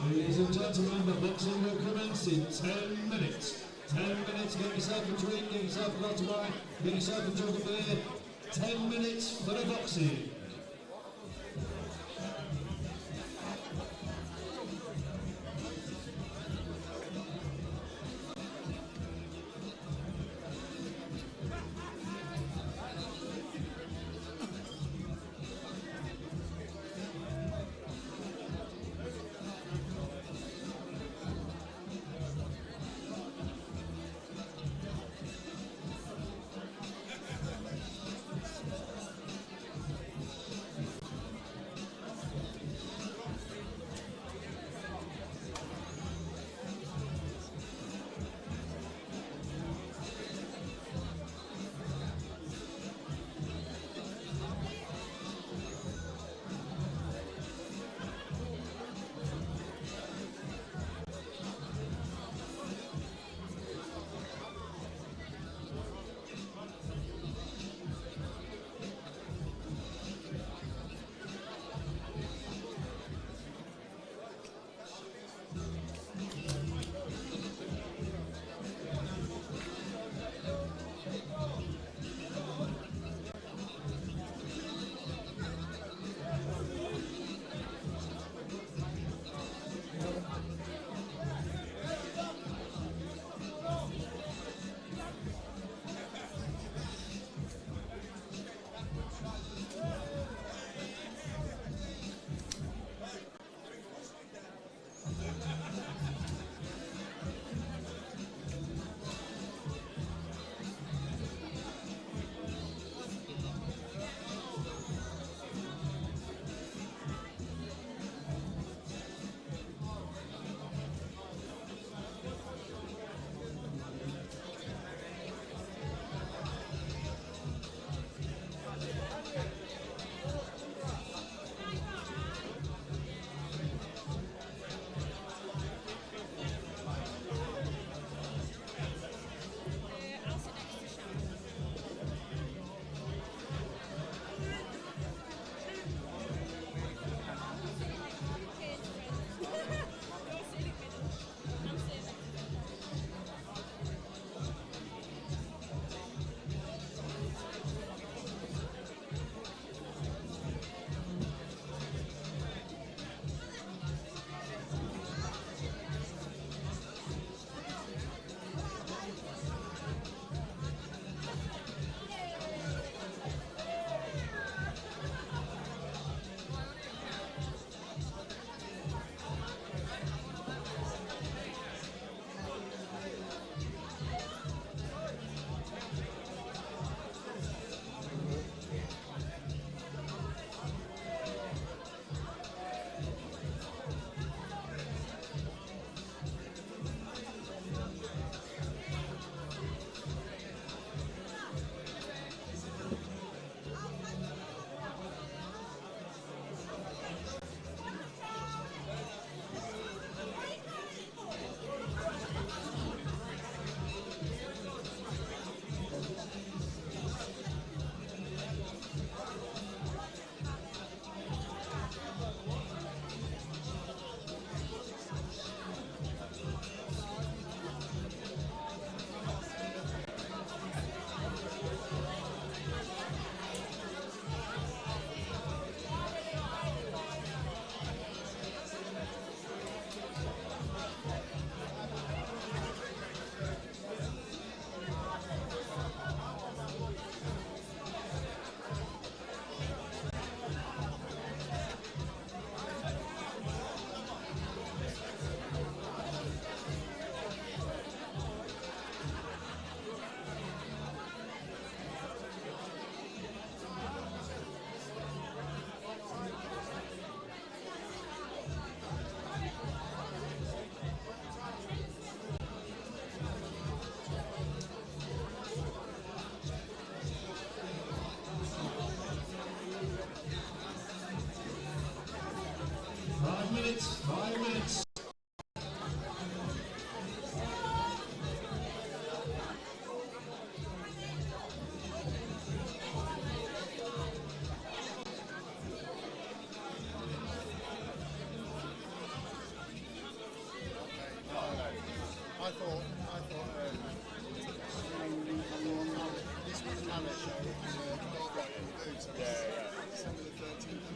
Ladies and gentlemen, the boxing will commence in 10 minutes. 10 minutes, get yourself a drink, get yourself a glass of wine, get yourself a jug of beer. 10 minutes for the boxing.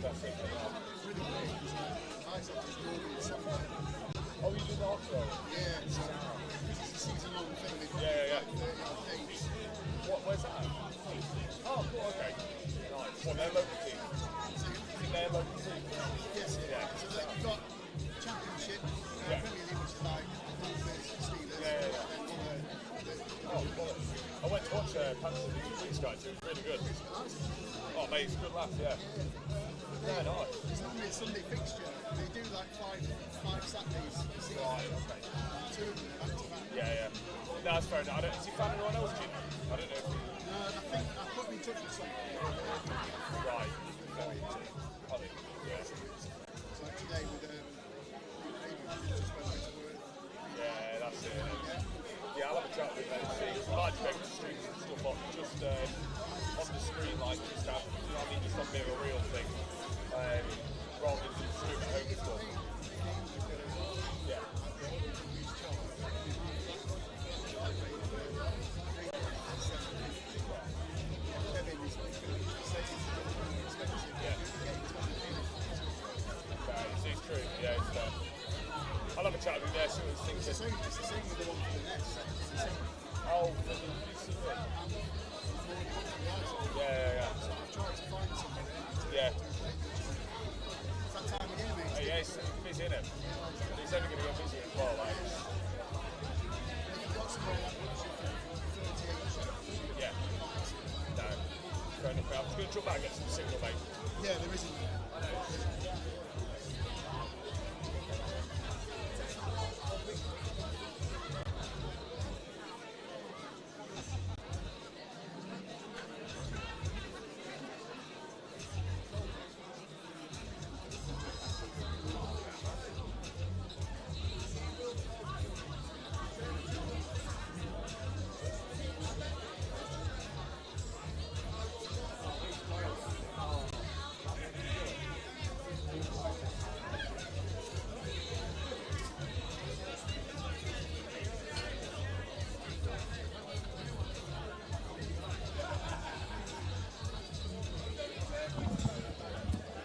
That's it. Oh, you do the hot roll? Yeah, so it's a season-long thing. Yeah. Days. Where's that? Oh, cool, okay. Nice. Well, their local team. Their local team. Yes, yeah. So they've got Championship, Premier League, which is like Steelers. Yeah. Oh, cool. I went to watch Panthers against Ringside. It was really good. Oh, mate, it's a good laugh, yeah. Yeah, nice. It's normally a Sunday fixture. They do like five Saturdays. Right, okay. Two of them back to back. Yeah. No, that's fair enough. Is he fan of anyone else, Jim? I don't know if he... No, I think I put me in touch with someone. Right. Very into it. Yeah. So like today with just went back to work. Yeah, that's it. Yeah, I'll have a chat with him. I like to make the streams and stuff off just on the screen, like just have, you know what I mean, just on a bit of a real thing, rather than just stream at home and stuff. Yeah. It's true. Yeah, it's fair. I'll have a chat with him there, see what he's thinking. It's the same with the one for the Nets. Oh, for the PCB. Yeah. So I've tried to find somebody. Yeah. It's that time of year, mate. Yeah, he's busy, isn't it? He's only going to get busy as well, like. If you've got somebody that wants you for 38 Yeah. No. Fair enough. I'm just going to jump back and get some signal, mate. yeah, there isn't. I know.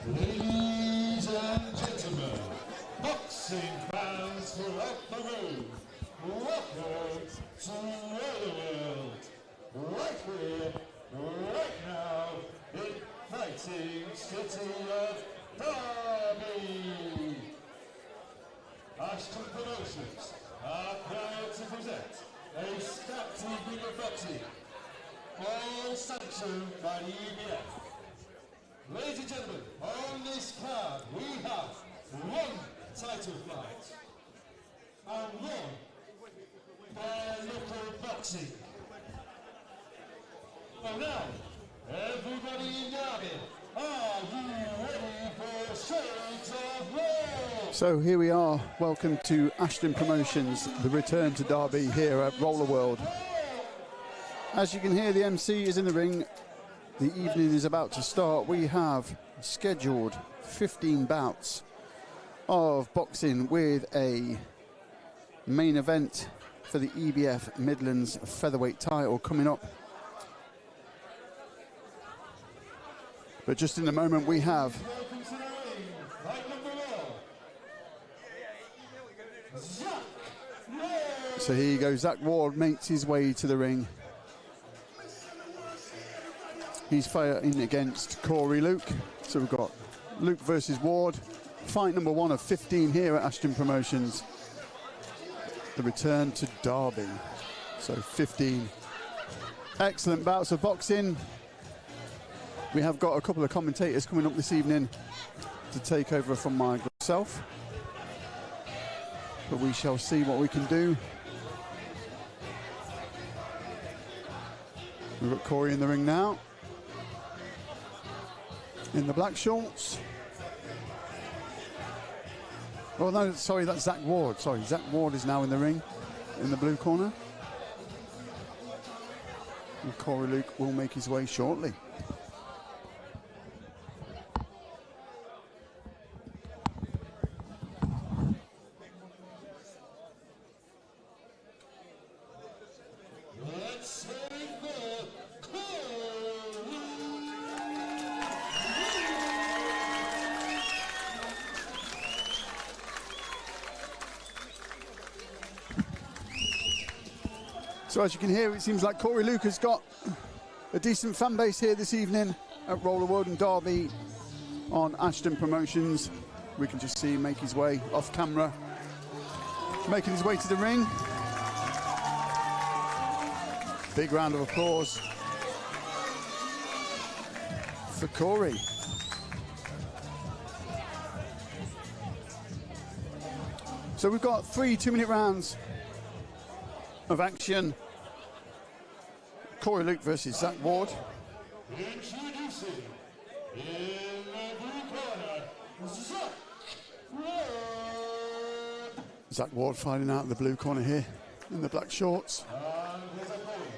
Ladies and gentlemen, boxing fans throughout the room, welcome to the world. Right here, right now, in fighting city of Derby. Ashton Promotions are proud to present a stacked evening of boxing, all sanctioned by the EBF. Ladies and gentlemen, on this card we have one title fight and one bare knuckle boxing. Well now, everybody in Derby, are you ready for Shades of Law? So here we are, welcome to Ashton Promotions, the return to Derby here at Roller World. As you can hear, the MC is in the ring. The evening is about to start. We have scheduled 15 bouts of boxing with a main event for the EBF Midlands featherweight title coming up. But just in a moment we have so here you go, Zach Ward makes his way to the ring. He's fighting against Corey Luke. So we've got Luke versus Ward. Fight number 1 of 15 here at Ashton Promotions. The return to Derby. So 15 excellent bouts of boxing. We have got a couple of commentators coming up this evening to take over from myself. But we shall see what we can do. We've got Corey in the ring now, in the black shorts. Oh no, sorry, that's Zach Ward. Sorry, Zach Ward is now in the ring, in the blue corner. And Corey Luke will make his way shortly. So as you can hear, it seems like Corey Luke has got a decent fan base here this evening at Roller World and Derby on Ashton Promotions. We can just see him make his way off camera, making his way to the ring. Big round of applause for Corey. So we've got 3 2-minute rounds of action. Corey Luke versus Zach Ward. Introducing in the blue corner, Zach Ward. Zach Ward fighting out in the blue corner here in the black shorts. And his opponent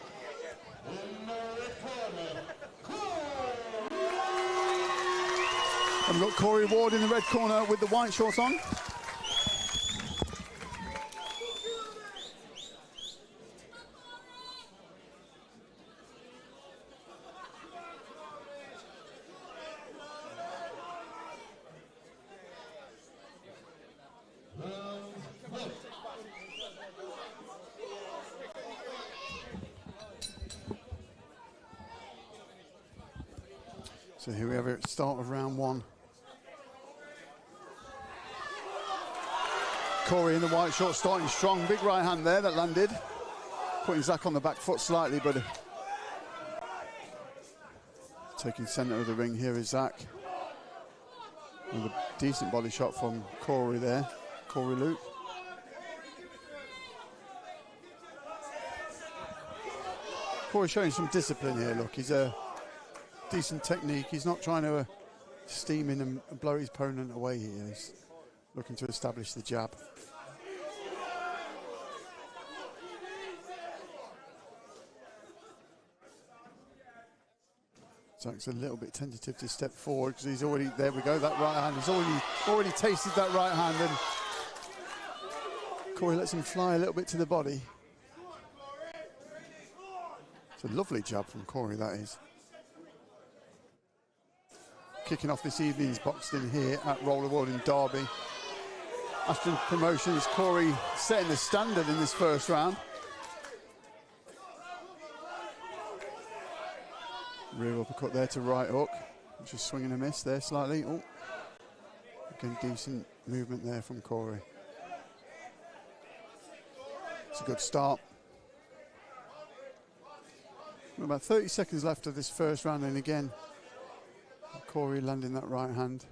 in the red corner, Corey. And we've got Corey Ward in the red corner with the white shorts on. So here we have it at the start of round 1. Corey in the white shorts starting strong. Big right hand there that landed. Putting Zach on the back foot slightly, but taking centre of the ring here is Zach. And a decent body shot from Corey there, Corey Luke. Corey showing some discipline here, look. He's a decent technique. He's not trying to steam in and blow his opponent away here. He's looking to establish the jab. Zach's a little bit tentative to step forward because he's already, there we go, that right hand. He's already tasted that right hand, and Corey lets him fly a little bit to the body. It's a lovely jab from Corey, that is. Kicking off this evening's boxing here at Roller World in Derby. Ashton Promotions, Corey setting the standard in this first round. Rear uppercut there to right hook. Just swinging a miss there slightly. Oh, again, decent movement there from Corey. It's a good start. About 30 seconds left of this first round, and again, Corey landing that right hand.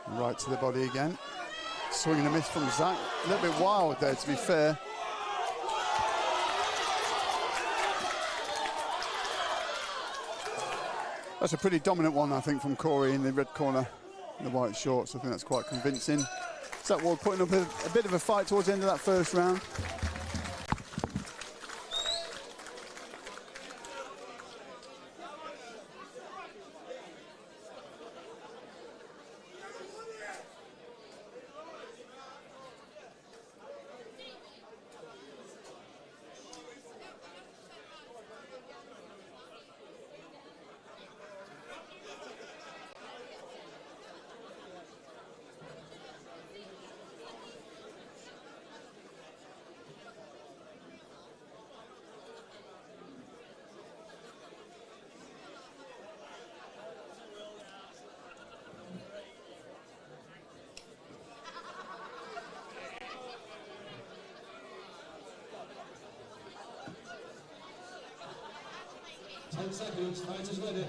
Right to the body again. Swinging a miss from Zach. A little bit wild there, to be fair. That's a pretty dominant one, I think, from Corey in the red corner, in the white shorts. I think that's quite convincing. Zach Ward putting up a bit of a fight towards the end of that first round. Seconds, fighters ready.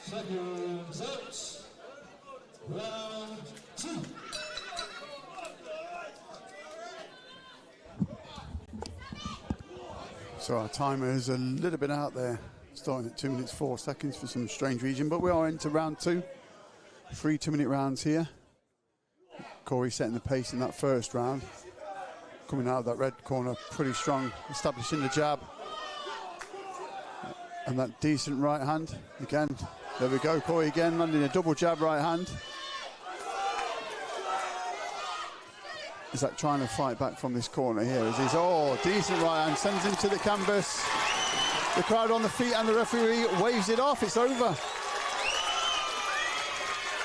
Seconds out. Round 2. So our timer is a little bit out there, starting at 2 minutes 4 seconds for some strange reason, but we are into round 2. 3 2-minute rounds here. Corey setting the pace in that first round. Coming out of that red corner pretty strong, establishing the jab. And that decent right hand. Again, there we go, Corey again, landing a double jab right hand. Is that trying to fight back from this corner here? Is this, oh, decent right hand, sends him to the canvas. The crowd on the feet and the referee waves it off. It's over.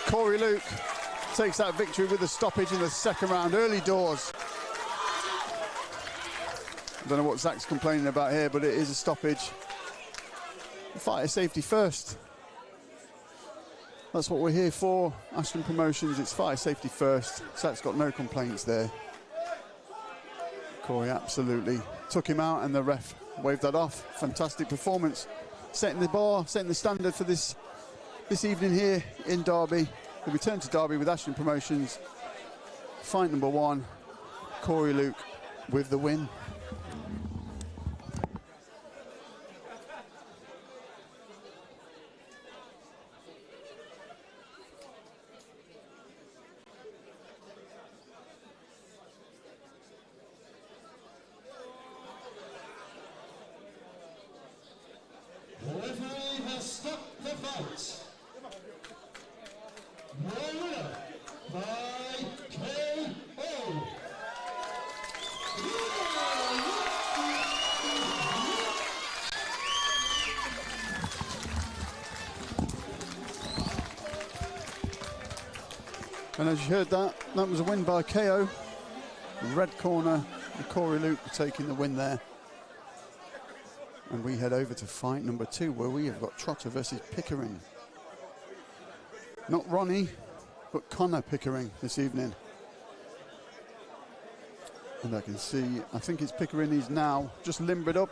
Corey Luke takes that victory with a stoppage in the second round, early doors. I don't know what Zach's complaining about here, but it is a stoppage. Fighter safety first. That's what we're here for. Ashton Promotions, it's fighter safety first. Zach's got no complaints there. Corey absolutely took him out and the ref waved that off. Fantastic performance. Setting the bar, setting the standard for this evening here in Derby. The return to Derby with Ashton Promotions. Fight number 1, Corey Luke with the win. Referee has stopped the fight. No winner by KO. And as you heard that was a win by KO. Red corner, Corey Luke taking the win there. And we head over to fight number 2, where we have got Trotter versus Pickering. Not Ronnie, but Connor Pickering this evening. And I can see, I think it's Pickering, he's now just limbered up,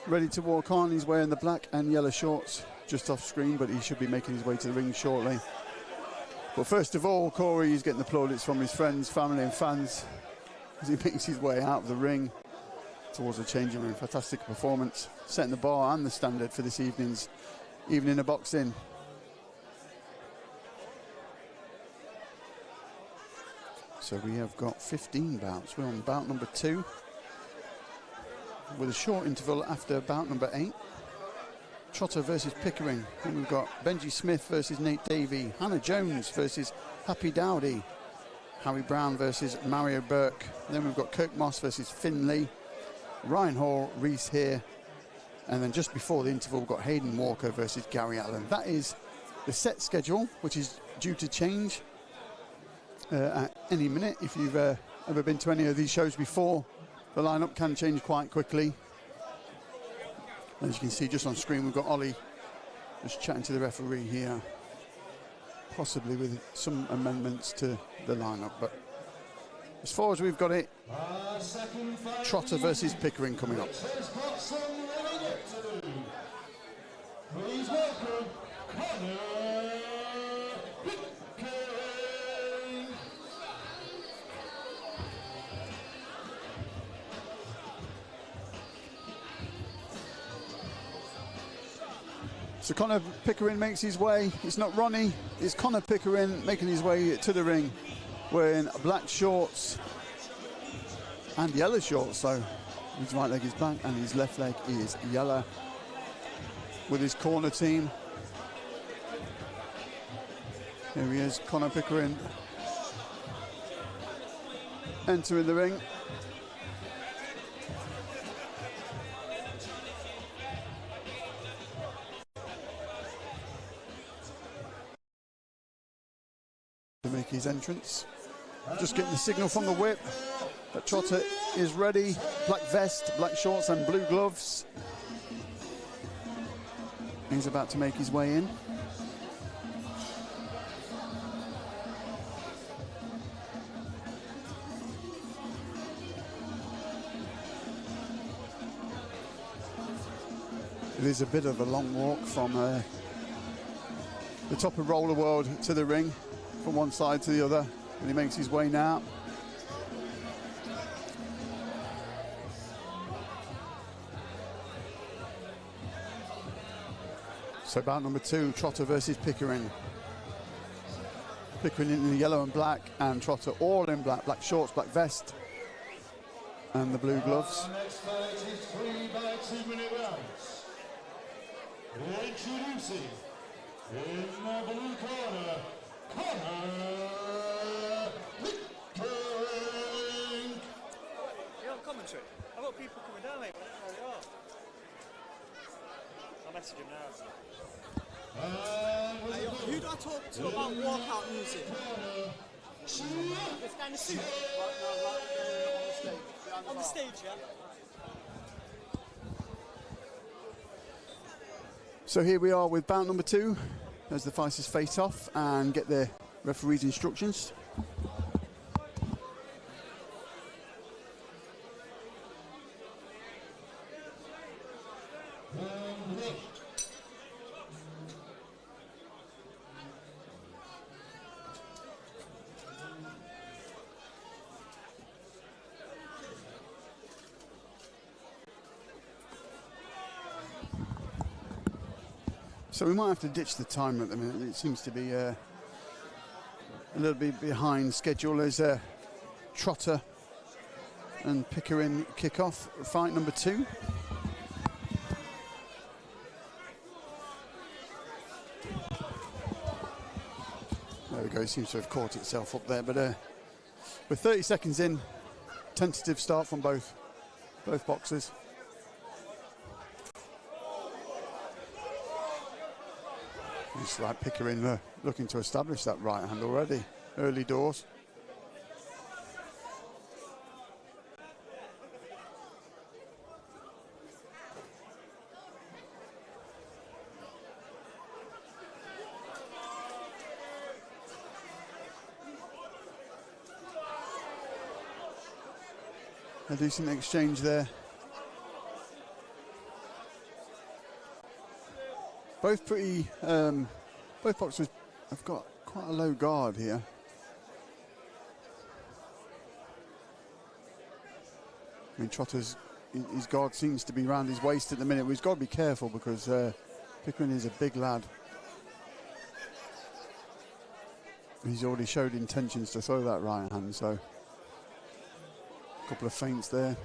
ready to walk on. He's wearing the black and yellow shorts just off screen, but he should be making his way to the ring shortly. But first of all, Corey is getting the plaudits from his friends, family and fans as he makes his way out of the ring towards the changing room. Fantastic performance, setting the bar and the standard for this evening of boxing. So we have got 15 bouts. We're on bout number 2 with a short interval after bout number 8. Trotter versus Pickering. Then we've got Benji Smith versus Nate Davey, Hannah Jones versus Happy Dowdy, Harry Brown versus Mario Burke. Then we've got Kirk Moss versus Finn Lee, Ryan Hall, Reese here, and then just before the interval we've got Hayden Walker versus Gary Allen. That is the set schedule, which is due to change at any minute. If you've ever been to any of these shows before, the lineup can change quite quickly. As you can see just on screen, we've got Ollie just chatting to the referee here, possibly with some amendments to the lineup, but as far as we've got it, Trotter versus Pickering coming up. Please welcome Connor Pickering. So Connor Pickering makes his way. It's not Ronnie, it's Connor Pickering making his way to the ring, wearing black shorts and yellow shorts. So his right leg is black and his left leg is yellow. With his corner team. Here he is, Connor Pickering entering the ring. To make his entrance. Just getting the signal from the whip that Trotter is ready. Black vest, black shorts and blue gloves. He's about to make his way in. It is a bit of a long walk from the top of Roller World to the ring, from one side to the other, and he makes his way now. So bout number 2, Trotter versus Pickering. Pickering in the yellow and black, and Trotter all in black. Black shorts, black vest, and the blue gloves. Our next fight is 3 by 2-minute rounds. Introducing, in the blue corner, Connor Pickering. You're on commentary. I've got people coming down, mate. I don't know where they are. ask him now. Hey, who do I talk to about walkout music? This guy in the suit? Right, no, right on the stage. Yeah? So here we are with bout number 2 as the fighters face off and get their referee's instructions. So we might have to ditch the timer at the minute. It seems to be a little bit behind schedule as Trotter and Pickering kick off fight number 2. There we go, it seems to have caught itself up there, but we're 30 seconds in, tentative start from both boxers. It's like Pickering looking to establish that right hand already, early doors. A decent exchange there. Both pretty, both boxers have got quite a low guard here. I mean, Trotter's, his guard seems to be round his waist at the minute. He's got to be careful because Pickering is a big lad. He's already showed intentions to throw that right hand, so a couple of feints there.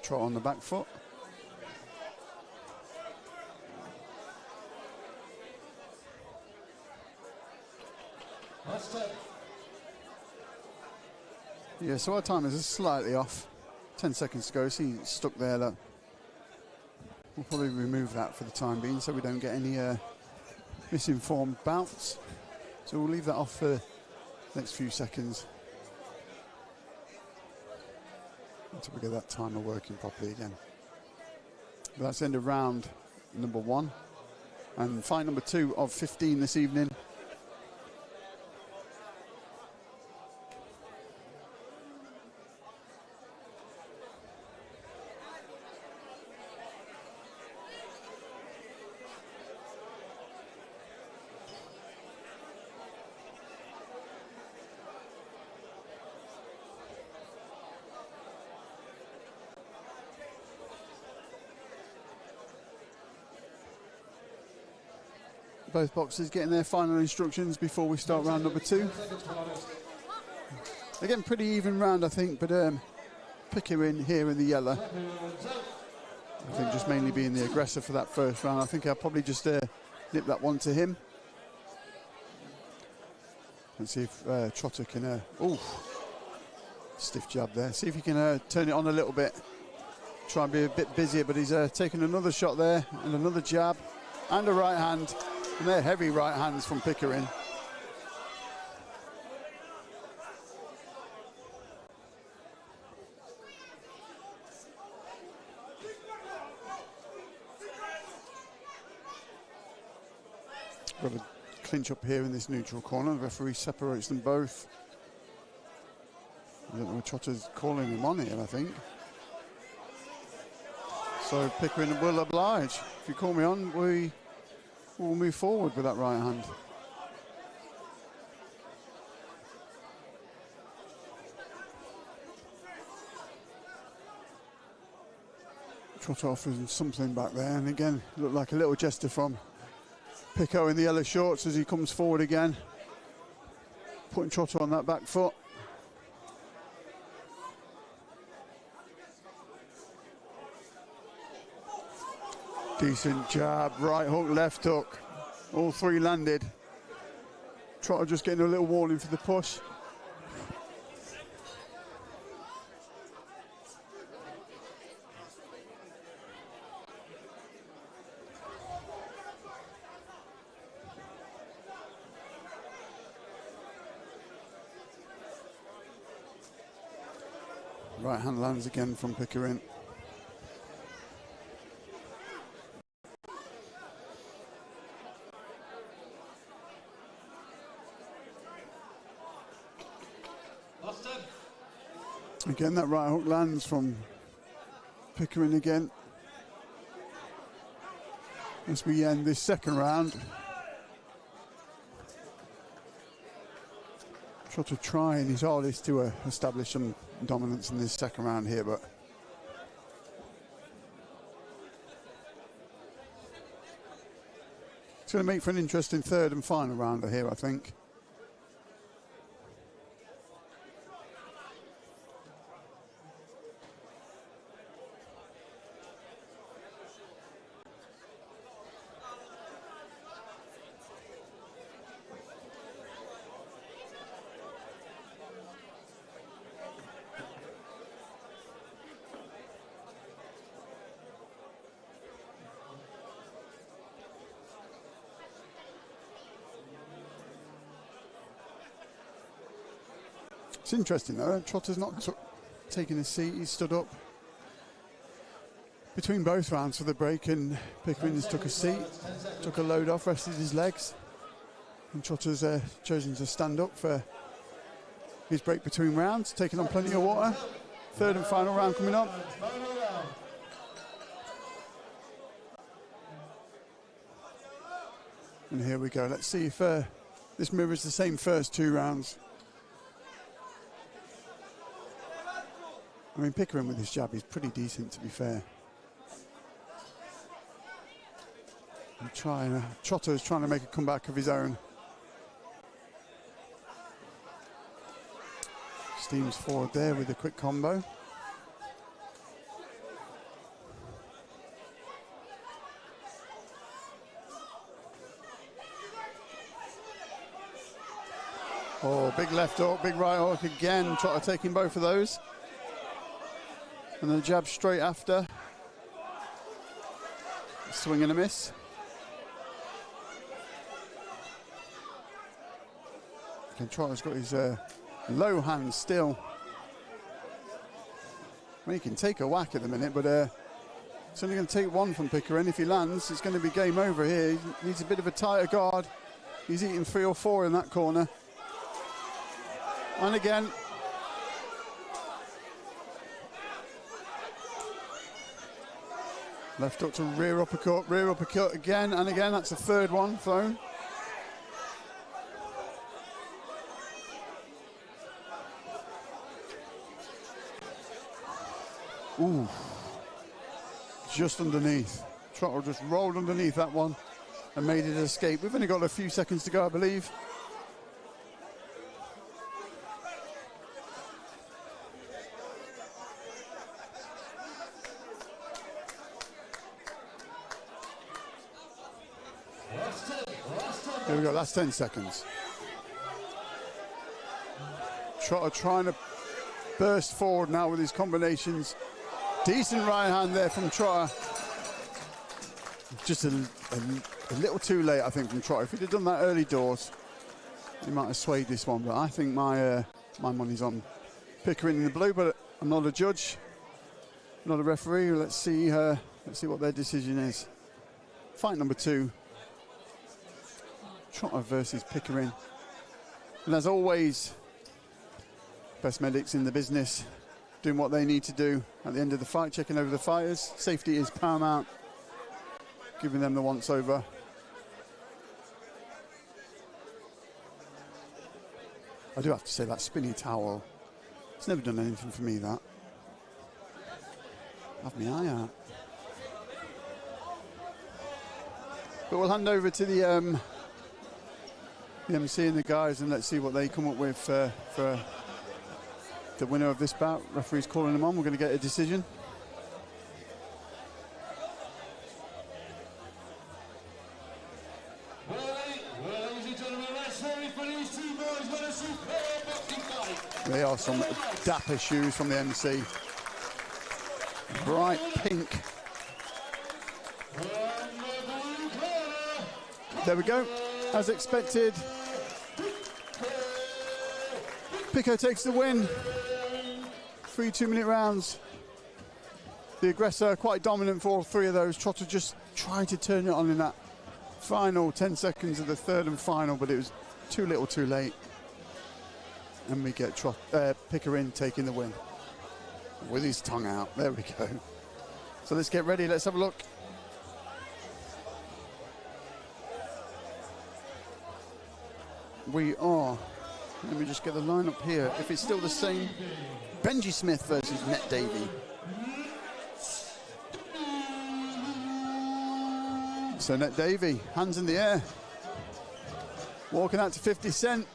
Trot on the back foot. Yeah, so our time is slightly off. 10 seconds to go. See, it's stuck there. Look. We'll probably remove that for the time being so we don't get any misinformed bouts. So we'll leave that off for the next few seconds until we get that timer working properly again. But that's the end of round number 1. And fight number 2 of 15 this evening. Both boxers getting their final instructions before we start round number 2. Again, pretty even round, I think, but Pickering here in the yellow. I think just mainly being the aggressor for that first round. I think I'll probably just nip that one to him. And see if Trotter can... stiff jab there. See if he can turn it on a little bit. Try and be a bit busier, but he's taken another shot there and another jab and a right hand. And they're heavy right hands from Pickering. Got a clinch up here in this neutral corner. The referee separates them both. I don't know what Trotter's calling him on here, I think. So Pickering will oblige. If you call me on, we'll move forward with that right hand. Trotter offers something back there, and again, looked like a little gesture from Pico in the yellow shorts as he comes forward again, putting Trotter on that back foot. Decent jab, right hook, left hook. All three landed. Trotter just getting a little warning for the push. Right hand lands again from Pickering. Again, that right hook lands from Pickering again. As we end this second round. Trotter trying his hardest to establish some dominance in this second round here, but it's going to make for an interesting third and final rounder here, I think. It's interesting though, Trotter's not taking a seat, he's stood up between both rounds for the break, and Pickering has took a seat, took a load off, rested his legs, and Trotter's chosen to stand up for his break between rounds, taking on plenty of water. Third and final round coming up. And here we go, let's see if this mirrors the same first two rounds. I mean, Pickering with his jab is pretty decent, to be fair. Trotter is trying to make a comeback of his own. Steams forward there with a quick combo. Oh, big left hook, big right hook again. Trotter taking both of those. And then a jab straight after. Swing and a miss. And Trotter's got his low hand still. I mean, he can take a whack at the minute, but it's only going to take one from Pickering. If he lands, it's going to be game over here. He needs a bit of a tighter guard. He's eating 3 or 4 in that corner. And again. Left hook to rear uppercut again and again. That's the third one thrown. Ooh, just underneath. Trotter just rolled underneath that one and made it escape. We've only got a few seconds to go, I believe. Here we go, last 10 seconds. Trotter trying to burst forward now with his combinations. Decent right hand there from Trotter. Just a little too late, I think, from Trotter. If he'd have done that early doors, he might have swayed this one. But I think my money's on Pickering in the blue, but I'm not a judge, not a referee. Let's see what their decision is. Fight number 2. Trotter versus Pickering. And as always, best medics in the business doing what they need to do at the end of the fight, checking over the fighters. Safety is paramount, giving them the once over. I do have to say that spinny towel, it's never done anything for me, that. Have my eye out. But we'll hand over to the MC and the guys, and let's see what they come up with for the winner of this bout. Referee's calling them on. We're going to get a decision. Ladies and gentlemen, let's hear it for these two boys. What a superb boxing fight. They are some dapper shoes from the MC. Bright pink. There we go. As expected, Pico takes the win. 3 2-minute rounds. The aggressor quite dominant for all 3 of those. Trotter just tried to turn it on in that final 10 seconds of the third and final, but it was too little too late. And we get Pickering taking the win with his tongue out. There we go. So let's get ready. Let's have a look. We are. Let me just get the lineup here. If it's still the same, Benji Smith versus Net Davey. So Net Davey, hands in the air, walking out to 50 Cent.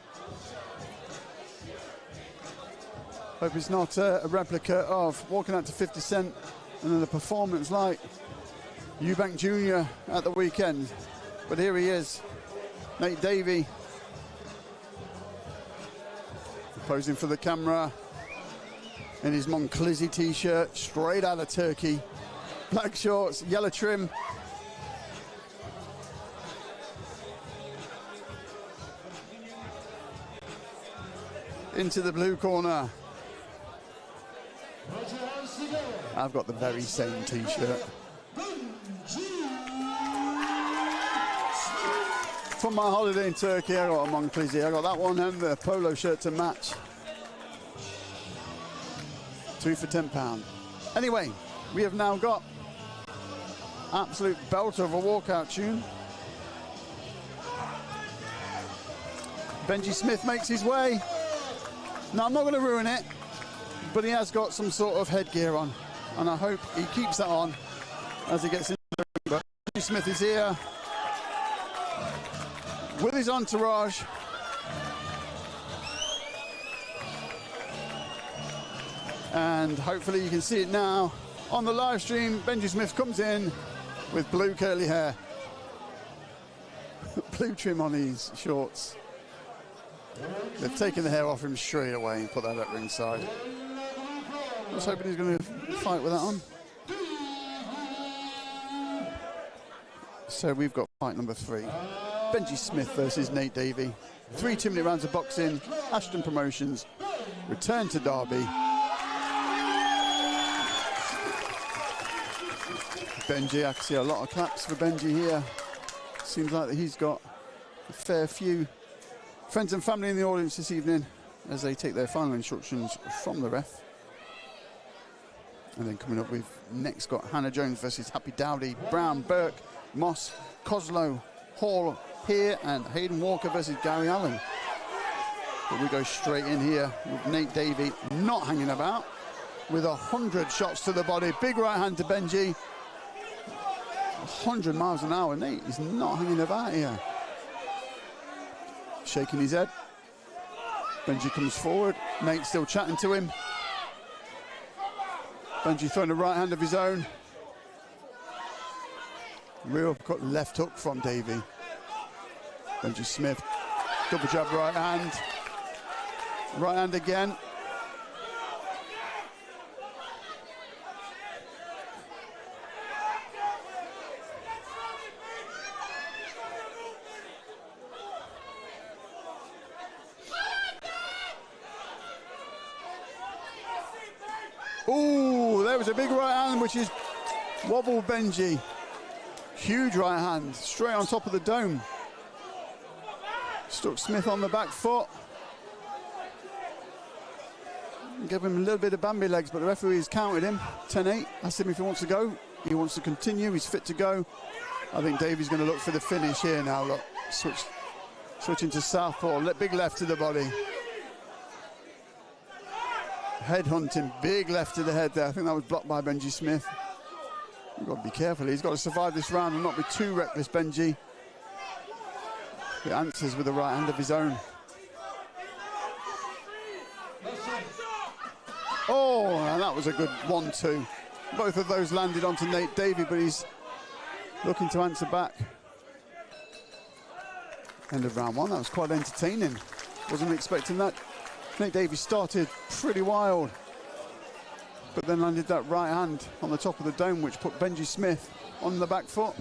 Hope it's not a replica of walking out to 50 Cent and then a performance like Eubank Jr. at the weekend. But here he is, Nate Davey, posing for the camera in his Monclizzy t-shirt, straight out of Turkey, black shorts, yellow trim. Into the blue corner. I've got the very same t-shirt. From my holiday in Turkey, I got a Monclizzy. I got that one and the polo shirt to match. 2 for £10. Anyway, we have now got absolute belter of a walkout tune. Benji Smith makes his way. Now, I'm not going to ruin it, but he has got some sort of headgear on, and I hope he keeps that on as he gets into the ring. But Benji Smith is here with his entourage. And hopefully you can see it now on the live stream. Benji Smith comes in with blue curly hair, blue trim on his shorts. They've taken the hair off him straight away and put that at ringside. I was hoping he's going to fight with that on. So we've got fight number 3. Benji Smith versus Nate Davey. 3 2-minute rounds of boxing. Ashton Promotions. Return to Derby. Benji, I can see a lot of claps for Benji here. Seems like that he's got a fair few friends and family in the audience this evening as they take their final instructions from the ref. And then coming up, we've next got Hannah Jones versus Happy Dowdy, Brown, Burke, Moss, Coslow, Hall here, and Hayden Walker versus Gary Allen. But we go straight in here with Nate Davey not hanging about, with 100 shots to the body. Big right hand to Benji. 100 miles an hour. Nate is not hanging about here. Shaking his head. Benji comes forward. Nate still chatting to him. Benji throwing a right hand of his own. Real cut left hook from Davey. Benji Smith. Double jab right hand. Right hand again. Ooh, there was a big right hand, which is wobbled Benji. Huge right hand, straight on top of the dome. Stuck Smith on the back foot. Gave him a little bit of Bambi legs, but the referee's counted him. 10-8, asked him if he wants to go. He wants to continue, he's fit to go. I think Davey's going to look for the finish here now. Look, switching to southpaw, big left to the body. Head hunting, big left to the head there. I think that was blocked by Benji Smith. You've got to be careful. He's got to survive this round and not be too reckless, Benji. He answers with a right hand of his own. Oh, and that was a good 1-2. Both of those landed onto Nate Davey, but he's looking to answer back. End of round 1. That was quite entertaining. Wasn't expecting that. Nate Davey started pretty wild, but then landed that right hand on the top of the dome, which put Benji Smith on the back foot.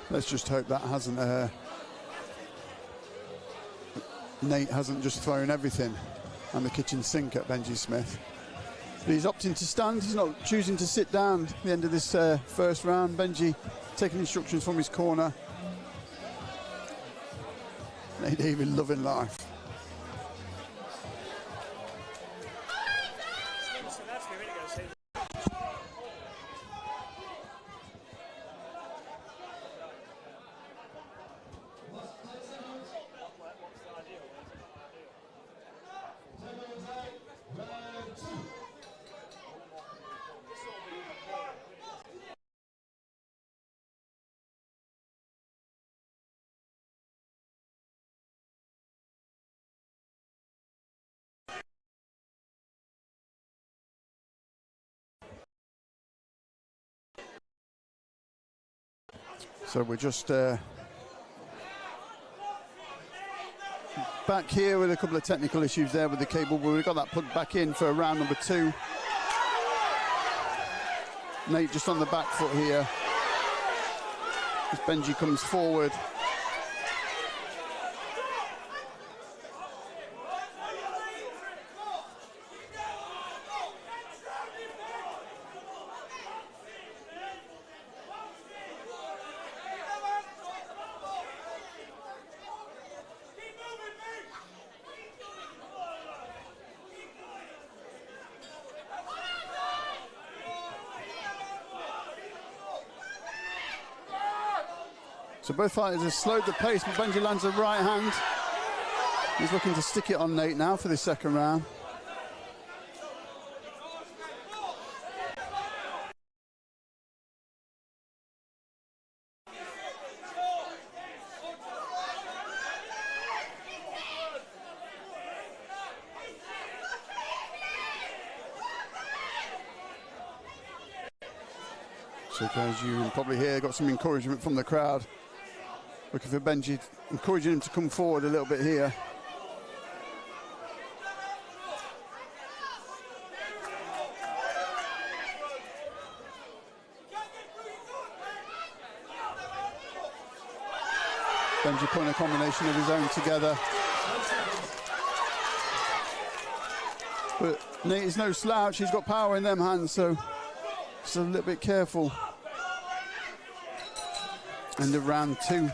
Let's just hope that hasn't Nate hasn't just thrown everything and the kitchen sink at Benji Smith. But he's opting to stand. He's not choosing to sit down at the end of this first round. Benji taking instructions from his corner. Nate David loving life. So we're just back here with a couple of technical issues there with the cable, but we've got that put back in for round number 2. Nate just on the back foot here as Benji comes forward. So both fighters have slowed the pace, but Benji lands a right hand. He's looking to stick it on Nate now for this second round. So as you can probably hear, got some encouragement from the crowd. Looking for Benji, encouraging him to come forward a little bit here. Benji putting a combination of his own together. But Nate is no slouch, he's got power in them hands, so just a little bit careful. End of round 2.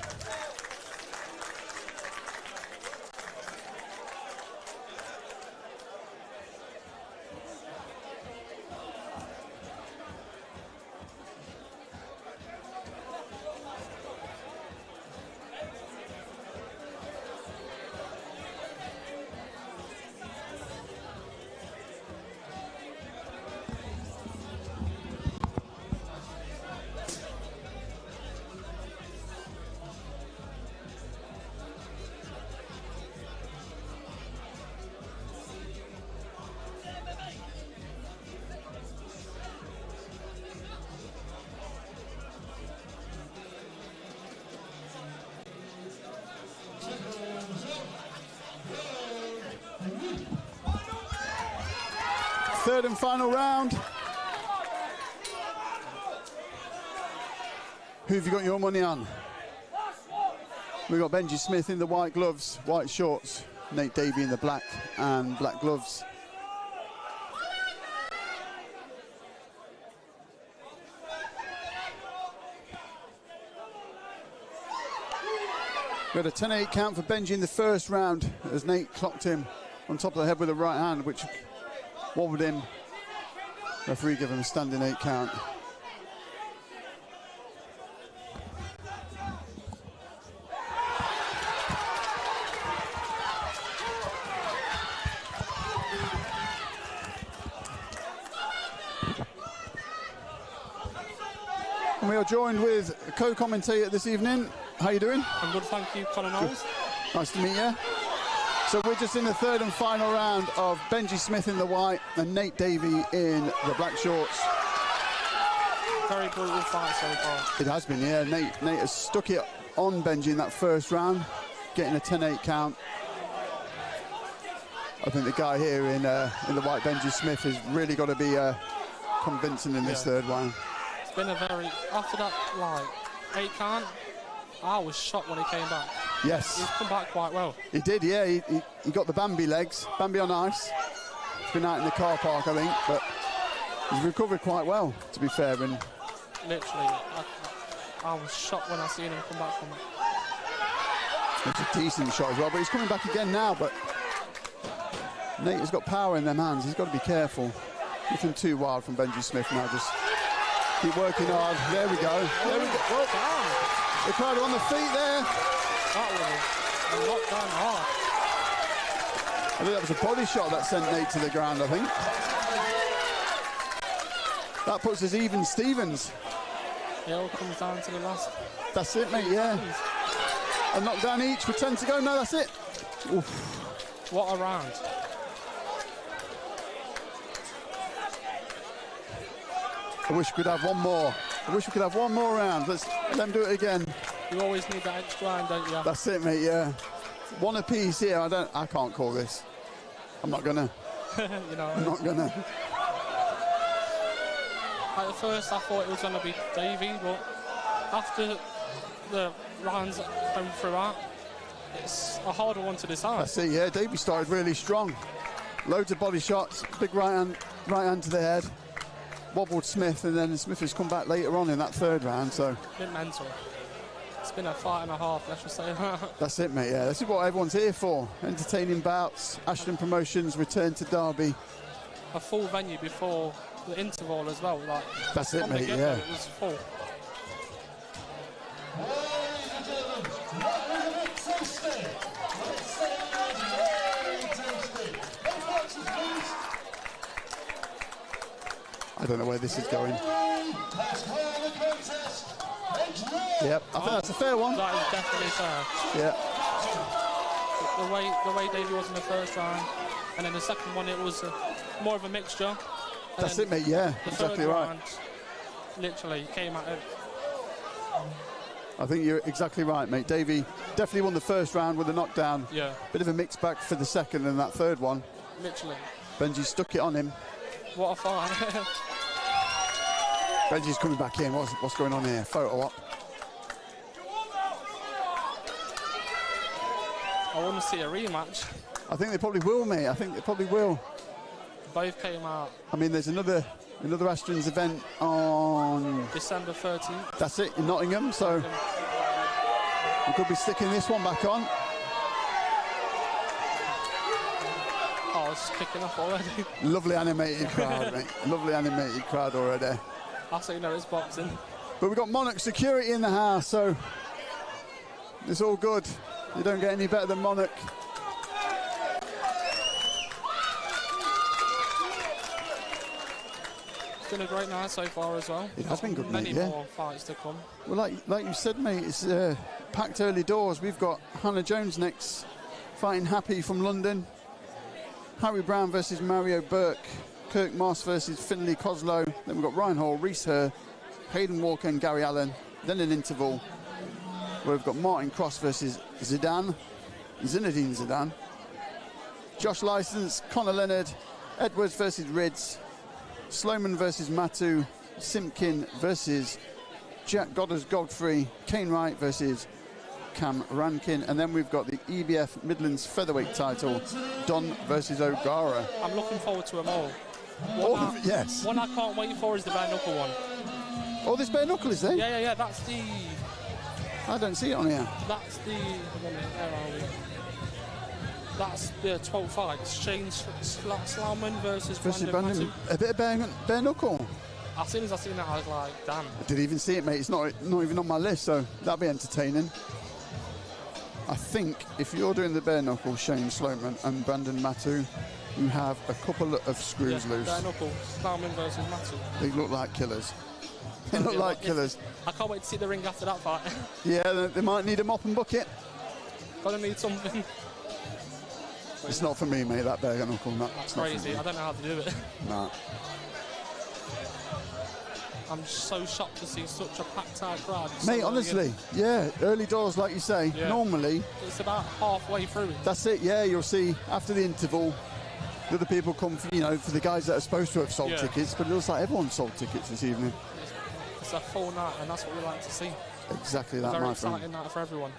Third and final round. Who have you got your money on? We've got Benji Smith in the white gloves, white shorts, Nate Davey in the black and black gloves. We had a 10-8 count for Benji in the first round as Nate clocked him on top of the head with a right hand, which wobbled him. Referee gave him a standing 8 count. And we are joined with a co-commentator this evening. How you doing? I'm good, thank you, Colin Knowles. Nice to meet you. So we're just in the third and final round of Benji Smith in the white and Nate Davey in the black shorts. Very brutal fight so far. It has been, yeah. Nate has stuck it on Benji in that first round, getting a 10-8 count. I think the guy here in the white, Benji Smith, has really got to be convincing in this third round. It's been a very, after that, like, 8 count, I was shocked when he came back. Yes. He's come back quite well. He did, yeah. He got the Bambi legs. Bambi on ice. He's been out in the car park, I think, but he's recovered quite well, to be fair. And literally, I was shocked when I seen him come back from it. it's a decent shot as well, but he's coming back again now. But Nate has got power in them hands. He's got to be careful. Nothing too wild from Benji Smith now. Just keep working hard. There we go. There we go. Oh, the crowd are on the feet there. That was a knockdown hard. I think that was a body shot that sent Nate to the ground, I think. That puts us even Stevens. It all comes down to the last. That's it, mate, yeah. A knockdown each with 10 to go. No, that's it. Oof. What a round. I wish we could have one more. I wish we could have one more round. Let's let them do it again. You always need that extra round, don't you? That's it, mate, yeah. One apiece here. I can't call this. I'm not gonna. You know. I'm not gonna. At first I thought it was going to be Davey, but after the rounds that come throughout, it's a harder one to decide. I see, yeah. Davey started really strong. Loads of body shots, big right hand to the head. Wobbled Smith, and then Smith has come back later on in that third round, so. Been mental. It's been a fight and a half, let's just say. That's it, mate, yeah. This is what everyone's here for. Entertaining bouts. Ashton Promotions return to Derby. A full venue before the interval as well. Like, that's it, mate, yeah. It was full. I don't know where this is going. Yep, I think that's a fair one. That is definitely fair. Yeah. The way Davey was in the first round, and then the second one, it was more of a mixture. That's it, mate, yeah, exactly right. Round, literally came at it. I think you're exactly right, mate. Davey definitely won the first round with a knockdown. Yeah. Bit of a mix back for the second and that third one. Literally. Benji stuck it on him. What a fight. Benji's coming back in. What's going on here? Photo op. I want to see a rematch. I think they probably will, mate. I think they probably will. Both came out. I mean, there's another Astons event on December 13th. That's it, in Nottingham. So we could be sticking this one back on. Oh, it's kicking off already. Lovely animated crowd, mate. Lovely animated crowd already. That's how you know it's boxing. But we've got Monarch security in the house, so it's all good. You don't get any better than Monarch. It's been a great night so far as well. It has been good, many mate, yeah. more fights to come. Well, like you said, mate, it's packed early doors. We've got Hannah Jones next, fighting Happy from London. Harry Brown versus Mario Burke. Kirk Moss versus Finlay Coslow. Then we've got Ryan Hall, Reese Herr, Hayden Walker and Gary Allen. Then an interval where we've got Martin Cross versus Zinedine Zidane. Josh Licence, Conor Leonard, Edwards versus Rids, Sloman versus Matu, Simpkin versus Jack Goddard Godfrey, Kane Wright versus Cam Rankin, and then we've got the EBF Midlands featherweight title, Don versus O'Gara. I'm looking forward to them all. Yes. One I can't wait for is the bare knuckle one. Oh, this bare knuckle is there? Yeah. That's the. I don't see it on here. That's the. Where are we? That's the 12th fight. Shane Slauman versus Brandon. A bit of bare knuckle. As soon as I seen that, I was like, damn. I didn't even see it, mate. It's not even on my list, so that'll be entertaining. I think if you're doing the bare knuckle, Shane Sloman and Brandon Matu, you have a couple of screws loose. Bare knuckle, Slauman versus Matu. They look like killers. They look like killers. I can't wait to see the ring after that fight. Yeah, they might need a mop and bucket. Gonna need something. It's not for me, mate, that bare knuckle. That's crazy. I don't know how to do it. Nah. I'm so shocked to see such a packed out crowd. Mate, honestly, yeah, early doors, like you say. Yeah. Normally, it's about halfway through. That's it, yeah, you'll see after the interval, the other people come, for the guys that are supposed to have sold tickets, but it looks like everyone sold tickets this evening. It's a full night, and that's what we like to see. Exactly that, Very my friend. exciting night for everyone.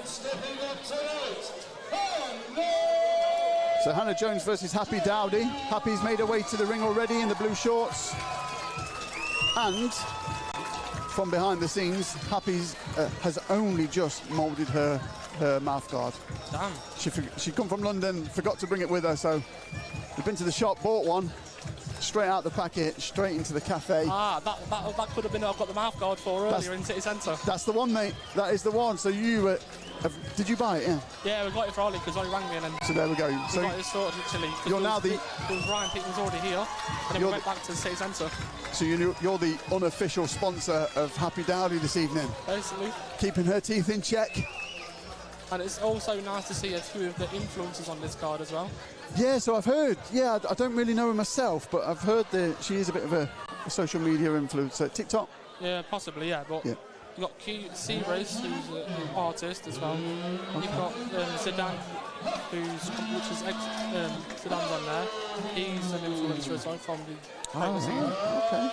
Stepping up tonight, So Hannah Jones versus Happy Dowdy. Happy's made her way to the ring already in the blue shorts. And from behind the scenes, Happy's has only just moulded her mouth guard. Damn. She'd come from London, forgot to bring it with her, so we've been to the shop, bought one, straight out the packet, straight into the cafe. That could have been what I've got the mouth guard for earlier in City Centre. That's the one, mate. That is the one. So you, did you buy it? Yeah. Yeah, we got it for Ollie because Ollie rang me and then. So there we go. We got it sorted literally. You're now the. Because Ryan Peake was already here, and then we went back to the City Centre. So you're the unofficial sponsor of Happy Dowdy this evening. Basically. Keeping her teeth in check. And it's also nice to see a few of the influencers on this card as well. Yeah, so I've heard. Yeah, I don't really know her myself, but I've heard that she is a bit of a social media influencer. TikTok? Yeah, possibly, yeah. But yeah. You've got C-Race, who's an artist as well. You've got Zidane, which is Zidane's on there. He's an influencer as well from the magazine. Okay.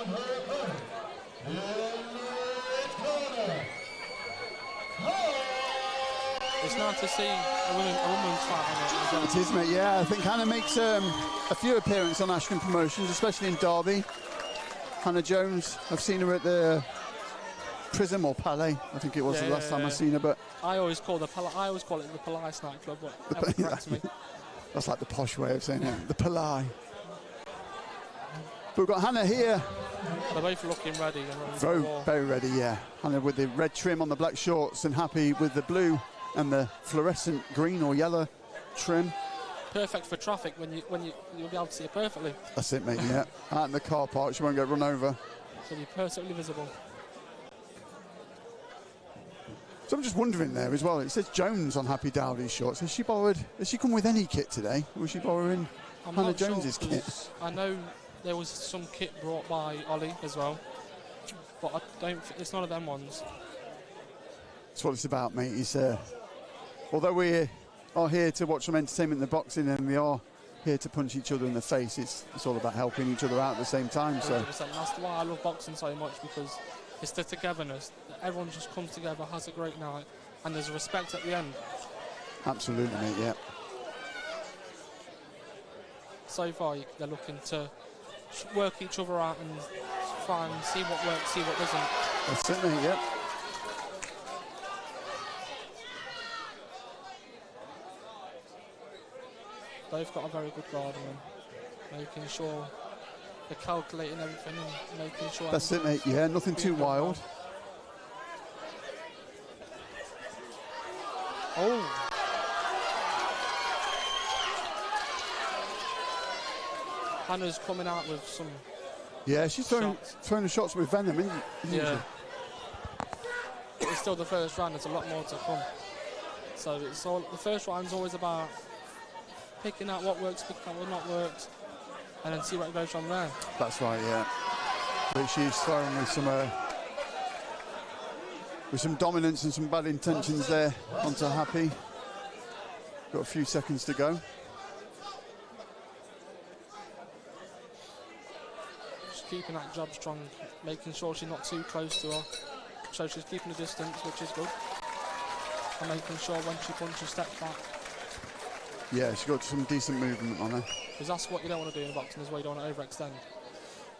It's nice to see a woman's fight on it as well. It is, mate, yeah. I think Hannah makes a few appearances on Ashton Promotions, especially in Derby. Hannah Jones, I've seen her at the Prism or Palais, I think it was the last time I've seen her. But I always call it the Palais nightclub, but that corrects me. That's like the posh way of saying it, the Palais. But we've got Hannah here. They're both looking ready. Very ready, yeah. Hannah with the red trim on the black shorts and Happy with the blue and the fluorescent green or yellow trim. Perfect for traffic when you'll be able to see it perfectly. That's it, mate, yeah. Out in the car park, she won't get run over. So you're perfectly visible. So I'm just wondering there as well, it says Jones on Happy Dowdy's shorts. Has she come with any kit today? Or was she borrowing Hannah Jones's kit? I know there was some kit brought by Ollie as well, but it's none of them ones. That's what it's about, mate. Although we are here to watch some entertainment in the boxing and we are here to punch each other in the face, it's all about helping each other out at the same time. So 100%. That's why I love boxing so much, because it's the togetherness. Everyone just comes together, has a great night, and there's a respect at the end. Absolutely, mate, yeah. So far, they're looking to work each other out and try and see what works, see what doesn't. That's it, mate, yeah. They've got a very good guard on them, making sure they're calculating everything and making sure... That's it, mate, yeah, nothing too wild. Oh! Hannah's coming out with some... Yeah, she's throwing the shots with venom, isn't yeah. It's still the first round, there's a lot more to come. So the first round's always about picking out what works, picking out what not works, and then see what goes from there. That's right, yeah. But she's throwing with some dominance and some bad intentions there onto Happy. Got a few seconds to go. She's keeping that jab strong, making sure she's not too close to her. So she's keeping the distance, which is good. And making sure when she punches, step back. Yeah, she's got some decent movement on her. Because that's what you don't want to do in boxing as well, you don't want to overextend.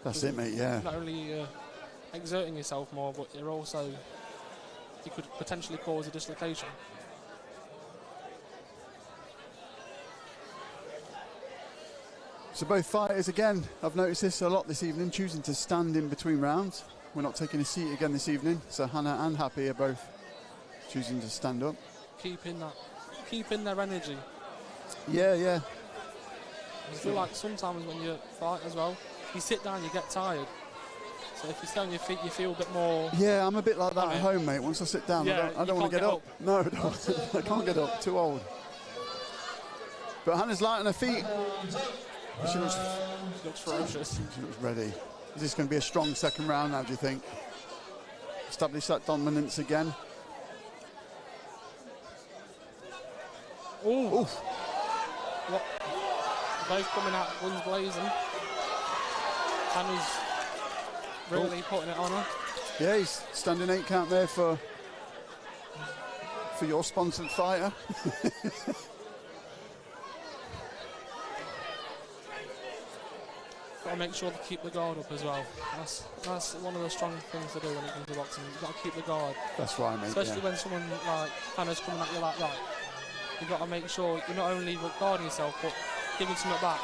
That's it, mate, yeah. Not only exerting yourself more, but you could potentially cause a dislocation. So both fighters, again, I've noticed this a lot this evening, choosing to stand in between rounds. We're not taking a seat again this evening, so Hannah and Happy are both choosing to stand up. Keeping their energy. Yeah, yeah. I feel like sometimes when you fight as well, you sit down, you get tired. So if you stay on your feet, you feel a bit more... Yeah, I'm a bit like that at home, mate. Once I sit down, yeah, I don't want to get up. No, I don't. I can't get up, too old. But Hannah's light on her feet. She looks ferocious. She looks ready. Is this going to be a strong second round now, do you think? Establish that dominance again. Ooh. What? Both coming out guns blazing. Hannah's really putting it on her. Yeah, he's standing 8 count there for your sponsored fighter. Got to make sure to keep the guard up as well. That's one of the strong things to do when it comes to boxing. You've got to keep the guard. That's right, mate. Especially when someone like Hannah's coming at you like that. You've got to make sure you're not only guarding yourself, but giving something back.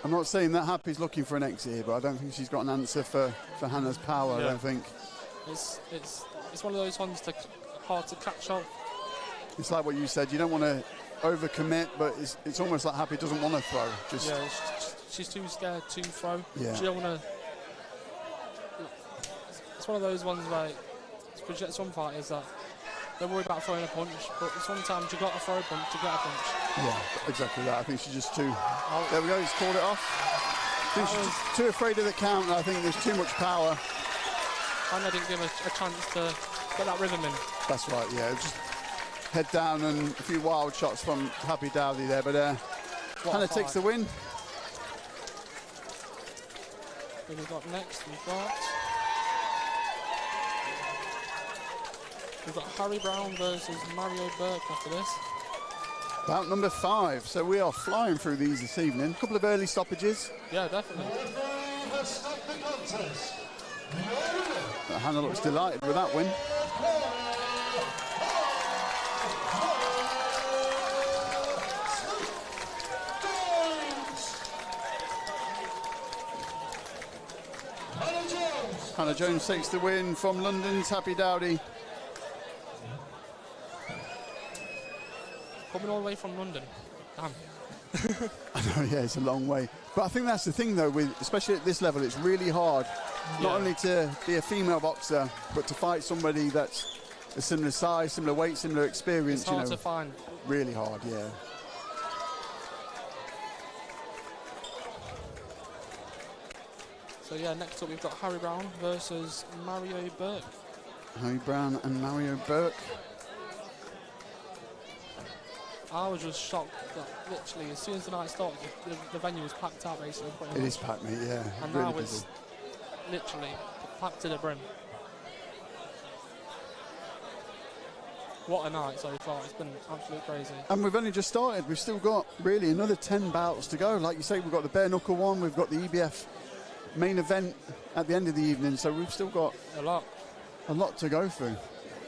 I'm not saying that Happy's looking for an exit here, but I don't think she's got an answer for Hannah's power. Yeah. I don't think. It's one of those ones hard to catch up. It's like what you said. You don't want to overcommit, but it's almost like Happy doesn't want to throw. Just Yeah, she's too scared to throw. Yeah. She don't want to. It's one of those ones where some fighters that they're worried about throwing a punch, but sometimes you got to throw a punch to get a punch. yeah, exactly that. I think she's just too. There we go. He's called it off. I think she's just too afraid of the count. I think there's too much power. And I didn't give her a chance to get that rhythm in. That's right. Yeah, just head down and a few wild shots from Happy Dowdy there, but Hannah takes the win. Who we've got next? We've got Harry Brown versus Mario Burke after this. Bout number 5. So we are flying through these this evening. A couple of early stoppages. Yeah, definitely. But Hannah looks delighted with that win. Hannah Jones takes the win from London's Happy Dowdy. Coming all the way from London. Damn. I know, yeah, it's a long way. But I think that's the thing, though, especially at this level, it's really hard not only to be a female boxer, but to fight somebody that's a similar size, similar weight, similar experience. It's hard to find. Really hard, yeah. So yeah, next up we've got Harry Brown versus Mario Burke. Harry Brown and Mario Burke. I was just shocked that literally as soon as the night started, the venue was packed out basically. It is packed, mate, yeah. And really now it's literally packed to the brim. What a night so far, it's been absolutely crazy. And we've only just started, we've still got really another 10 bouts to go. Like you say, we've got the bare knuckle one, we've got the EBF main event at the end of the evening, so we've still got a lot to go through.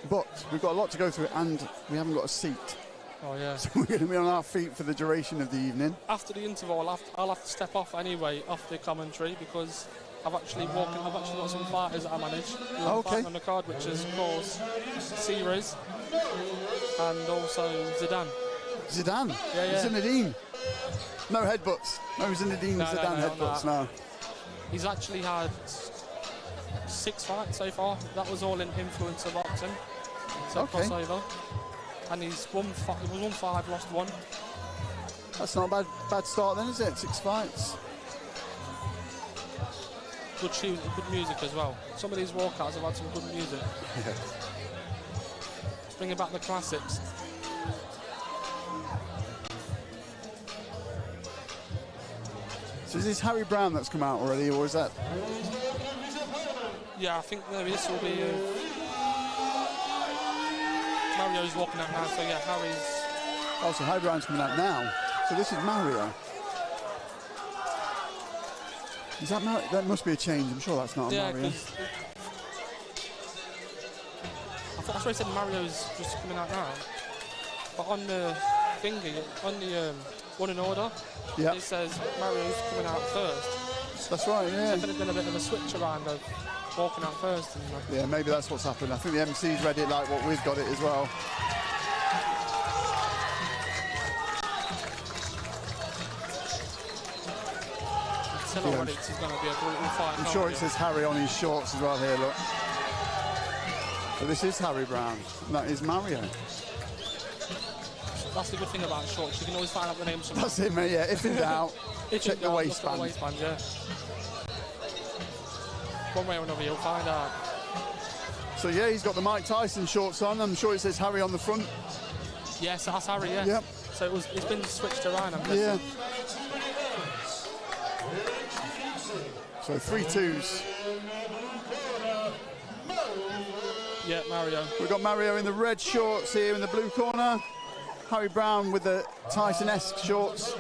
But we've got a lot to go through and we haven't got a seat. Oh yeah. So we're going to be on our feet for the duration of the evening. After the interval, I'll have to step off anyway, off the commentary, because I've actually got some fighters that I manage. Okay. On the card, which is, of course, Series and also Zidane. Zidane? Yeah. Zinedine? No headbutts. No Zinedine Zidane headbutts, no. He's actually had 6 fights so far. That was all in influencer boxing. So crossover. And he's won 5, lost 1. That's not a bad start then, is it? 6 fights. Good music as well. Some of these walkouts have had some good music. Yeah. Bringing back the classics. So is this Harry Brown that's come out already, or is that? Yeah, I think maybe this will be. Mario's walking out now, so yeah, Harry's. Oh, so Harry Brown's coming out now. So this is Mario. Is that Mario? That must be a change. I'm sure that's not a Mario. I thought I said Mario's just coming out now. But on the thingy, on the one in order, it says Mario's coming out first. That's right, yeah. So there's been a bit of a switch around of walking out first. And yeah, maybe that's what's happened. I think the MC's read it like what we've got it as well. Already it's going to be a brutal fight. I'm sure it says Harry on his shorts as well here, look. But this is Harry Brown, and that is Mario. That's the good thing about shorts, you can always find out the name somehow. That's it, mate, yeah. If in doubt, check the waistband. Yeah. One way or another, you'll find out. So yeah, he's got the Mike Tyson shorts on. I'm sure it says Harry on the front. Yes, that's Harry, yeah. Yep. So it's been switched around, I'm guessing. Yeah. So 3-2s. Yeah, Mario. We've got Mario in the red shorts here in the blue corner. Harry Brown with the Tyson-esque shorts.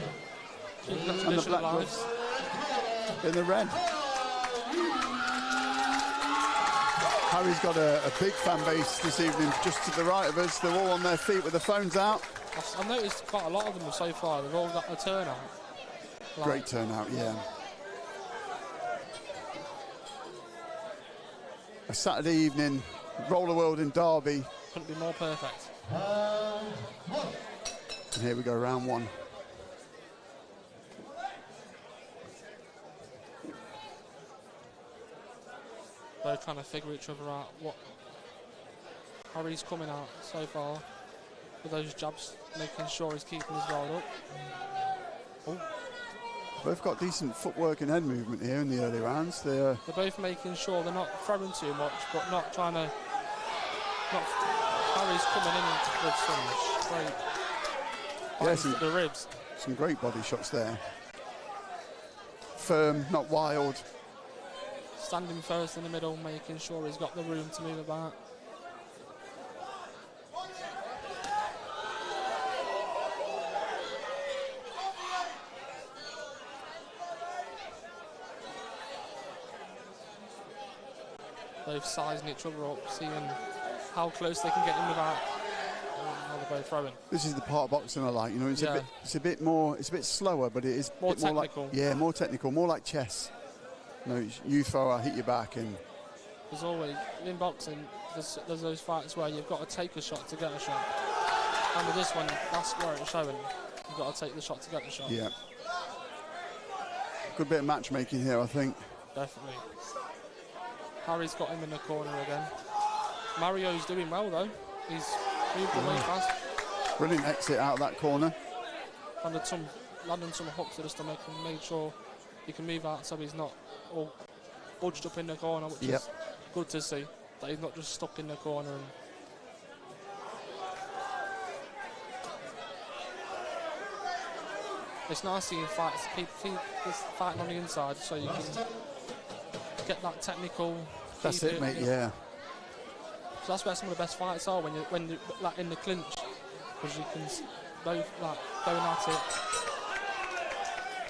And the black gloves in the red. Harry's got a big fan base this evening, just to the right of us. They're all on their feet with their phones out. I've noticed quite a lot of them so far. They've all got a turnout. Great turnout, yeah. A Saturday evening, Roller World in Derby. Couldn't be more perfect. And here we go, round one. They're trying to figure each other out. What Harry's coming out so far with those jabs, making sure he's keeping his guard up. Oh. Both got decent footwork and head movement here in the early rounds. They're both making sure they're not throwing too much, but not trying to. Harry's coming in with some straight the ribs. Some great body shots there. Firm, not wild. Standing first in the middle, making sure he's got the room to move about. Both sizing each other up, seeing how close they can get in without how they're both throwing. This is the part of boxing I like. You know, it's a bit slower, but it is more technical. More technical, more like chess. You know, you throw, I hit you back, and there's always in boxing. There's those fights where you've got to take a shot to get a shot, and with this one, that's where it's showing. You've got to take the shot to get the shot. Yeah. Good bit of matchmaking here, I think. Definitely. Harry's got him in the corner again. Mario's doing well though. He's moved away fast. Brilliant exit out of that corner. Landed some hooks to the stomach and made sure he can move out so he's not all budged up in the corner, which is good to see. That he's not just stuck in the corner. And it's nice seeing fights, people fighting on the inside so you can get that technical. That's it, mate. Yeah. So that's where some of the best fights are when you like in the clinch, because you can both like going at it.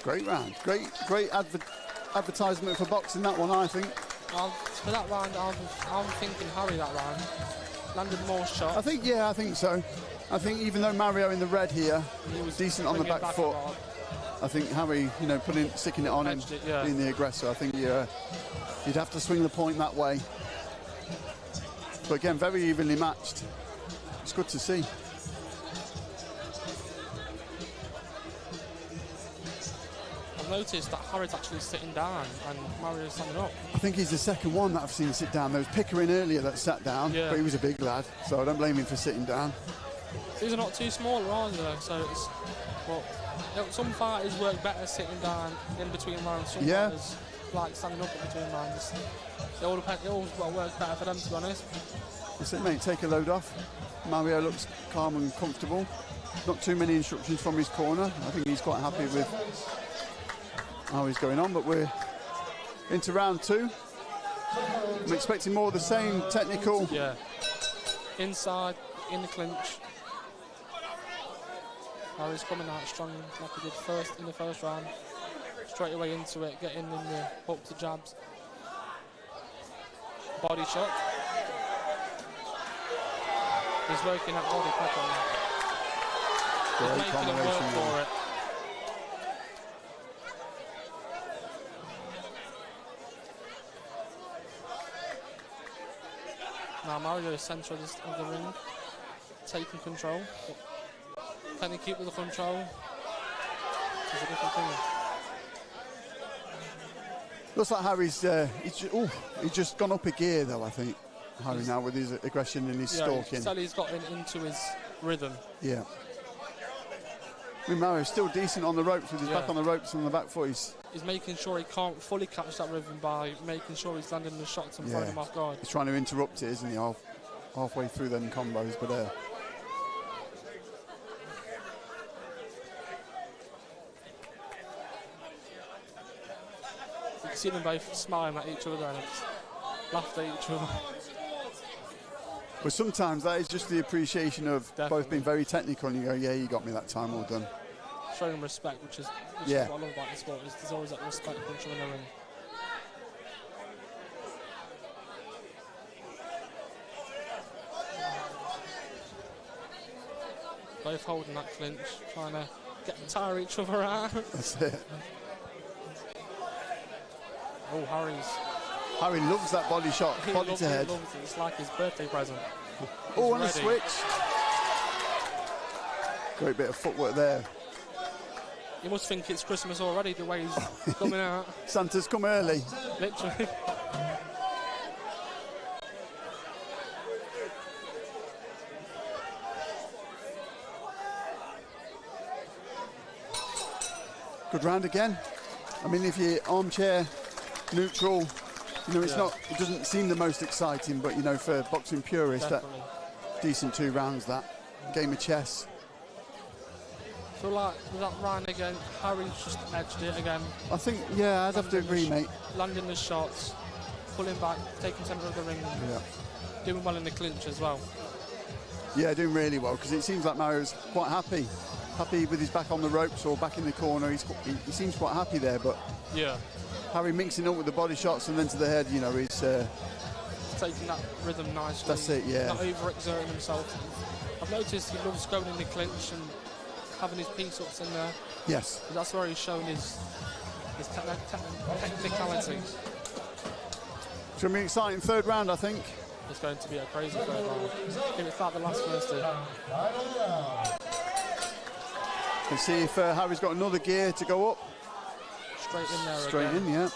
Great round. Great advertisement for boxing, that one, I think. For that round, I'm thinking Harry that round landed more shots. I think so. I think even though Mario in the red here, he was decent on the back foot. I think Harry, you know, sticking it on him, being the aggressor. I think you'd have to swing the point that way. But again, very evenly matched. It's good to see. I've noticed that Harry's actually sitting down and Mario's standing up. I think he's the second one that I've seen sit down. There was Pickering earlier that sat down, but he was a big lad, so I don't blame him for sitting down. These are not too small, are they? So it's, well, you know, some fighters work better sitting down in between rounds. Some fighters like standing up in between rounds. It all works better for them, to be honest. That's it, mate. Take a load off. Mario looks calm and comfortable. Not too many instructions from his corner. I think he's quite happy with how he's going on, but we're into round two. I'm expecting more of the same technical. Yeah. Inside, in the clinch. Harry's coming out strong like he did first in the first round. Straight away into it, getting in the hooks to jabs. Body shot. He's working that body properly. He's making him work for it. Now Mario is centre of the ring, taking control. Can he keep with the control? It's a different thing. Looks like Harry's he's just gone up a gear though, I think. Harry now with his aggression and his stalking. Yeah, he's got into his rhythm. Yeah. I mean, Mario's still decent on the ropes with his back on the ropes and on the back foot. He's making sure he can't fully catch that rhythm by making sure he's landing the shots and throwing him off guard. He's trying to interrupt it, isn't he, halfway through them combos, but see them both smiling at each other and just laughed at each other. But sometimes that is just the appreciation of both being very technical, and you go, yeah, you got me that time, well done. Showing respect, which is what I love about the sport, is there's always that respect culture in the ring. Both holding that clinch, trying to tire each other out. That's it. Oh, Harry loves that body shot, body to head. It's like his birthday present. Oh, and a switch. Great bit of footwork there. You must think it's Christmas already, the way he's coming out. Santa's come early. Literally. Good round again. I mean, if you're armchair, neutral, you know, it's not, it doesn't seem the most exciting, but, you know, for boxing purists, that decent 2 rounds, that game of chess. I feel like with that round again, Harry's just edged it again. I think, yeah, I'd have to agree, mate. Landing the shots, pulling back, taking centre of the ring, doing well in the clinch as well. Yeah, doing really well, because it seems like Mario's quite happy with his back on the ropes or back in the corner. He seems quite happy there, but Harry mixing up with the body shots and then to the head, you know, he's taking that rhythm nicely. That's it, yeah. Not overexerting himself. I've noticed he loves going in the clinch and having his piece-ups in there. Yes. That's where he's shown his technicality. It's going to be an exciting 3rd round, I think. It's going to be a crazy 3rd round. If it's like the last first two. Let's see if Harry's got another gear to go up. Straight in there Straight again. in, yeah.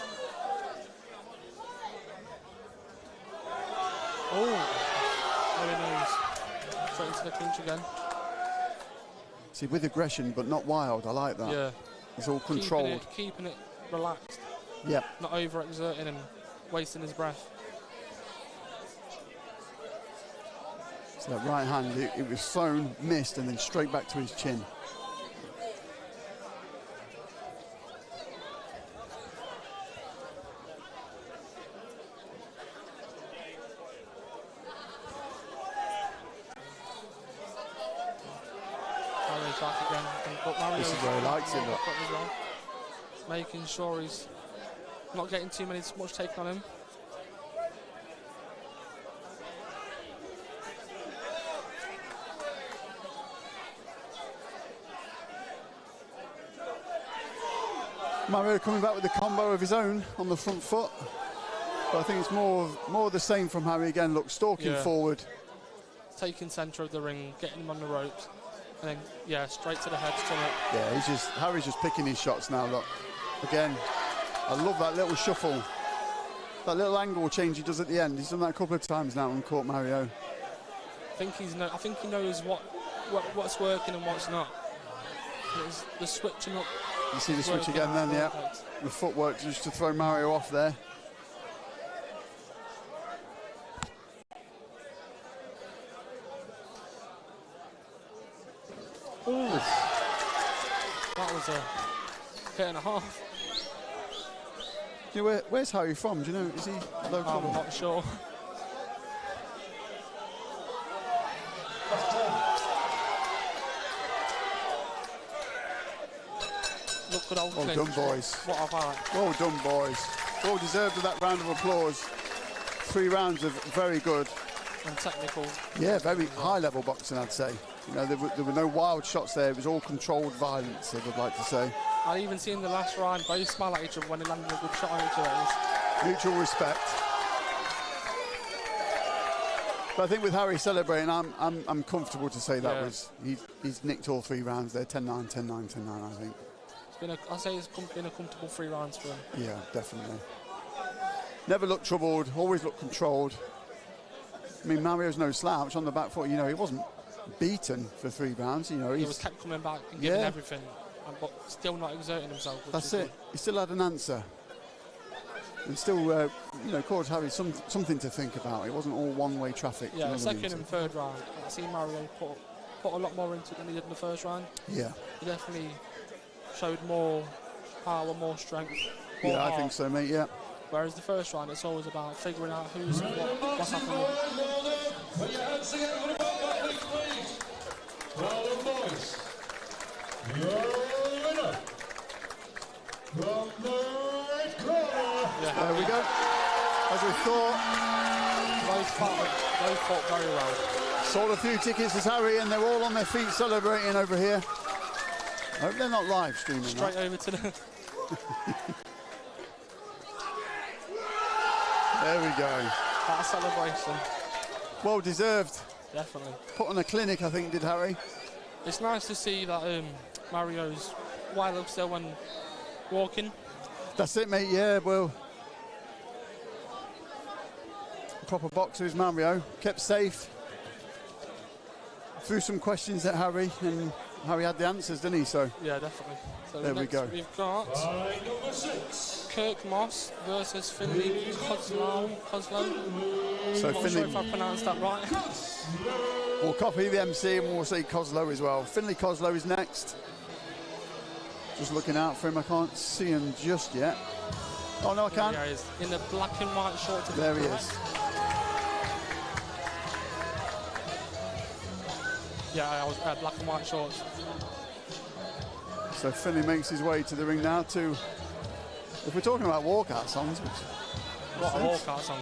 Oh, very nice. Straight into the clinch again. See, with aggression, but not wild. I like that. Yeah. It's all controlled. Keeping it relaxed. Yeah. Not overexerting and wasting his breath. So that right hand, it was thrown, missed, and then straight back to his chin. Back again, but Mario, this is where he likes it, look. As well. Making sure he's not getting much taken on him. Mario coming back with the combo of his own on the front foot, but I think it's more of the same from Harry again. Look, stalking forward, taking centre of the ring, getting him on the ropes. And then, straight to the head, stomach. Yeah, Harry's just picking his shots now, look. Again, I love that little shuffle. That little angle change he does at the end. He's done that a couple of times now and caught Mario. I think he knows what's working and what's not. It's the switching up. You see the switch again then, yeah. The footwork just to throw Mario off there. Ooh. That was a hit and a half. Do you know where's Harry from? Do you know? Is he local? I'm not sure. Look good old Well done, boys. What a fight. Well done, boys. Well deserved of that round of applause. 3 rounds of very good and technical. Yeah, very high-level boxing, I'd say. You know, there were no wild shots there. It was all controlled violence, I would like to say. I even seen the last round both smile at each other when they landed a good shot on each other. Mutual respect. But I think with Harry celebrating, I'm comfortable to say that was he's nicked all 3 rounds there. 10-9, 10-9, 10-9. I think. I say it's been a comfortable 3 rounds for him. Yeah, definitely. Never looked troubled. Always looked controlled. I mean, Mario's no slouch on the back foot. You know, he wasn't beaten for 3 rounds. You know, he was kept coming back and giving everything, but still not exerting himself. That's it. He still had an answer, and still, you know, caused Harry something to think about. It wasn't all one-way traffic. Yeah, second and third round, I see Mario put a lot more into it than he did in the first round. Yeah, he definitely showed more power, more strength. or Yeah, I heart. think so, mate, yeah. Whereas the first round, it's always about figuring out what's happening. Put your hands together for the Bucks, please. Well done, boys. Your winner from the red corner. There we go. As we thought, They fought very well. sold a few tickets as Harry, and they're all on their feet celebrating over here. I hope they're not live streaming Straight that. over to the... There we go. that celebration. Well deserved. Definitely. Put on a clinic, I think, did Harry. It's nice to see that Mario's wild up still when walking. That's it, mate, yeah, well. Proper boxer is Mario. Kept safe. Threw some questions at Harry, and Harry had the answers, didn't he? So Yeah, definitely. So There we next go. We've got Fight number 6. Kirk Moss versus Finley Kozlow. So I'm not sure Finley if I pronounced that right. will copy the MC, and we'll say Kozlow as well. Finley Kozlow is next. Just looking out for him. I can't see him just yet. Oh, no, I can. There he is, in the black and white shorts. There he is. Yeah, I was black and white shorts. So Finley makes his way to the ring now to, if we're talking about walkout songs, which, What a walkout song.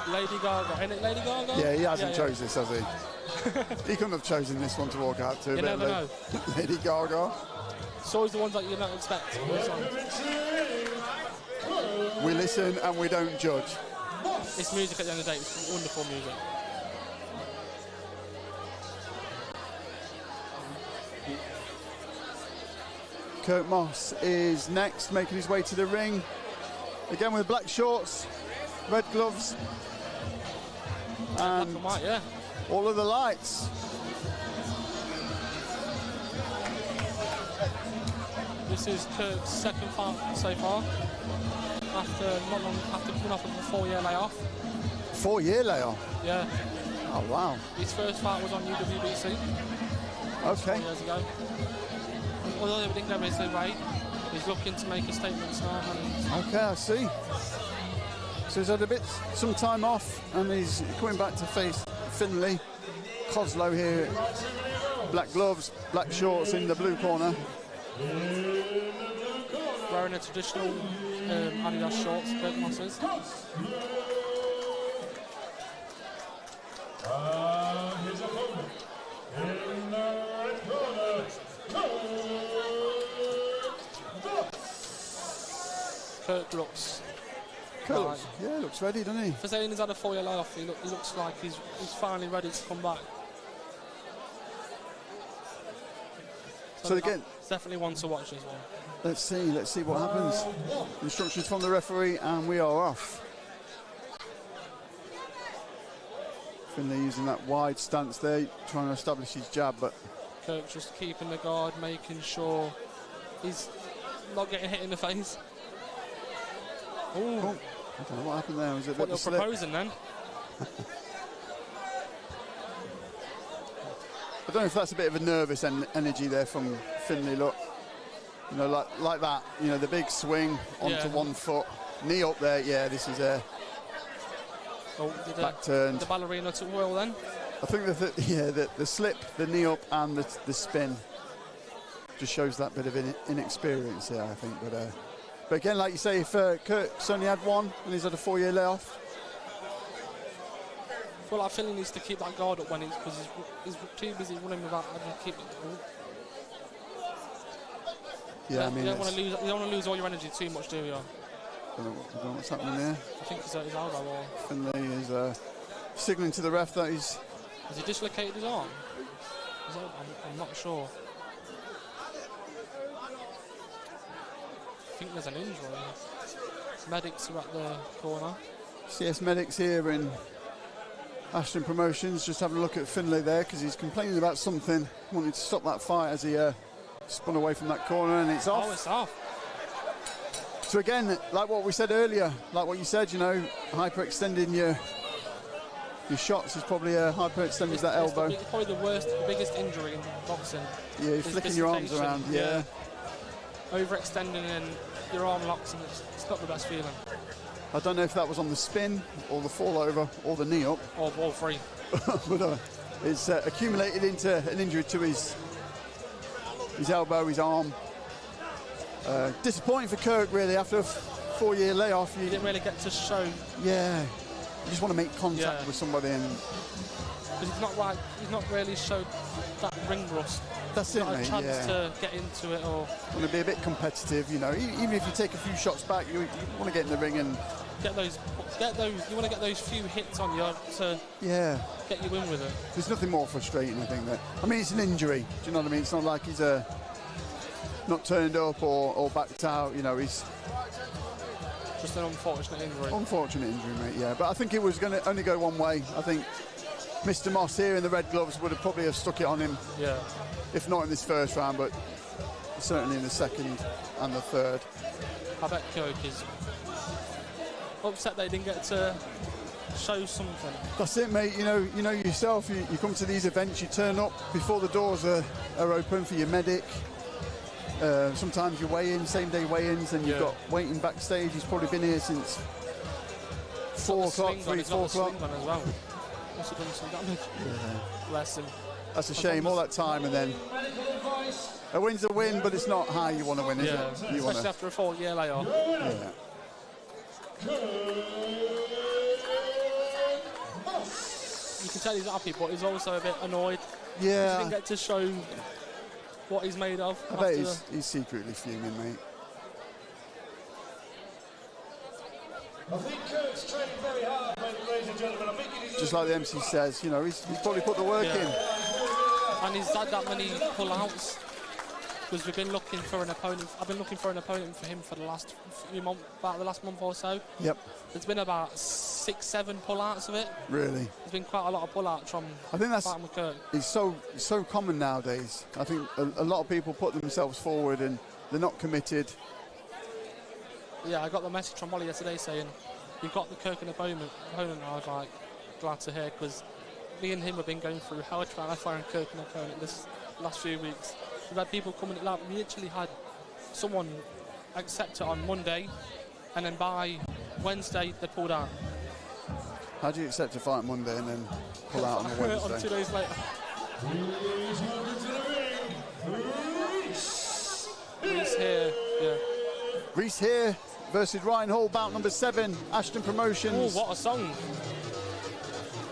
Lady Gaga, ain't it Lady Gaga? yeah, he hasn't Yeah. chose this, has he? He couldn't have chosen this one to walk out to. You but never know. Lady Gaga. It's always the ones that you don't expect. We listen and we don't judge. It's music at the end of the day. It's wonderful music. Kurt Moss is next, making his way to the ring. Again with black shorts, red gloves, Black and and white, yeah. all of the lights. This is Kirk's second fight so far. After coming off of a 4-year layoff. 4-year layoff. Yeah. Oh, wow. His first fight was on UWBC Okay. 4 years ago. Although they didn't go his way, he's looking to make a statement now. And Okay, I see. So he's had some time off, and he's coming back to face Finley. Kozlow here. Black gloves, black shorts in the blue corner. wearing a traditional Adidas shorts, Kirk Moss is. His opponent in the red corner, Kirk looks. Cool. Right. Yeah, looks ready, doesn't he? For saying he's had a 4-year layoff, he looks like he's finally ready to come back. So again, it's definitely one to watch as well. let's see what happens. Instructions from the referee, and we are off. Finley using that wide stance there, trying to establish his jab, but Kirk just keeping the guard, making sure he's not getting hit in the face. Ooh, oh, I don't know what happened there. Was it a bit what of you're a slip? proposing then? I don't know if that's a bit of a nervous energy there from Finley. Look, you know, like that. You know, the big swing onto Yeah. one foot, knee up there. Yeah, this is a Oh, did back turned. the ballerina took well then? I think the slip, the knee up, and the spin just shows that bit of inexperience there, I think. But again, like you say, if Kirk's only had one and he's had a 4-year layoff, I feel like Finley needs to keep that guard up when because he's too busy running without having to keep it. yeah, I mean, you don't want to lose all your energy too much, do you? I don't know what's happening there. I think he's hurt his elbow or Finley is signalling to the ref that he's. has he dislocated his arm? I'm not sure. I think there's an injury. Medics are at the corner. CS Medics here in Ashton Promotions, just having a look at Finley there because he's complaining about something, wanting to stop that fight as he spun away from that corner, and it's off. Oh, it's off. So again, like what we said earlier, like what you said, you know, hyperextending your shots is probably hyperextending that elbow. It's probably the biggest injury in boxing. Yeah, you're is flicking your arms dislocation, around, yeah. overextending and your arm locks, and it's not the best feeling. I don't know if that was on the spin or the fall over or the knee up. Or ball free. But it's accumulated into an injury to his elbow, his arm. Disappointing for Kirk, really, after a 4-year layoff. He didn't really get to show. Yeah, you just want to make contact with somebody, and because he's not really showed that ring rust. That's it, mate. A chance to get into it, or want to be a bit competitive. You know, even if you take a few shots back, you want to get in the ring and get those. You want to get those few hits on you to get you in with it. There's nothing more frustrating, I think. I mean, it's an injury. Do you know what I mean? It's not like he's not turned up or backed out. You know, he's just an unfortunate injury. Unfortunate injury, mate. Yeah, but I think it was going to only go one way. I think Mr. Moss here in the red gloves would have probably have stuck it on him. Yeah. If not in this first round, but certainly in the second and the third. I bet Kirk is upset they didn't get to show something. That's it, mate. You know yourself. You come to these events, you turn up before the doors are open for your medic. Sometimes you weigh in, same day weigh-ins, and you've got waiting backstage. He's probably been here since 4 o'clock, 4 o'clock. Well. Must have done some damage. Yeah. Bless him. That's a shame, all that time, and then a win's a win, but it's not how you want to win, is it? Especially after a 4-year layoff. Yeah. You can tell he's happy, but he's also a bit annoyed. Yeah. He didn't get to show what he's made of. I bet he's secretly fuming, mate. I think Kirk's training very hard, ladies and gentlemen. I think just like the MC says, you know, he's probably put the work in. And he's had that many pull-outs because we've been looking for an opponent. I've been looking for an opponent for him for the last few months, about the last month or so. Yep. There's been about 6-7 pull-outs of it. Really? There's been quite a lot of pull-outs from. I think that's. With Kirk. It's so common nowadays. I think a lot of people put themselves forward and they're not committed. Yeah, I got the message from Molly yesterday saying you've got the Kirk and opponent. I was like, glad to hear, because me and him have been going through hell trying to find Kirk and opponent this last few weeks. We've had people coming. Like, we literally had someone accept it on Monday, and then by Wednesday they pulled out. How do you accept a fight Monday and then pull out on a Wednesday? On 2 days later. Reese here, yeah. Reese here versus Ryan Hall, bout number 7, Ashton Promotions. Oh, what a song!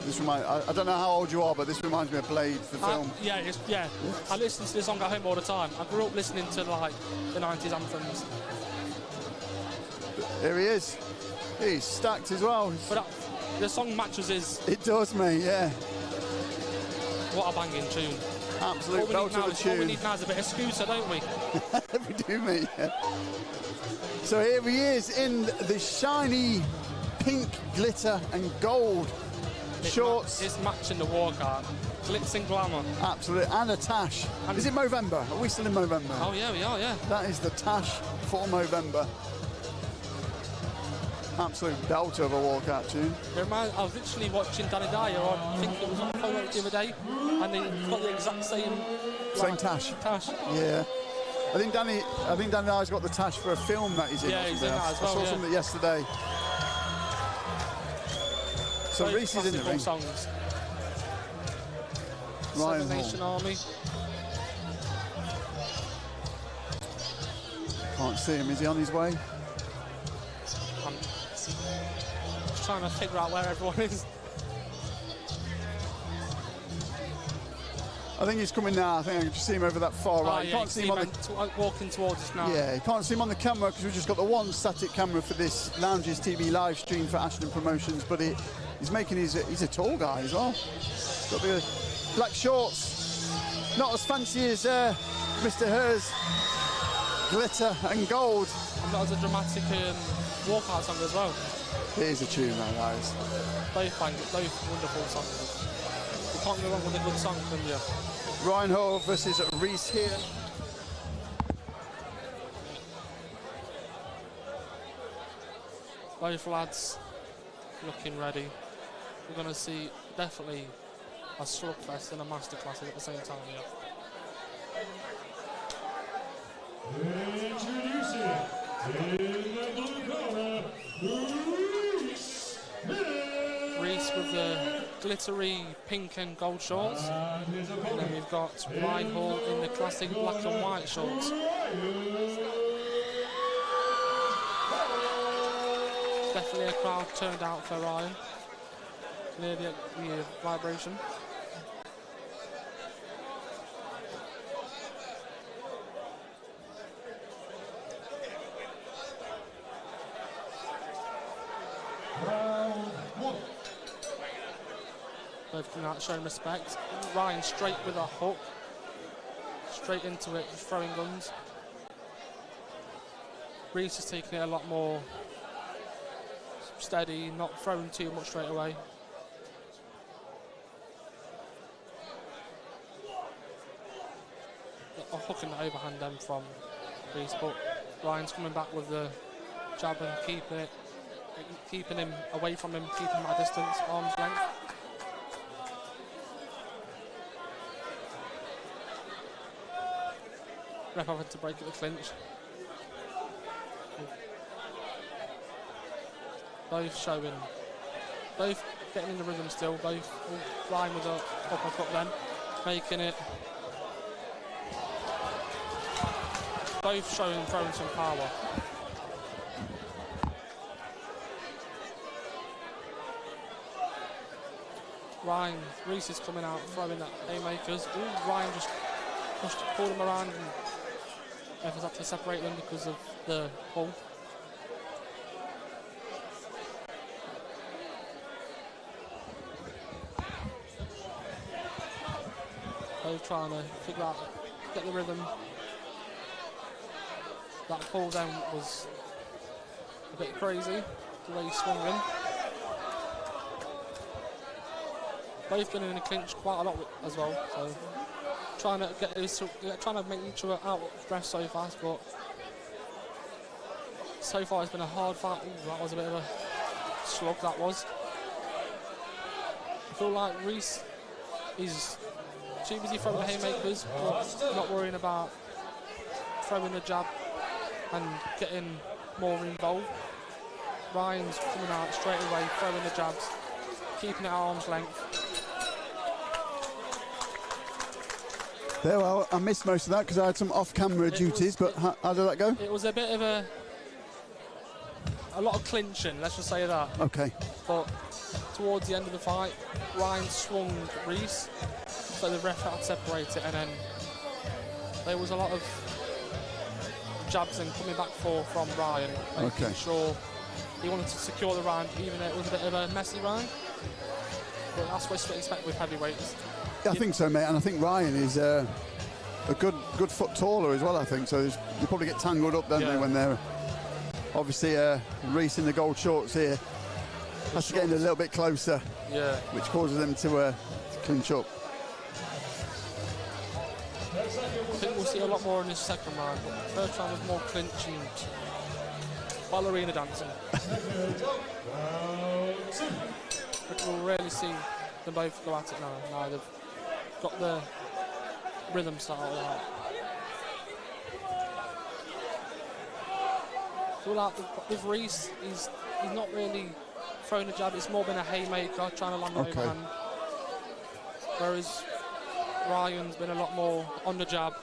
This I don't know how old you are, but this reminds me of Blade, the film. Yeah. I listen to this song at home all the time. I grew up listening to like the 90s anthems. Here he is. He's stacked as well. But the song matches his. It does, mate. Yeah. What a banging tune! Absolute belt of a tune. All we need now is a bit of Scooter, don't we? We do, mate. Yeah. So here he is in the shiny pink, glitter and gold shorts. It's matching the walkout. Glitz and glamour. Absolutely. And a tash. And is it Movember? Are we still in Movember? Oh, yeah, we are, yeah. That is the tash for Movember. Absolute belter of a walkout tune. I was literally watching Danny Dyer on, I think it was on Polo the other day, and they got the exact same tash. Yeah. I think Danny Dyer's got the tash for a film that he's in. Yeah, he's in that as well. I saw something yesterday. So both Reese is in the ring. Songs. Ryan Seven Nation Army. Can't see him. Is he on his way? I'm just trying to figure out where everyone is. I think he's coming now. I think I can just see him over that far right. You can't see him walking towards us now. Yeah, you can't see him on the camera because we've just got the one static camera for this Lounges TV live stream for Ashton Promotions. But he's making he's a tall guy as well. Got the black shorts, not as fancy as Mr. Hers. Glitter and gold. And that was a dramatic walkout song as well. Here's a tune, man, guys. Both wonderful songs. You can't go wrong with a good song, can you? Ryan Hall versus Reese here. Both lads looking ready. We're going to see definitely a slugfest and a masterclass at the same time, yeah. In the blue corner, Reese with the glittery pink and gold shorts. And then we've got Ryan Hall in the classic black and white shorts. Definitely a crowd turned out for Ryan. Near the vibration. Both coming out showing respect. Ryan straight with a hook. Straight into it, throwing guns. Reese is taking it a lot more steady, not throwing too much straight away. A hook and the overhand then from Reese, but Ryan's coming back with the jab and keeping him away from him, keeping him at a distance, arm's length. Ref having to break at the clinch. Both getting in the rhythm still, both Ryan with a uppercut then, making it. Both throwing some power. Reese is coming out, throwing that haymakers. Ooh, Ryan just pulled him around and efforts had to separate them because of the pull. Both trying to figure out, get the rhythm. That pull then was a bit crazy, the way he swung in. Both been in the clinch quite a lot as well, so trying to make each other out of breath so fast, but so far it's been a hard fight. Ooh, that was a bit of a slog, that was. I feel like Reese is too busy throwing the haymakers, but not worrying about throwing the jab and getting more involved. Ryan's coming out straight away, throwing the jabs, keeping it at arm's length. There, well, I missed most of that because I had some off-camera duties, but how did that go? It was a bit of a lot of clinching, let's just say that. Okay. But towards the end of the fight, Ryan swung Reese, so the ref had to separate it, and then there was a lot of jabs and coming back from Ryan, making sure he wanted to secure the round, even though it was a bit of a messy round. But that's what you expect with heavyweights. Yeah, I think so, mate, and I think Ryan is a good foot taller as well, I think, so they probably get tangled up, don't they, when they're obviously Reese in the gold shorts here has to get in a little bit closer, which causes them to clinch up. I think we'll see a lot more in this second round, but the first round was more clinching, ballerina dancing. We'll rarely see them both go at it now. Now they've got the rhythm style out. I feel like with Reese, he's not really throwing a jab, it's more been a haymaker, trying to land the overhand. Whereas Ryan's been a lot more on the jab,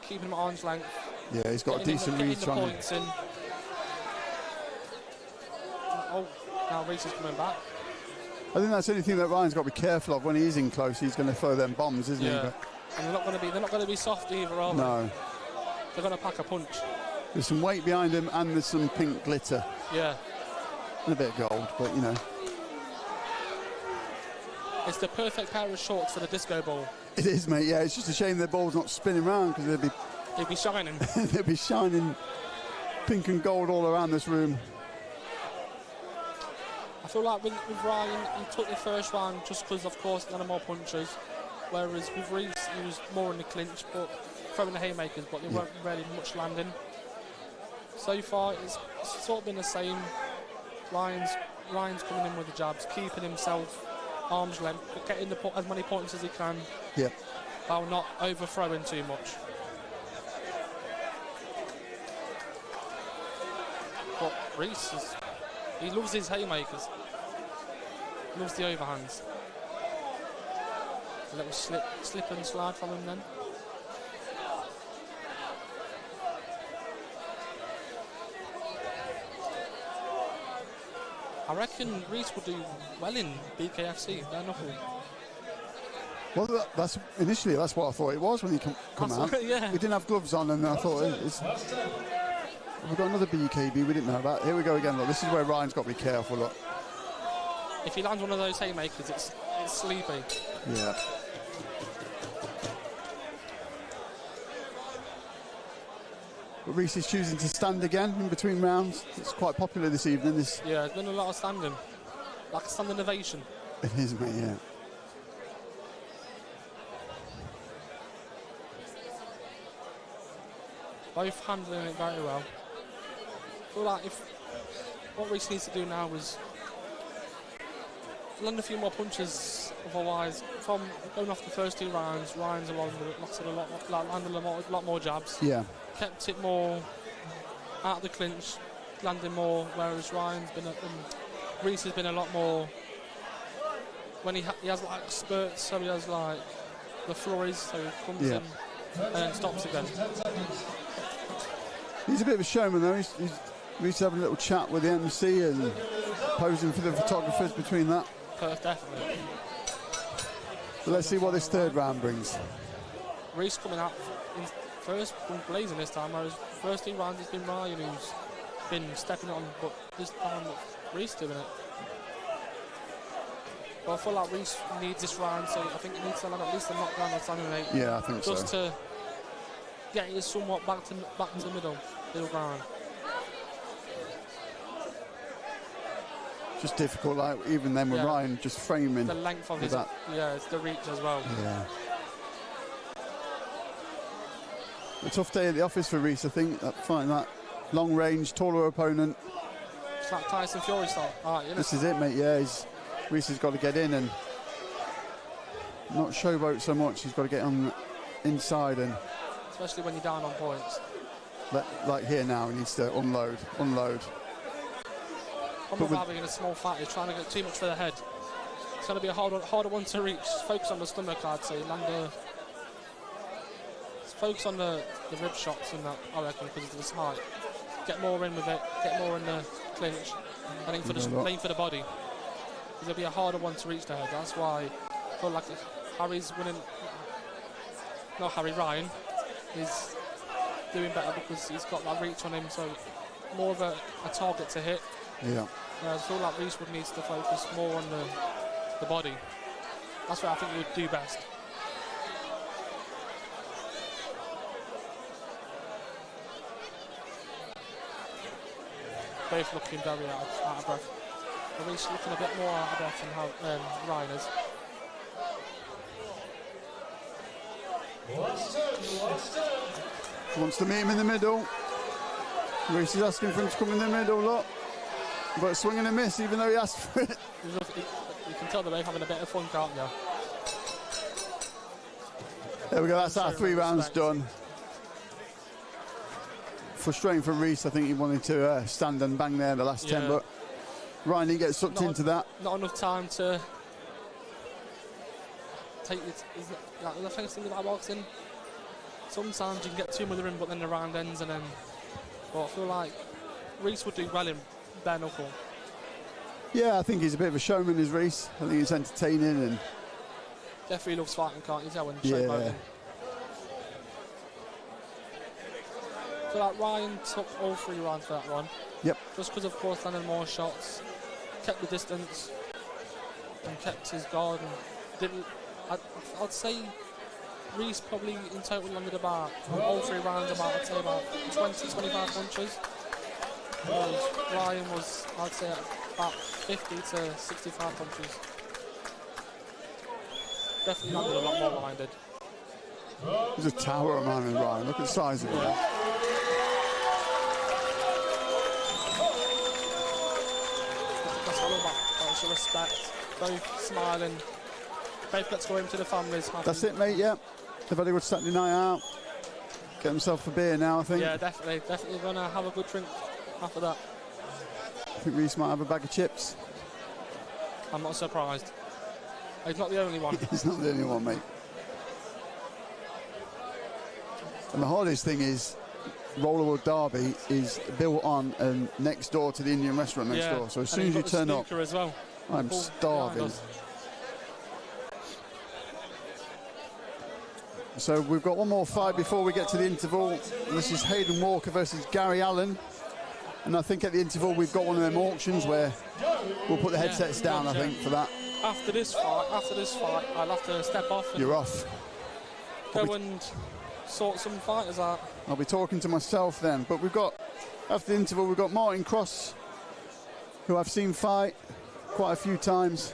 keeping him at arm's length. Yeah, he's got a decent reach on him. Oh, now Reese is coming back. I think that's the only thing that Ryan's got to be careful of when he is in close. He's going to throw them bombs, isn't he? But and they're not going to be soft either, are they? No. They're going to pack a punch. There's some weight behind him, and there's some pink glitter. Yeah. And a bit of gold, but you know. It's the perfect pair of shorts for the disco ball. It is, mate. Yeah, it's just a shame their ball's not spinning around because they'd be shining. They'd be shining pink and gold all around this room. I feel like with Ryan, he took the first round just because, of course, there are more punches. Whereas with Reese, he was more in the clinch, but throwing the haymakers, but there weren't really much landing. So far, it's sort of been the same. Ryan's coming in with the jabs, keeping himself arm's length, but getting as many points as he can. Yeah. While not overthrowing too much. But Reese, he loves his haymakers. Loves the overhands. A little slip and slide from him then. I reckon Reese will do well in BKFC, bare knuckle. Well, that's initially that's what I thought it was when he come out. Yeah. We didn't have gloves on, and I thought we've got another BKB we didn't know about. Here we go again. Look, this is where Ryan's got to be careful. Look. If he lands one of those haymakers, it's sleepy. Yeah. But Reese is choosing to stand again in between rounds. It's quite popular this evening. Yeah, there's been a lot of standing, like a standing ovation. It is, mate. Yeah. Both handling it very well. I feel like what Reese needs to do now is land a few more punches. Otherwise, from going off the first 2 rounds, Ryan's landed a lot more jabs. Yeah. Kept it more out of the clinch, landing more. Whereas Reese has been a lot more when he has like spurts. So he has like the flurries. So he comes in and then stops again. He's a bit of a showman though. Reese having a little chat with the MC and posing for the photographers between that. Definitely. But let's see what this 3rd round brings. Reese coming out in first, blazing this time, whereas first 2 rounds it's been Ryan who's been stepping on, but this time Reese doing it. But I feel like Reese needs this round, so I think he needs to land at least a knockdown or standing 8. Yeah, I think just to get it somewhat back to the middle ground. Just difficult, like even then with Ryan just framing the length of his that. Yeah, it's the reach as well. Yeah. A tough day at the office for Reese, I think. Fighting that long range, taller opponent. It's like Tyson Fury style. This is it, mate. Yeah, Reese has got to get in and not showboat so much. He's got to get on inside and. Especially when you're down on points. Like here now, he needs to unload. Problem with having in a small fight is trying to get too much for the head. It's going to be a harder one to reach. Focus on the stomach, I'd say. Focus on the rib shots and that, I reckon, because of his height. Get more in with it, get more in the clinch, and aim for the body. Because it'll be a harder one to reach the head. That's why I feel like Harry's winning. Not Harry, Ryan is doing better because he's got that reach on him, so more of a target to hit. Yeah. Whereas I feel like Reese needs to focus more on the body. That's what I think he would do best. Both looking very out of breath. Reese looking a bit more out of breath than how Ryan is. Wants to meet him in the middle. Reese is asking for him to come in the middle, look. But swing and a miss, even though he asked for it. You can tell they're both having a bit of fun, can't you? There we go, that's our 3 rounds done. Frustrating for Reese, I think he wanted to stand and bang there in the last 10, but Ryan, he gets sucked into that. Not enough time to take it. Like the first thing about boxing, sometimes you can get 2 more in, but then the round ends, and then. But I feel like Reese would do well in bare knuckle. Yeah, I think he's a bit of a showman, is Reese. I think he's entertaining and. Definitely loves fighting, can't you tell, when yeah. showboating. I feel like Ryan took all 3 rounds for that one. Yep. Just because, of course, landed more shots, kept the distance, and kept his guard. And didn't. I'd say Reese probably in total landed about all 3 rounds I'd say about 20-25 punches. Whereas Ryan was, I'd say, about 50 to 65 punches. Definitely landed a lot more than Ryan did. He's a tower of man, Ryan. Look at the size of him. Yeah. That's all about financial respect. Both smiling. Both got to go into the families. Happy. That's it, mate. Yeah. They've had a good Saturday night out. Get himself a beer now, I think. Yeah, definitely. Definitely going to have a good drink after that. I think Reese might have a bag of chips. I'm not surprised. He's not the only one. He's not the only one, mate. And the hardest thing is, Rollerwood Derby is built on and next door to the Indian restaurant next door. So as soon as you turn up, as well. I'm starving. So we've got one more fight before we get to the interval. This is Hayden Walker versus Gary Allen. And I think at the interval we've got one of them auctions where we'll put the headsets down, I think, for that. After this fight, I'll have to step off and You're off. go and sort some fighters out. I'll be talking to myself then. But we've got, after the interval, we've got Martin Cross, who I've seen fight quite a few times.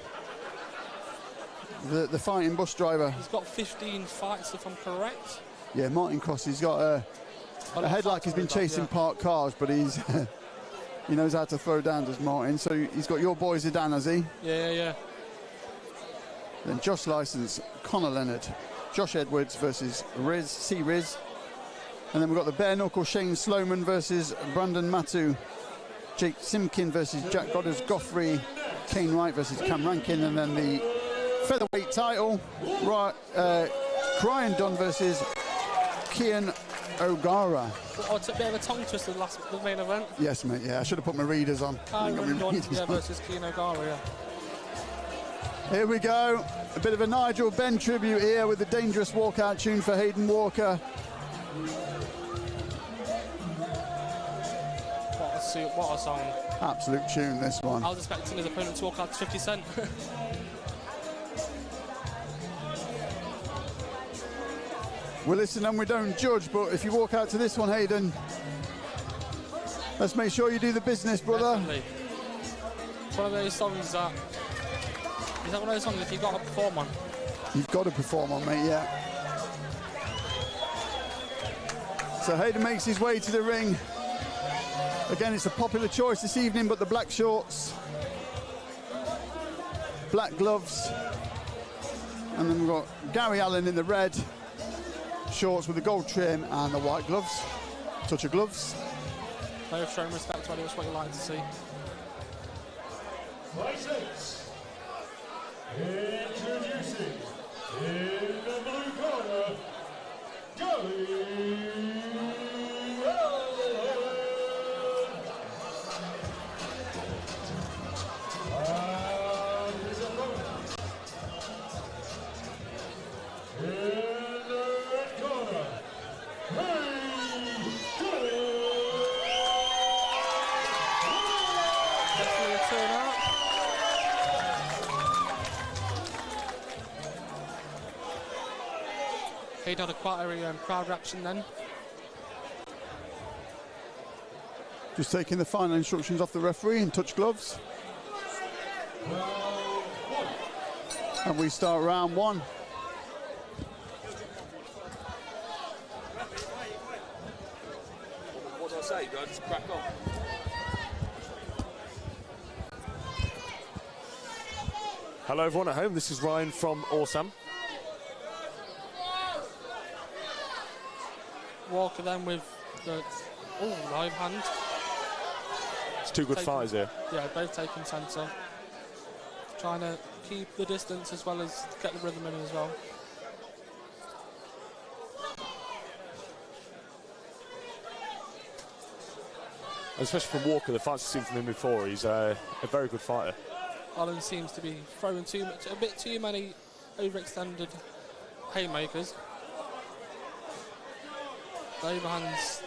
The fighting bus driver. He's got 15 fights, if I'm correct. Yeah, Martin Cross, he's got a head like he's been chasing parked cars, but he's he knows how to throw down, does Martin. So he's got your boy Zidane, has he? Yeah. Then Josh Licence, Conor Leonard, Josh Edwards versus Riz. And then we've got the bare knuckle Shane Sloman versus Brandon Matu, Jake Simkin versus Jack Goddard Goffrey, Kane Wright versus Cam Rankin, and then the featherweight title, Ryan Dunn versus Kian O'Gara. Oh, it's a bit of a tongue twister, the main event. Yes, mate, yeah, I should have put my readers on. Ryan Dunn versus Kian O'Gara, yeah. Here we go, a bit of a Nigel Benn tribute here with the dangerous walkout tune for Hayden Walker. What a song. Absolute tune, this one. I was expecting his opponent to walk out to 50 Cent. We listen and we don't judge, but if you walk out to this one, Hayden, let's make sure you do the business, brother. Definitely. It's one of those songs that... Is that one of those songs if you've got to perform on? You've got to perform on, mate, yeah. So Hayden makes his way to the ring. Again, it's a popular choice this evening, but the black shorts, black gloves, and then we've got Gary Allen in the red shorts with the gold trim and the white gloves. Touch of gloves. Both showing respect, buddy. That's what you like to see. Introducing in the blue corner, Gary He had quite a crowd reaction then. Just taking the final instructions off the referee and touch gloves. And we start round one. What do I say? Do I just crack on? Hello everyone at home, this is Ryan from Awesome. Walker then with the live hand. It's two good fighters here. Yeah, both taking centre. Trying to keep the distance as well as get the rhythm in as well. Especially from Walker, the fights I've seen from him before, he's a very good fighter. Allen seems to be throwing a bit too many overextended haymakers. The overhands,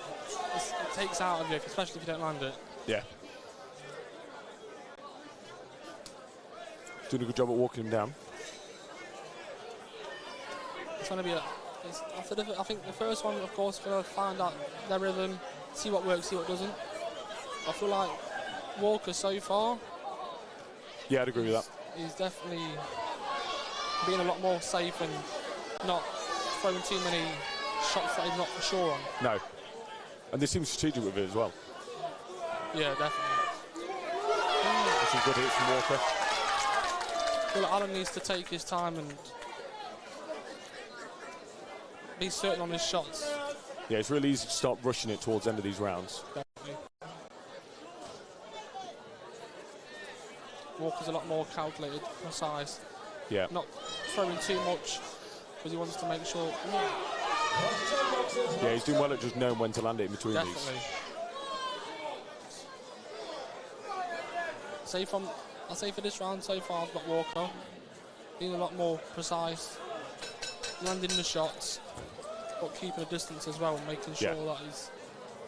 it takes out of you, especially if you don't land it. Yeah. Doing a good job at walking him down. It's going to be I think the first one, of course, going to find out their rhythm, see what works, see what doesn't. I feel like Walker so far. Yeah, I'd agree with that. He's definitely being a lot more safe and not throwing too many shots that he's not for sure on. No. And they seem strategic with it as well. Yeah, definitely. Some good hits from Walker. I feel like Allen needs to take his time and be certain on his shots. Yeah, it's really easy to start rushing it towards the end of these rounds. Definitely. Walker's a lot more calculated, precise, Yeah. not throwing too much because he wants to make sure. Yeah, he's doing well at just knowing when to land it in between Definitely. these. I'll say for this round so far, I've got Walker being a lot more precise, landing the shots, but keeping a distance as well, making sure that he's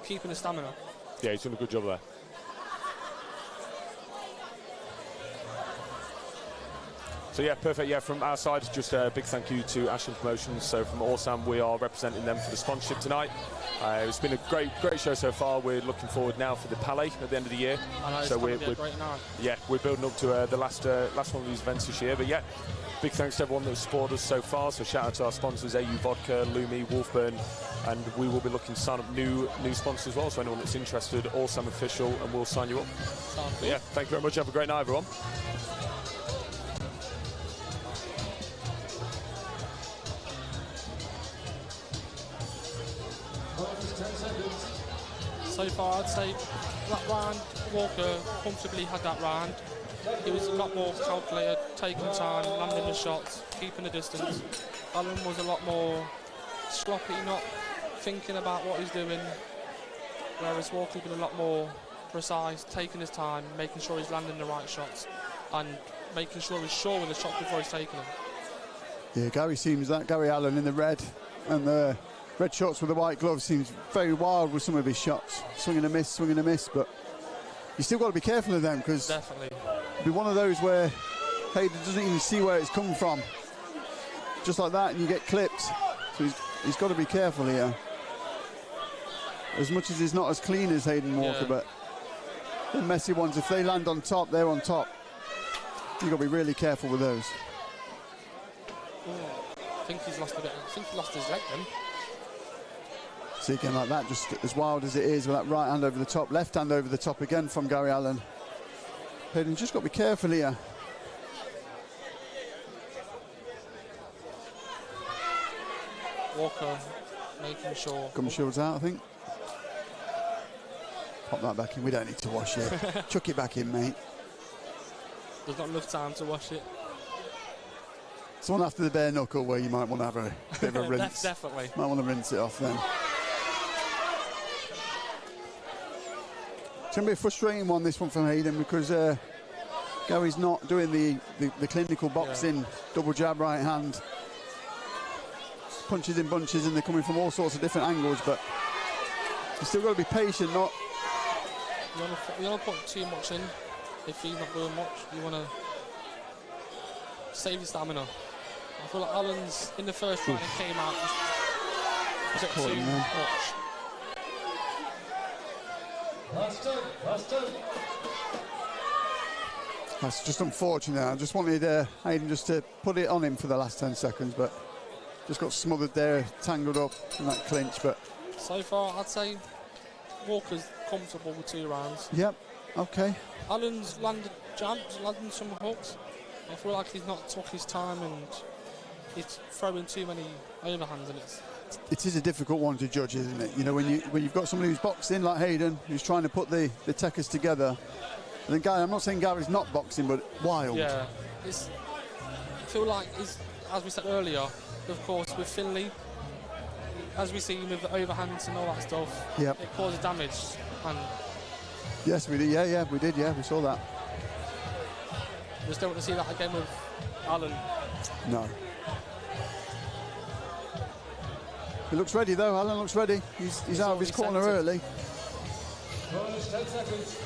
keeping his stamina. Yeah, he's done a good job there. So yeah, perfect. Yeah, from our side, just a big thank you to Ashton Promotions. So from Awesome, we are representing them for the sponsorship tonight. It's been a great show so far. We're looking forward now for the Palais at the end of the year. I know, it's so going to be a great night. Yeah, we're building up to the last one of these events this year. But yeah, big thanks to everyone that's supported us so far. So shout out to our sponsors, AU Vodka, Lumi, Wolfburn, and we will be looking to sign up new sponsors as well. So anyone that's interested, Awesome Official, and we'll sign you up. But yeah, thank you very much. Have a great night, everyone. So far, I'd say that round, Walker comfortably had that round. He was a lot more calculated, taking time, landing the shots, keeping the distance. Allen was a lot more sloppy, not thinking about what he's doing, whereas Walker's been a lot more precise, taking his time, making sure he's landing the right shots, and making sure he's sure with the shot before he's taking them. Yeah, Gary Allen in the red and the red shorts with the white gloves seems very wild with some of his shots. Swing and a miss, but you still got to be careful of them because definitely it'll be one of those where Hayden doesn't even see where it's come from. Just like that, and you get clipped. So he's got to be careful here. As much as he's not as clean as Hayden Walker, but the messy ones, if they land on top, they're on top. You've got to be really careful with those. I think he's lost a bit. I think he lost his leg then. See, again like that, just as wild as it is with that right hand over the top, left hand over the top again from Gary Allen. Hayden just got to be careful here. Walker making sure. Gum shields out, I think. Pop that back in. We don't need to wash it. Chuck it back in, mate. There's not enough time to wash it. It's one after the bare knuckle where you might want to have a bit of a rinse. Definitely. Might want to rinse it off then. It's going to be a frustrating one, this one from Hayden, because Gary's not doing the clinical boxing, double jab right hand. Punches in bunches, and they're coming from all sorts of different angles, but you still got to be patient, not... You don't put too much in if he's not doing much. You want to save your stamina. I feel like Allen's in the first round and came out was it too much. That's just unfortunate. I just wanted Hayden just to put it on him for the last 10 seconds, but just got smothered there, tangled up in that clinch. But so far, I'd say Walker's comfortable with 2 rounds. Yep, okay. Allen's landed jabs, landed some hooks. I feel like he's not took his time and he's throwing too many overhands, and it is a difficult one to judge, isn't it? You know, when you've got somebody who's boxing like Hayden, who's trying to put the techers together. And then Gary, I'm not saying Gary's not boxing, but wild. Yeah, I feel like as we said earlier, of course, with Finley, as we see with the overhands and all that stuff, yep, it causes damage. And yes, we did. Yeah, we did. Yeah, we saw that. We just don't want to see that again with Allen. No. He looks ready though. Allen looks ready. He's out of his corner early. 10 seconds.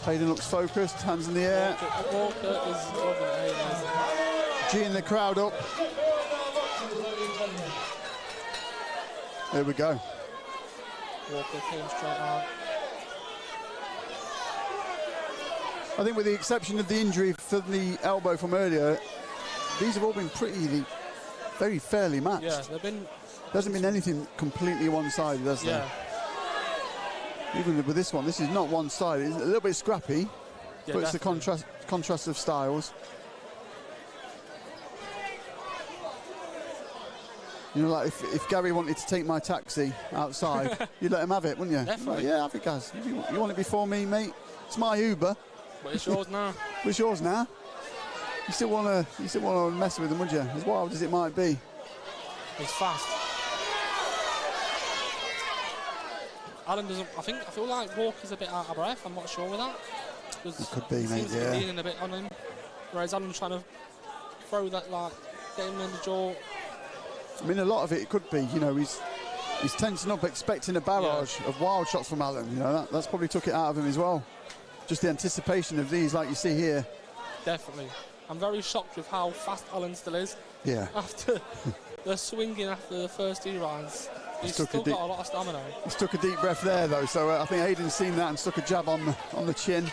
Hayden looks focused, hands in the air. Walker is loving it. G in the crowd up. There we go. Walker came straight out. I think with the exception of the injury for the elbow from earlier, these have all been very fairly matched. Yeah, they've been... There hasn't been anything completely one-sided, has there? Even with this one, this is not one-sided. It's a little bit scrappy, but it's the contrast of styles. You know, like if Gary wanted to take my taxi outside, you'd let him have it, wouldn't you? Definitely. Like, yeah, have it, Gaz. You want it before me, mate? It's my Uber. But it's yours now. It's yours now. You still want to mess with him, would you? As wild as it might be. He's fast. Alan doesn't. I feel like Walker's a bit out of breath. I'm not sure with that. It could be, he mate. seems to be leaning a bit on him, whereas Alan's trying to throw that, like, get him in the jaw. I mean, a lot of it could be. You know, he's tensing up, expecting a barrage of wild shots from Alan. You know, that's probably took it out of him as well. Just the anticipation of these, like you see here. Definitely. I'm very shocked with how fast Alan still is. Yeah. After the swinging after the first 2 rounds, he's still got a lot of stamina. He's took a deep breath there, though. So I think Aidan's seen that and stuck a jab on the chin.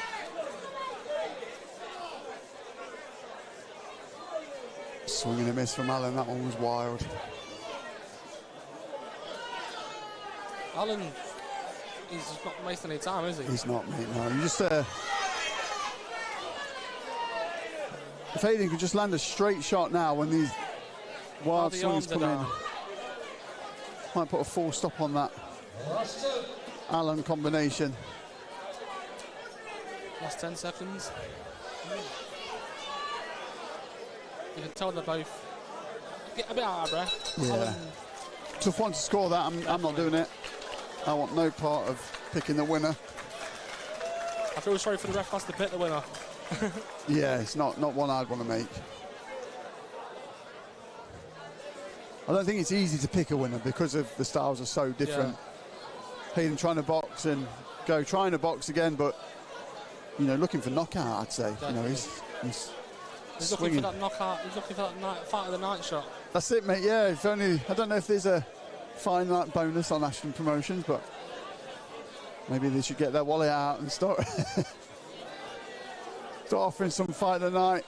Swing and a miss from Alan. That one was wild. Alan, he's just not wasting any time, is he? He's not, mate. No, you just. If Aidan could just land a straight shot now when these wild swings come in, might put a full stop on that Alan combination. Last 10 seconds. You can tell they're both get a bit out of breath. Yeah. Alan, Tough one to score that. I'm not doing it. I want no part of picking the winner. I feel sorry for the ref has to pick the winner. Yeah, it's not one I'd want to make. I don't think it's easy to pick a winner because of the styles are so different. Yeah. Hayden trying to box and trying to box again, but you know, looking for knockout, I'd say. Definitely. You know, he's looking for that knockout. He's looking for that fight of the night shot. That's it, mate. Yeah. If only I don't know if there's a fine night bonus on Ashton Promotions, but maybe they should get their wallet out and start offering some fight of the night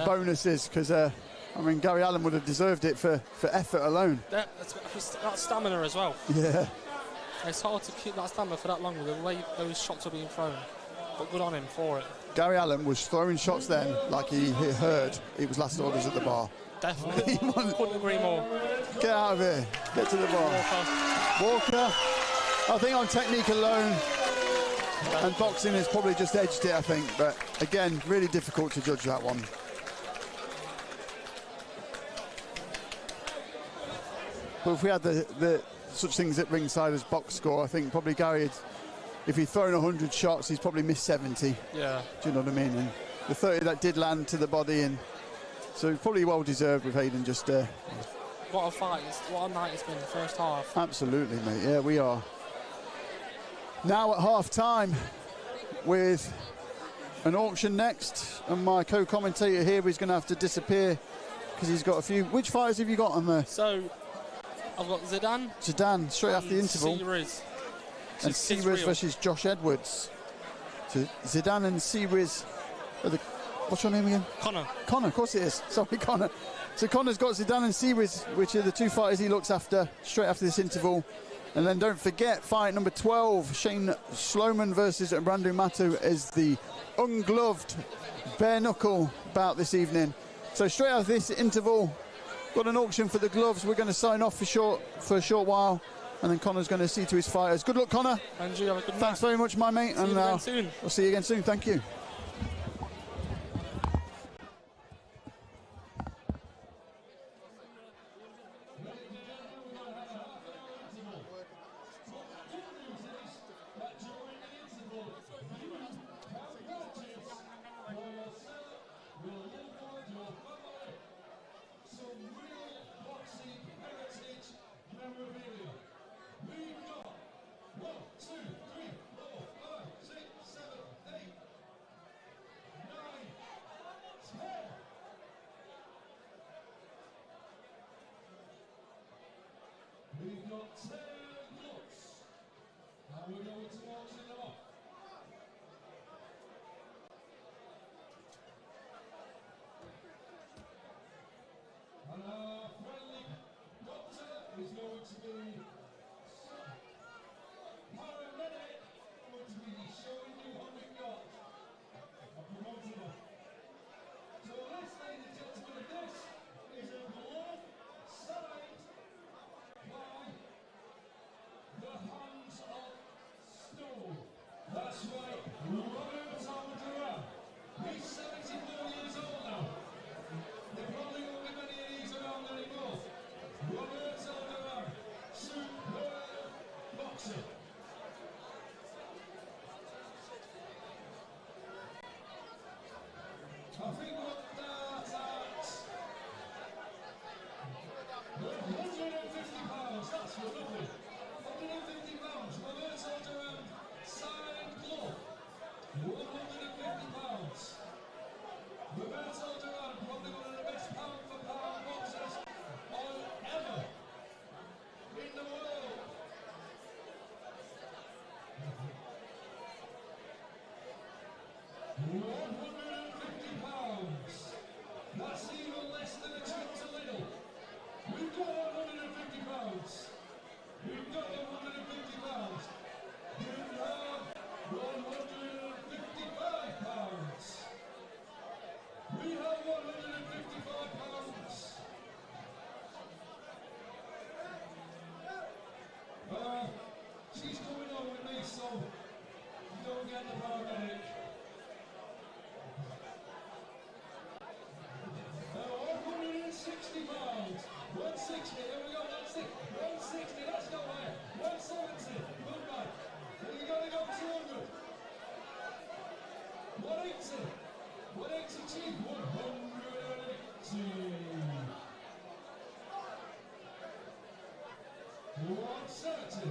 bonuses, because I mean, Gary Allen would have deserved it for effort alone. That's stamina as well. Yeah. It's hard to keep that stamina for that long with the way those shots are being thrown. But good on him for it. Gary Allen was throwing shots then like he heard it was last orders at the bar. Definitely. Couldn't agree more. Get out of here. Get to the bar. Walker. I think on technique alone and boxing has probably just edged it, I think. But again, really difficult to judge that one. But if we had the such things at ringside as box score, I think probably Gary had, if he'd thrown 100 shots, he's probably missed 70. Yeah. Do you know what I mean? And the 30 that did land to the body, and so probably well deserved with Hayden just. What a fight! What a night it's been the first half. Absolutely, mate. Yeah, we are now at half time with an auction next, and my co-commentator here is going to have to disappear because he's got a few. Which fighters have you got on there? So I've got Zidane straight after the interval. And Seariz versus Josh Edwards. So Zidane and Seariz. What's your name again? Connor, of course it is. Sorry, Connor. So Connor's got Zidane and Seariz, which are the two fighters he looks after straight after this interval. And then don't forget, fight number 12, Shane Sloman versus Randu Matu, is the ungloved bare knuckle bout this evening. So straight after this interval, got an auction for the gloves. We're going to sign off for a short while, and then Connor's going to see to his fighters. Good luck, Connor. And you have a good night. Thanks very much, my mate. See you again soon. I'll see you again soon. Thank you. We've got 10 looks, and we're going to auction them off. And our friendly doctor is going to be paramedic, going to be showing you what we've got. A promoter. So this, ladies and gentlemen, this is a glove signed and the paramedic. 160 pounds. 160. Here we go. 160. Let's go there. 170. Good back. We're going to go 200. 180. 180 cheap. 180. 170.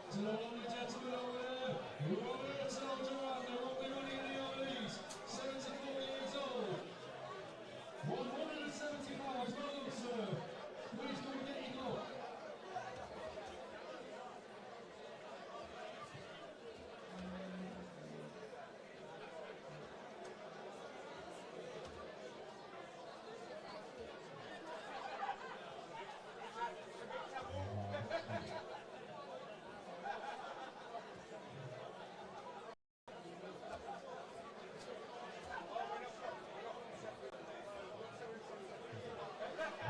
To the lovely gentleman over there. Robert Soldier, there won't be running any of these. 74 years old. 170 pounds. Well done, sir. Please come and get your glove.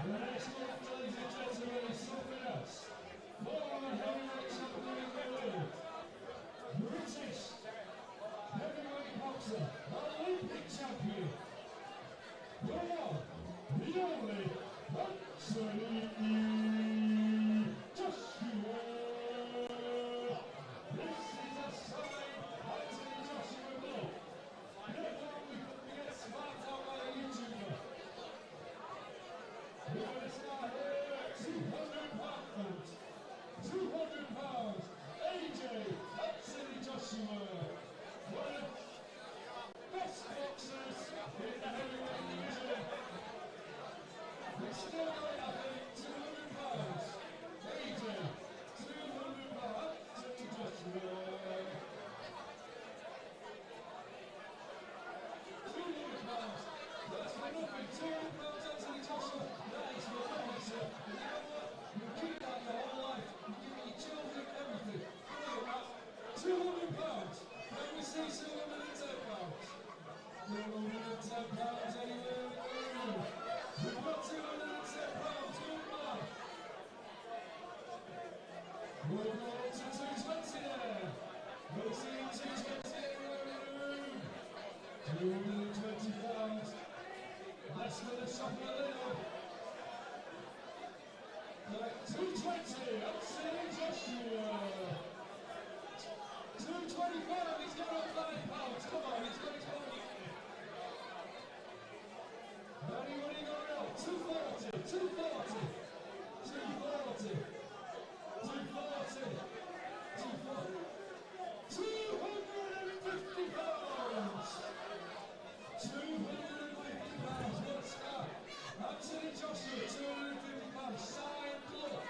The next one, ladies and gentlemen, is something else. Former heavyweight champion of the world, British heavyweight boxer, Olympic champion, the one, the only, Anthony Joshua. This is a signed Anthony Joshua glove. Never we could get sparked out by a YouTuber. We're going to start here, 200 pounds. 200 pounds. AJ Anthony Joshua. One of the best boxers in the heavyweight division. We're still going up at 200 pounds. AJ, 200 pounds. Anthony Joshua. 200 pounds. That's for nothing. 200 pounds Anthony Joshua. That is for nothing, sir. And you know what? You keep that your whole life. You give it your children, everything. Look at that. 200 pounds. Let me see 210 pounds. 210 pounds anywhere in the room. We've got 210 pounds. Good man. We'll go up to 220 there. We'll see 220 anywhere in the room. 220 pounds. That's for the shop a little. 220, Anthony Joshua. 225, he's got up 5 pounds. Come on, he's got his money. Anybody got it up? 240, 240, 240, 240, 240. 250 pounds. 250 pounds. What's that? Anthony Joshua, 250 pounds. Signed glove.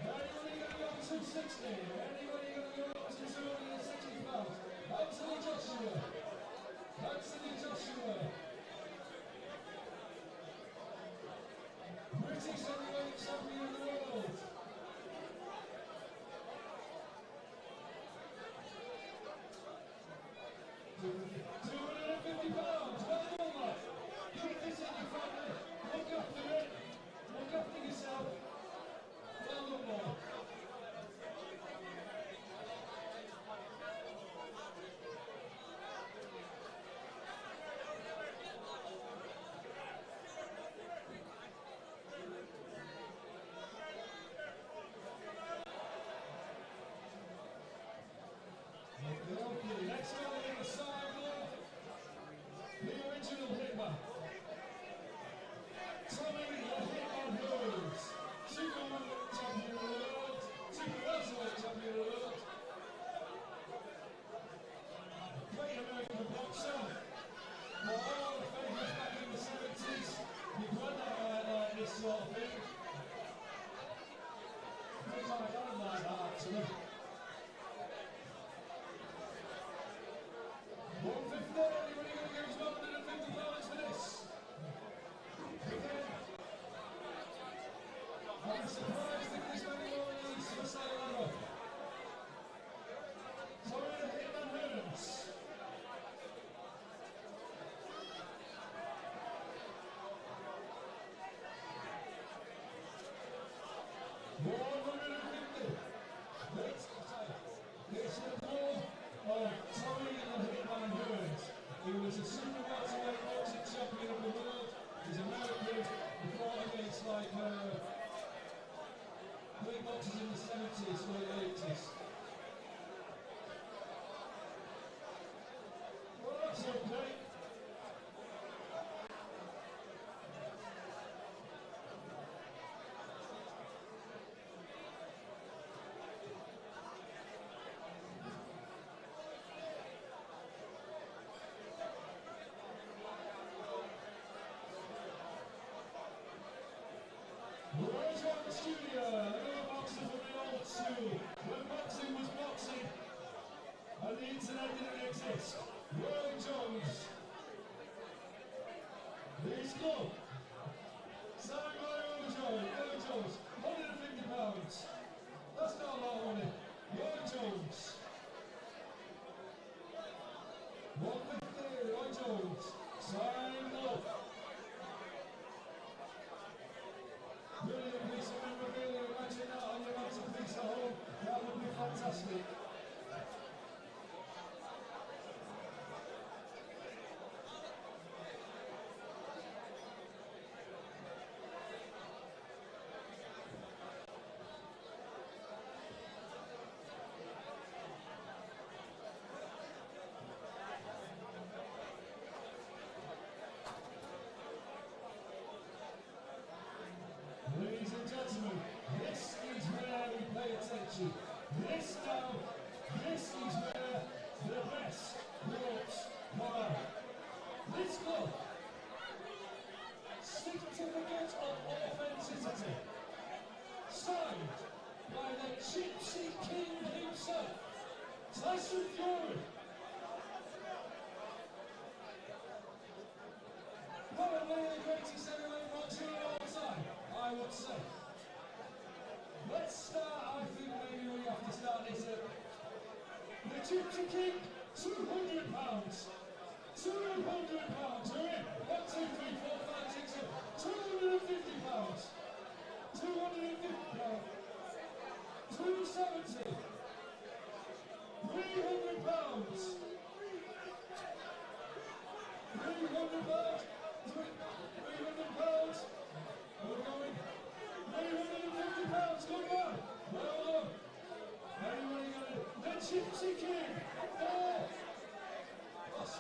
Anybody going to go up to 260? Anybody going to go up to 260 pounds? Anthony Joshua. Anthony Joshua. British heavyweight champion of the world. 250 pounds. Well done, lad. Keep this in your family. Look after it. Look after yourself. Well done, boy. Okay, next one on the side glove, the original Hitman. Tommy the Hitman Hughes, Super champion of the world, Super welterweight champion of the world. Great American boxer. For all the favourites back in the 70s, you've run out like this sort of thing. I don't like that actually. was a super welterweight boxing champion of the world. He's American. He fought against like great boxers in the 70s, early 80s. Well, that's okay. Right from the studio, another boxer from the old school, when boxing was boxing and the internet didn't exist. Roy Jones. He's good. Signed by Roy Jones, 150 pounds. That's not a lot of money. Roy Jones. 150, Roy Jones. Signed up. Brilliant piece of memorabilia. Imagine that on your mantelpiece at home. That would be fantastic. Ladies and gentlemen, this is where we pay attention. This is where the best ropes come out. This club, certificate of authenticity, signed by the Gypsy King himself, Tyson Fury. Probably the greatest heavyweight boxer of all time, I would say. Let's start, I think maybe we have to start this at the Gypsy King, 200 pounds. 200 pounds, we're in. 1, 2, 3, 4, 5, 6, 7, 250 pounds. 250 pounds. 270. 300 pounds. 300 pounds. 300 pounds. We're going. 350 pounds. Come on. Well done. Anybody got it? The Gypsy King. 4. Plus.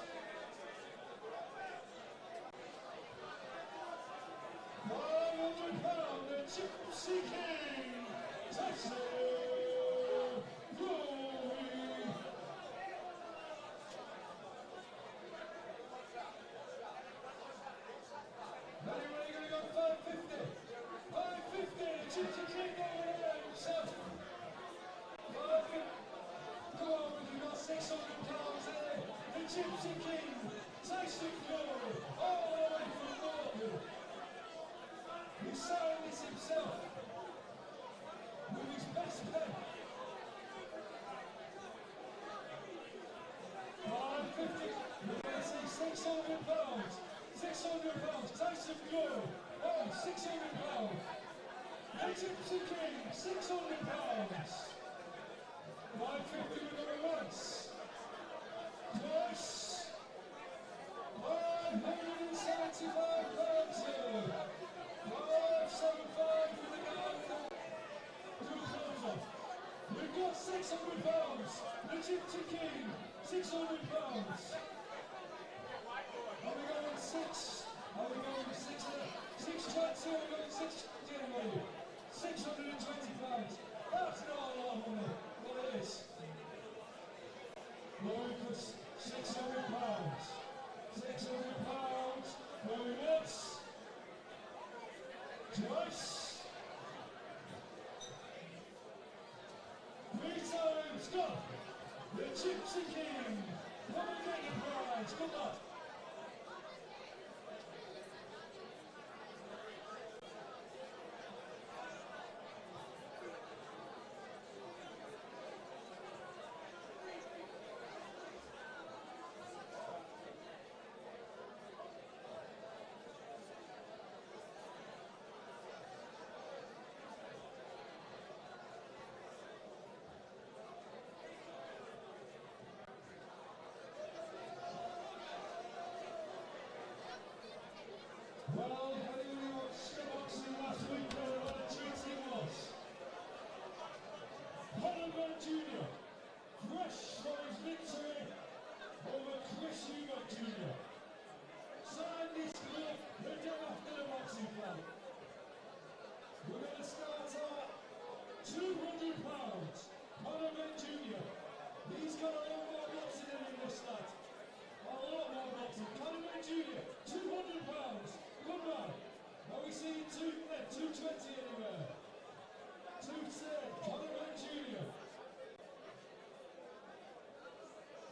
500 pounds. The Gypsy King. Tyson Fury. Anybody gonna go 550? 550, the Gypsy King over there himself. 550. Go on, we've got 600 pounds there. The Gypsy King, Tyson Fury, all the way from Norton. He signed this himself with his best pen. 550, we're gonna say 600 pounds. 600 pounds, Tyson Fury, oh, 600 pounds. The Gypsy King, 600 pounds. 550 we're going once. Twice. 575 pounds here. 575 for the guy with the clothes on. We've got 600 pounds. The Gypsy King, 600 pounds. Are we going 6? Are we going 6? 620? Are we going 6? 620 pounds. That's not a lot of money. Well, it is. Going for 600 pounds. 600 pounds. Going once. Twice. 3 times. Go. The Gypsy King. Come and get your prize. Good luck.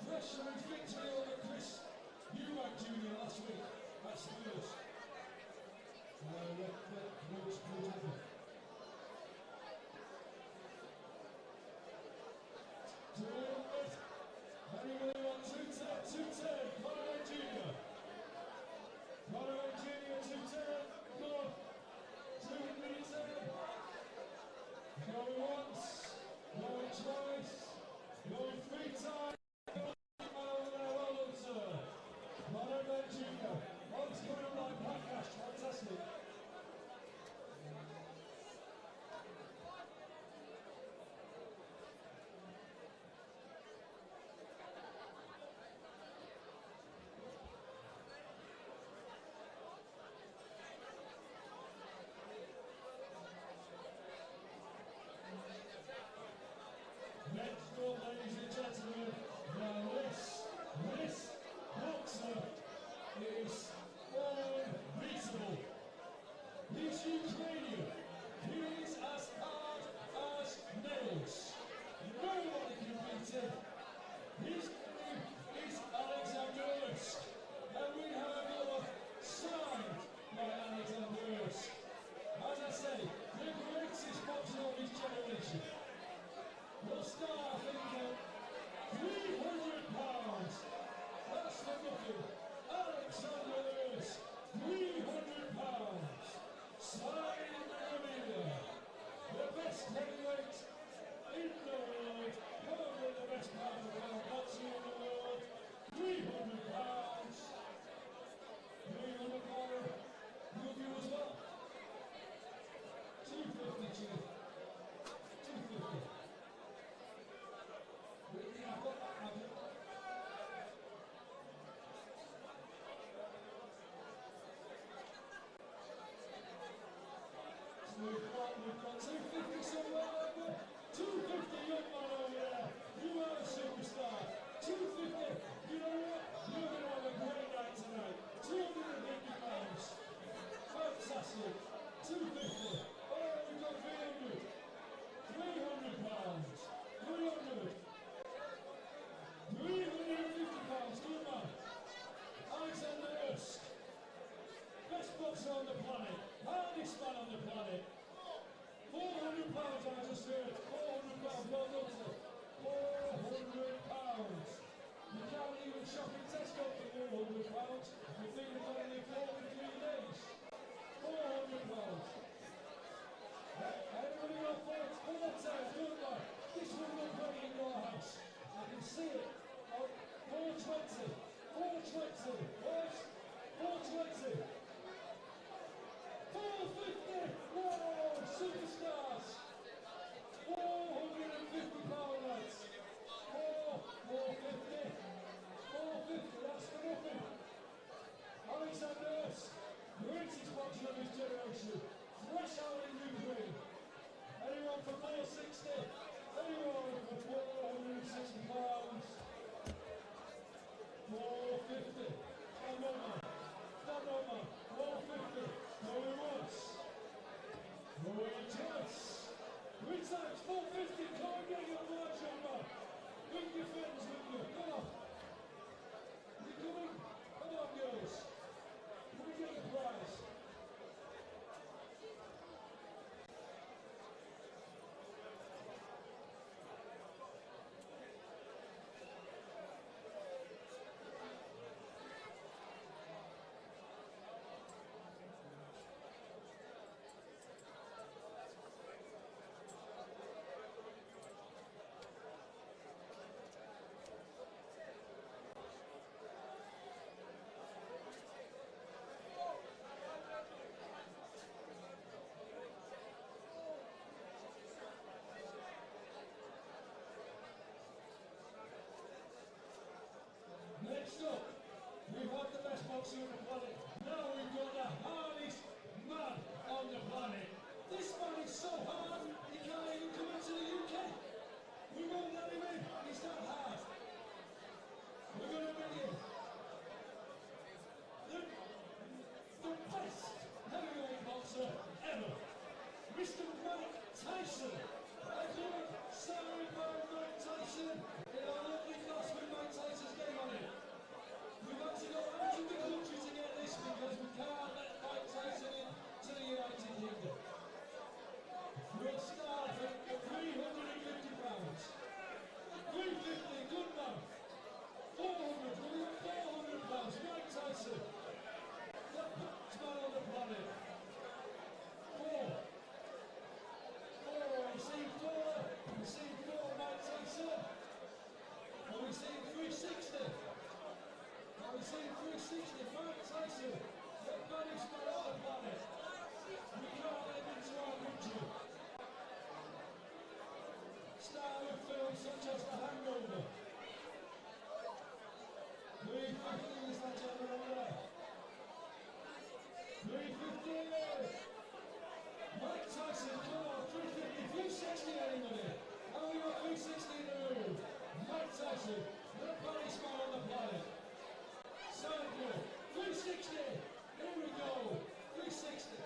Freshman's victory over Chris Eubank Jr. last week at Spurs. Anybody want 210, Conway Jr. Conway Jr. 210, go on. 2 minutes in. Going once, going twice, going 3 times. Well done, sir. Conway Jr. One's coming up like Pat Cash, fantastic. UFC 360, Mike Tyson, the baddest man on the planet. We can't let him into our country. Star of films such as The Hangover. 350 is that gentleman over there. 350. Mike Tyson, come on, 350, 360 anybody. How are you at 360 in the room? Mike Tyson, the baddest man on the planet. Side goal, 360. Here we go. 360.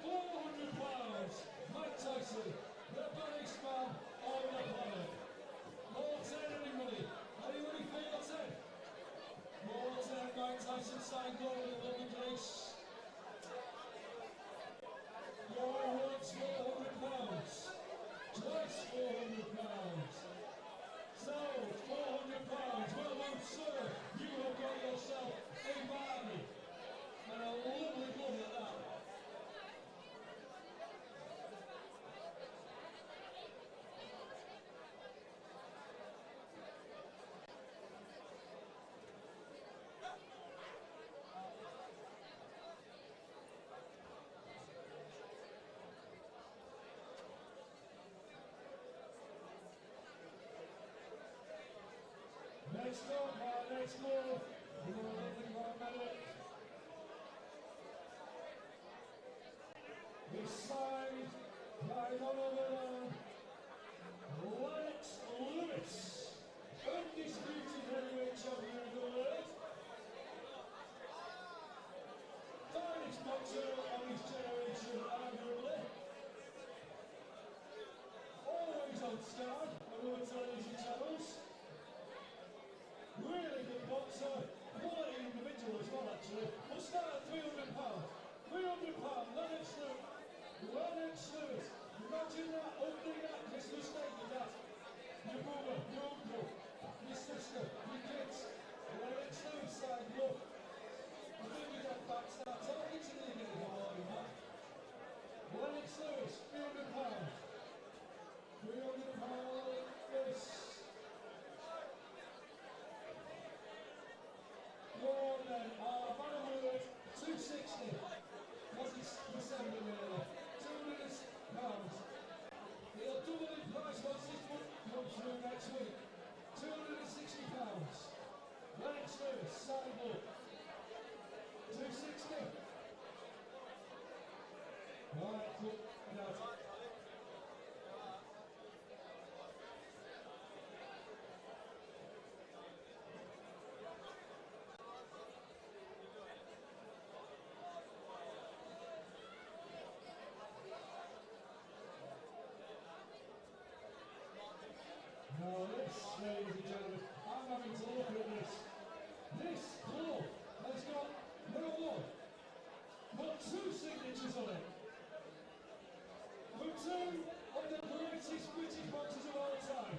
400 pounds. Mike Tyson, the baddest man on the planet. More 10 anybody. Anybody feel 10? More 10. Mike Tyson side goal in the lovely place. Going once, 400 pounds. Twice 400 pounds. So, 400 pounds. Well done, sir. You have got yourself a Barbie. And a lovely woman at that. Next up, next move. We're going to look for a minute. He's signed by none other than Lennox Lewis, undisputed heavyweight champion of the world. Finest boxer of his generation, arguably. Always on Sky and other television channels. Really good boxer, quality individual as well actually. We'll start at £300. £300, Lennox Lewis. Lennox Lewis. Imagine that, opening that Christmas steak with that. Your brother, your uncle, your sister, your kids. Lennox Lewis side, look. I think we got back start talking to the nigga morning, man. Lennox Lewis, £300. £300, Lewis. More than final word, 260. What's his December really? £200. He'll double in price once this book comes through next week. £260. Lennox Lewis, side book. 260. Right, cool. Now. Now this, ladies and gentlemen, I'm having to look at this. This club has got no one, but two signatures on it. From two of the greatest British boxers of all time.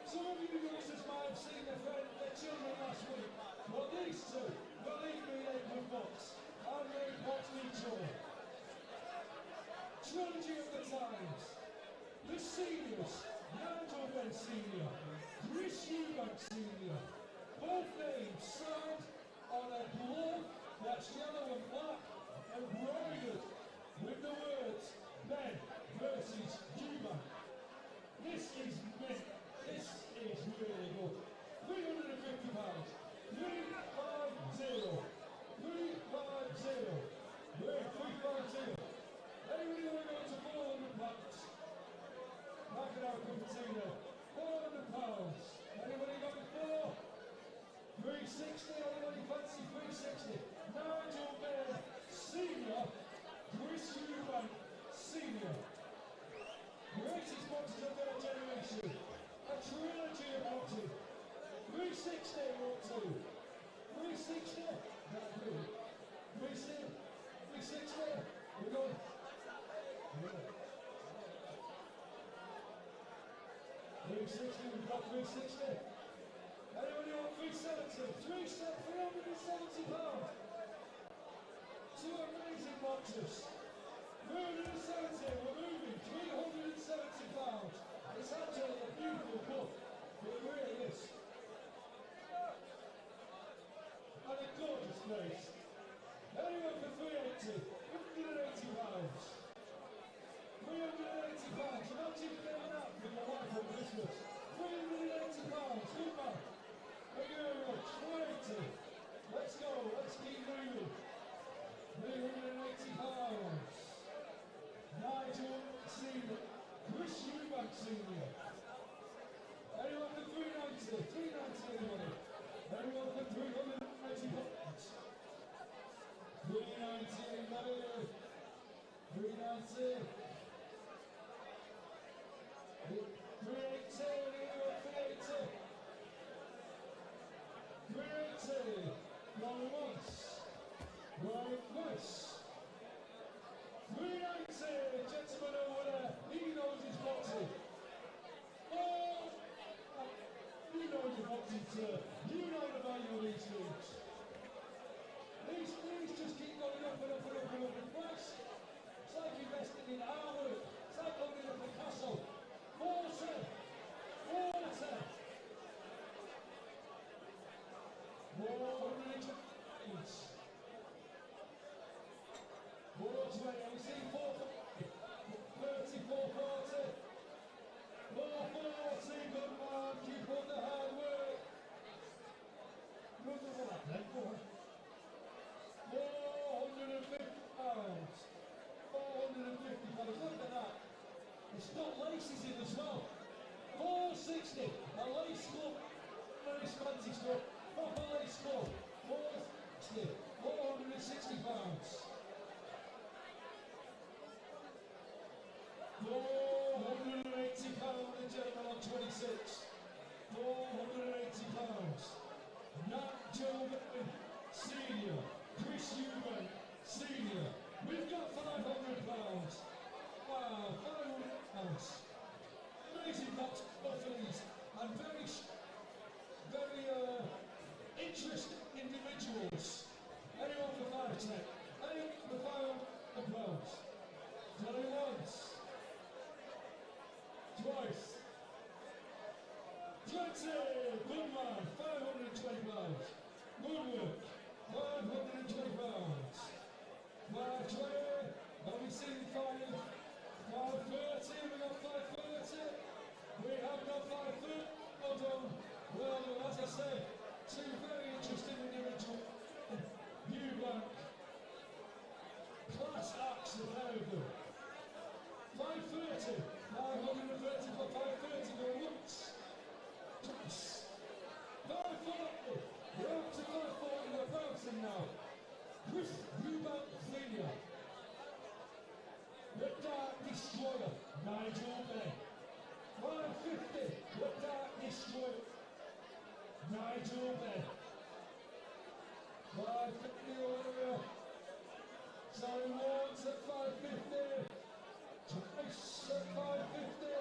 Some of you youngsters might have seen their children last week, but these two, believe me, they can box. And they box each other. Trilogy of the times. The seniors. Nigel Benn Sr., Chris Eubank Sr., both names signed on a glove that's yellow and black, embroidered with the words Ben versus Eubank. This is mint. This is really good. £350. 350. 350. We're 350. Anybody want to go to £400? Knock it out, Cupertino. £400. Anybody got it for? 360. Anybody fancy 360? Nigel Benn Sr. Chris Eubank Sr. Greatest boxers of their generation. A trilogy of boxing. 360 up to. 360. 360. 360. We're going. Yeah. 360, we've got 360. Anybody want 370? £370. Two amazing boxers. 370, we're moving. £370. It's actually a beautiful book. It really is. And Right, nice. 390, gentlemen over there. He knows his boxing. Oh, you know your boxing, sir. You know the value of these things. These just keep going up and up and up and up in price. It's like investing in artwork. It's like opening a Picasso. 40. 400 420, we see 440, 30, 440, 440, good man, keep on the hard work. Good for that then, go on. 450 pounds, 450 pounds, look at that. It's got laces in as well. 460, a lace club, nice fancy stuff, proper lace club, 460, 460 pounds. 480 pounds, the gentleman on 26. 480 pounds. Nat Joe Senior, Chris Eubank Senior. We've got 500 pounds. Wow, 500 pounds. Amazing box offerings and very interesting individuals. Anyone for 510? Anyone for 500 pounds? Johnny once. Twice. 20. Good man. 520 pounds. Good work. 520 pounds. 520. Have we seen 530? We got 530. We have got 530. Well done. Well done. As I said, two very interesting individuals. Eubank. Class acts are very good. 530. 530 for 530 going once. Twice. 540. We're up to 540. We're bouncing now. Chris Eubank Senior. The Dark Destroyer. Nigel Bay. 550. The Dark Destroyer. Nigel Bay. 550 over here. Sorry, once at 550. Twice at 550.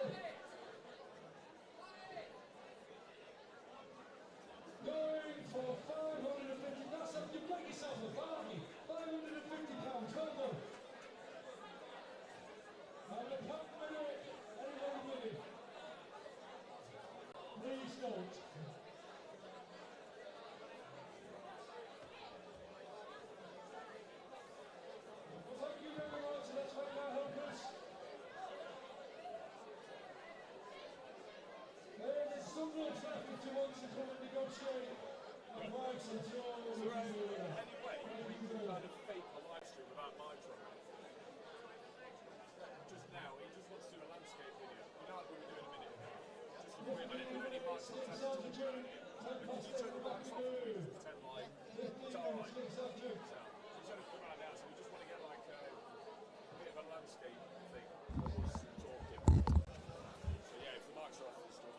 Going for 550. That's up. You make yourself a bargain. 550 pounds. Well done. And the cup winner. Anyone winning? Please don't. Thank you very much. Let's make our helpers. There's some more traffic to want to come and negotiate. And rights and John will be there. Anyway, we can kind of fake a live stream without mics on. Just now, he just wants to do a landscape video. You know what we were doing a minute ago? Just before we had any mics on, to talk about it. But if you turn the mics off, we just pretend like it's alright. So he's only come around now, so we just want to get like a bit of a landscape thing of us talking. So yeah, if the mics are off and stuff,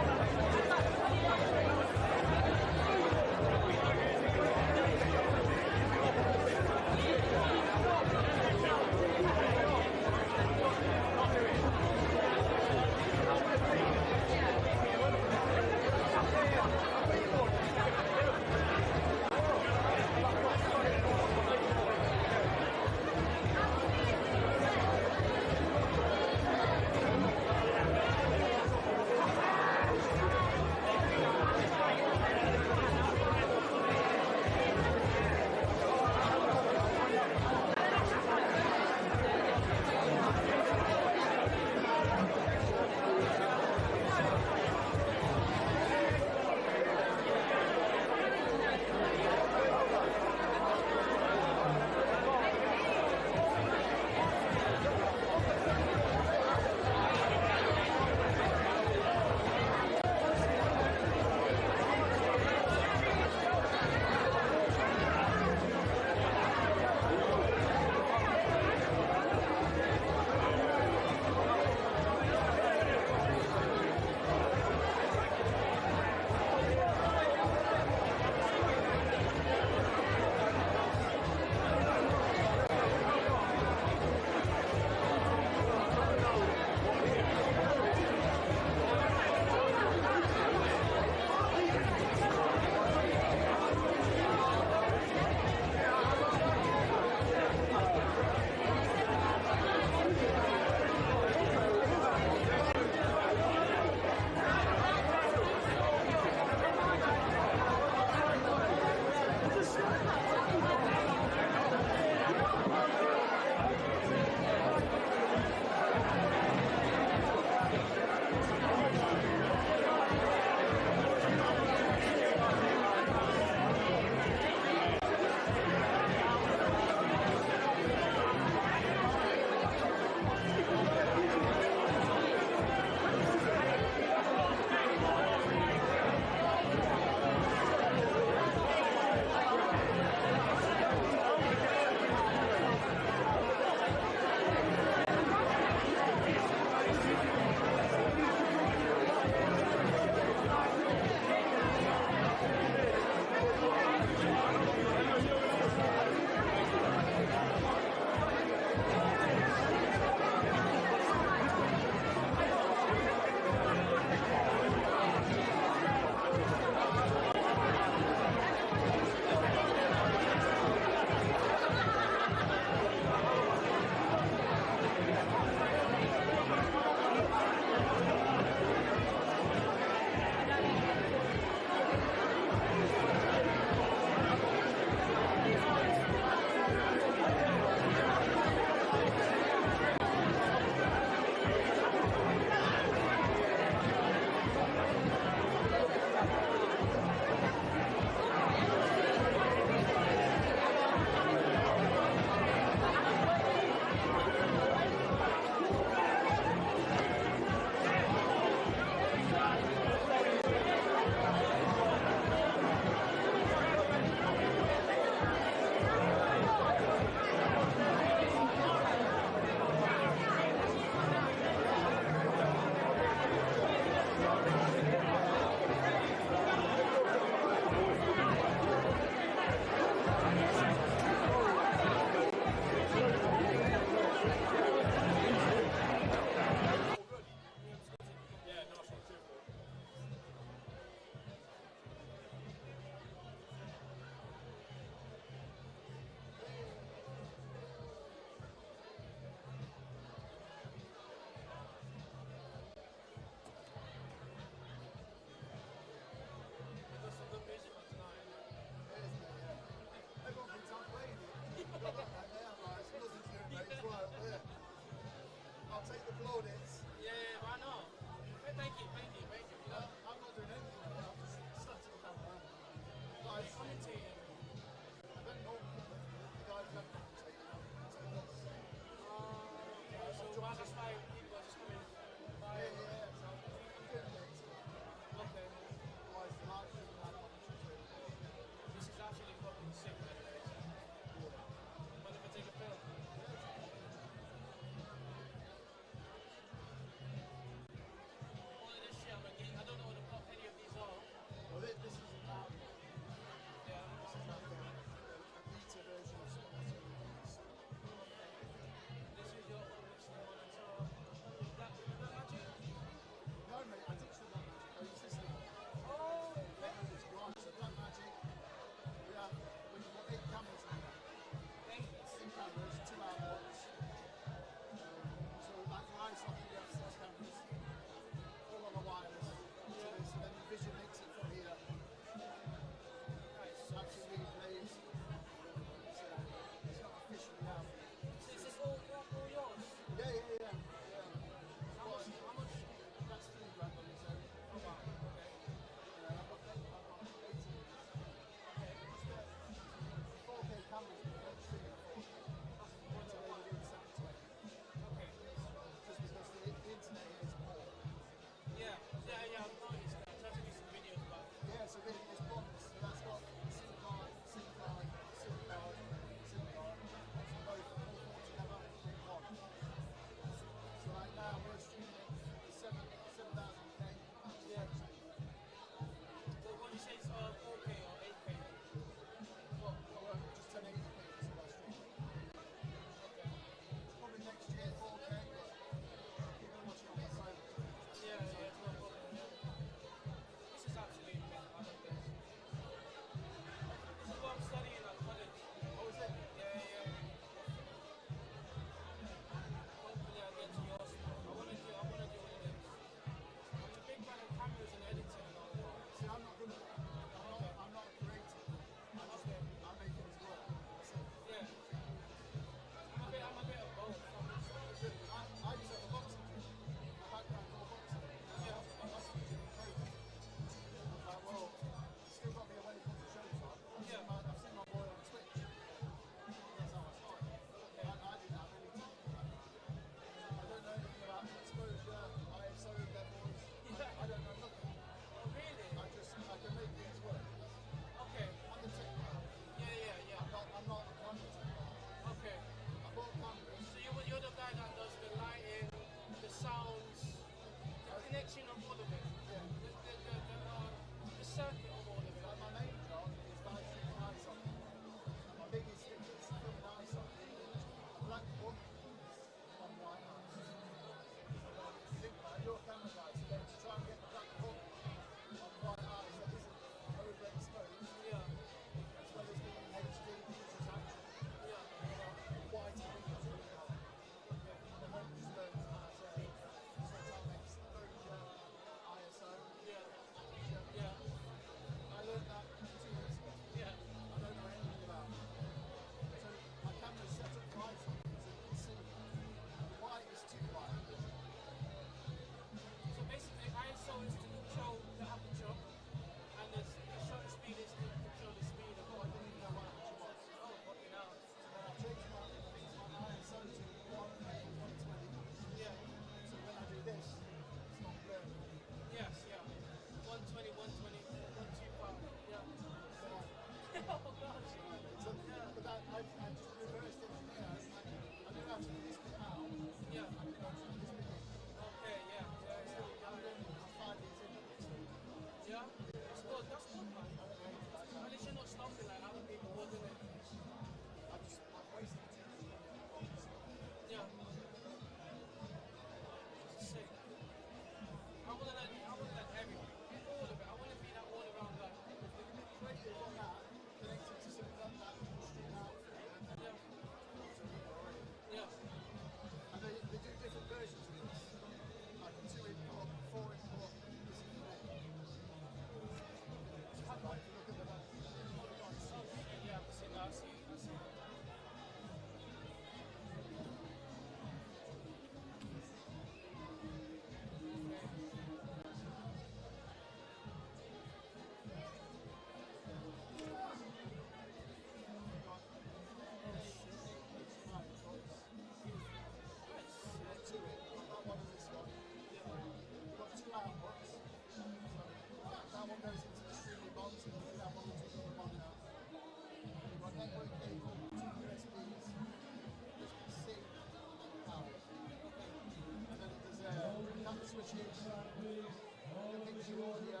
audio,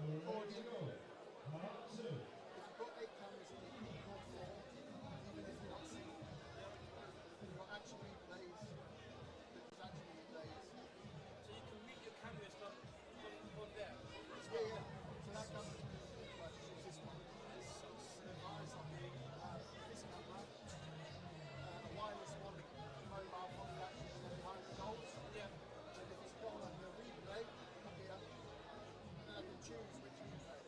recording. Part 2. If you've got 8 cameras in it, you can record 4, even if you're not seeing. You've got action replays, there's action replays. So you can read your cameras from there. Yeah. So that camera, like, choose this one. So it's on this camera, a wireless one, mobile phone that actually goes behind the goals. Yeah. And if it's got like a replay up here, then I can choose which replay.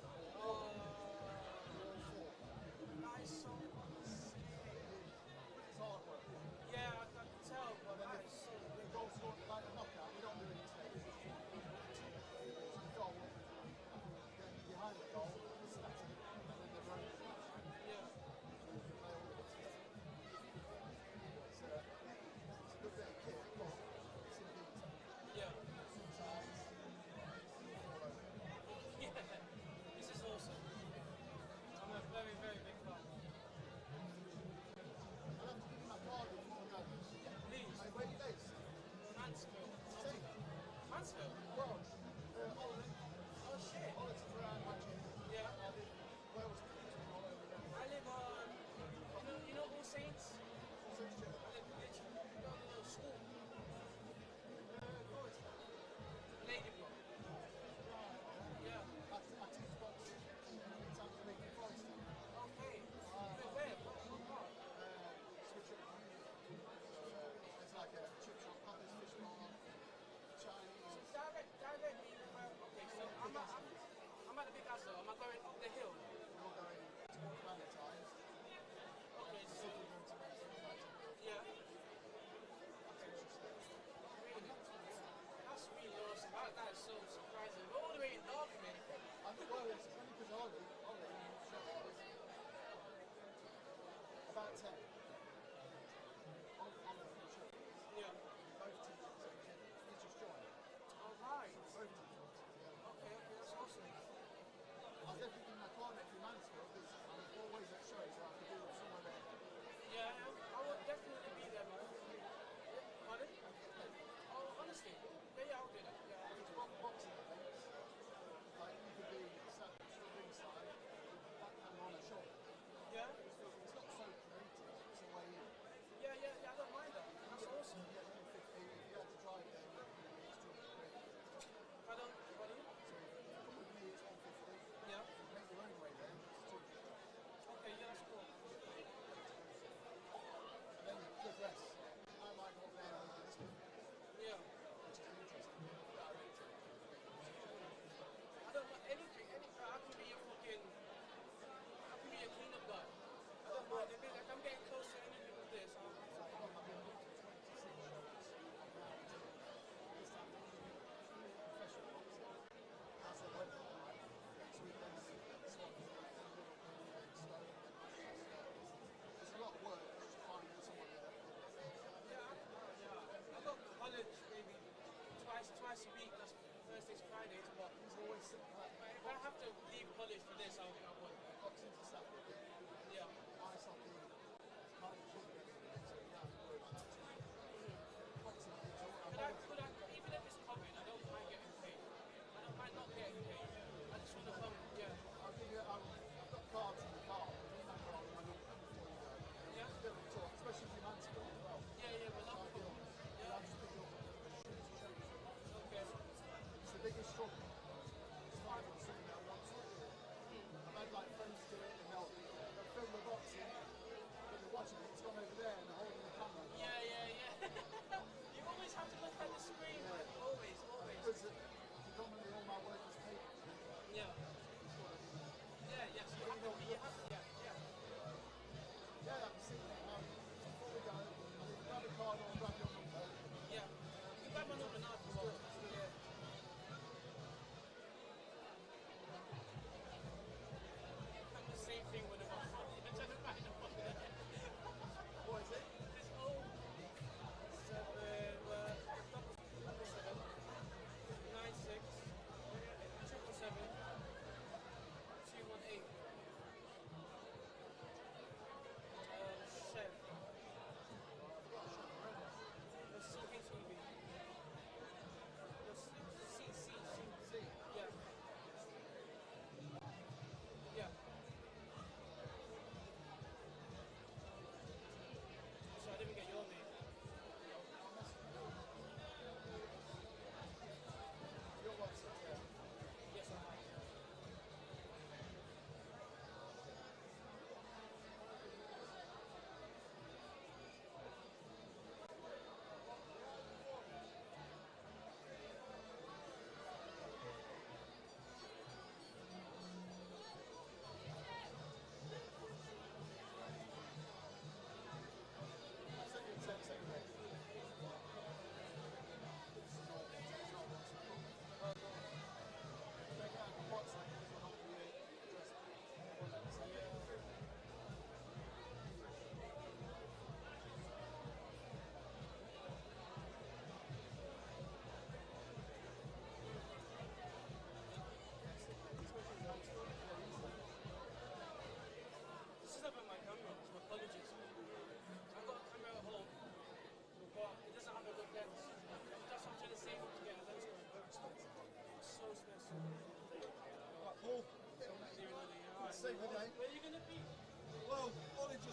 Or 4. That is so sick. It's hard work. Yeah, I can tell, but Then that if is so the goal scored like a knockout, we don't do any takes. It's a goal, then behind the goal, static, and then the run. yeah. It's a good bit of kit, but it's in detail. Yeah. Sometimes, all over. Yeah. This is awesome. I'm a very, very big fan. I'll have to give you my card if you want to go. Please. Hey, where are you based? Mansfield. Say, Mansfield? well, Holland. Oh shit. Holland's around Manchester. Yeah. I live Wales, all over there. I live on, you know All Saints? So it's just, I live literally down a little school. Forest. Ladybrook. Yeah. I teach boxing in Tampa Bay, Forest. Okay. Where? What part? Switch up. It's like a chip shop, Papa's Fish Bar, Chinese. Direct me where, okay, so I'm at the Big Azzo. Am I going up the hill? We're going towards Valentine's. Okay, so, We're going to yeah. that's interesting. Really? That's really awesome. That is so surprising. We're all the way in Derby, man. Well, it's funny because Ollie is about 10. Ollie from the shop. Yeah. Both teachers. He's just joined. Alright. Both teachers. Okay, that's awesome. I was definitely in my climate through Mansfield because I'm always at shows so I could do it somewhere there. Yeah, I would definitely be there, man. Pardon? Oh, honestly? Yeah, I'll do that. Yeah, I'll do that. Boxing events, like you could be sat ringside with that camera on a shoulder. Yeah? It's not so creative.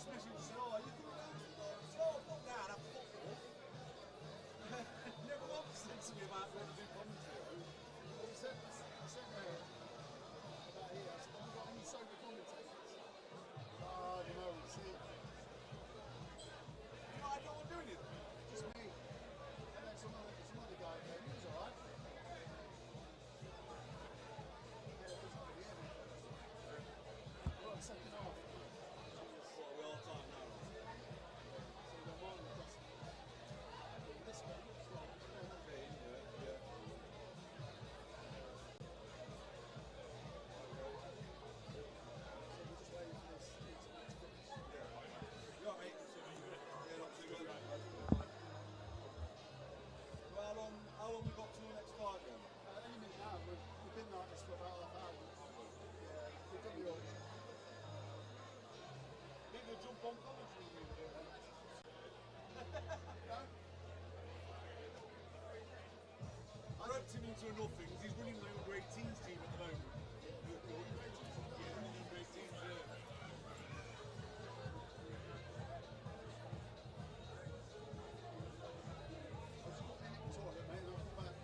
just messaged and said, oh, you coming down to the slow put down after football? Never once said to me about what to do commentary. He said about here, I said, have you got any sober commentators? I don't know, see. No, I don't want to do anything. Just me. And then some other guy came, he was alright. Second half. What are we all time now? So we've got Martin across. This way looks like yeah. So we're just waiting for this to finish. You alright, mate? Yeah, not too good. Well, how long we got to the next fight then? Any minute now. We've been like this for about half an hour. Yeah, we've done the auction. People jump on commentary with you. I roped him into nothing because he's running the under 18s team at the moment. The under 18s? Yeah, running the under 18s, yeah. I was just looking in the toilet, mate, and I'll come back.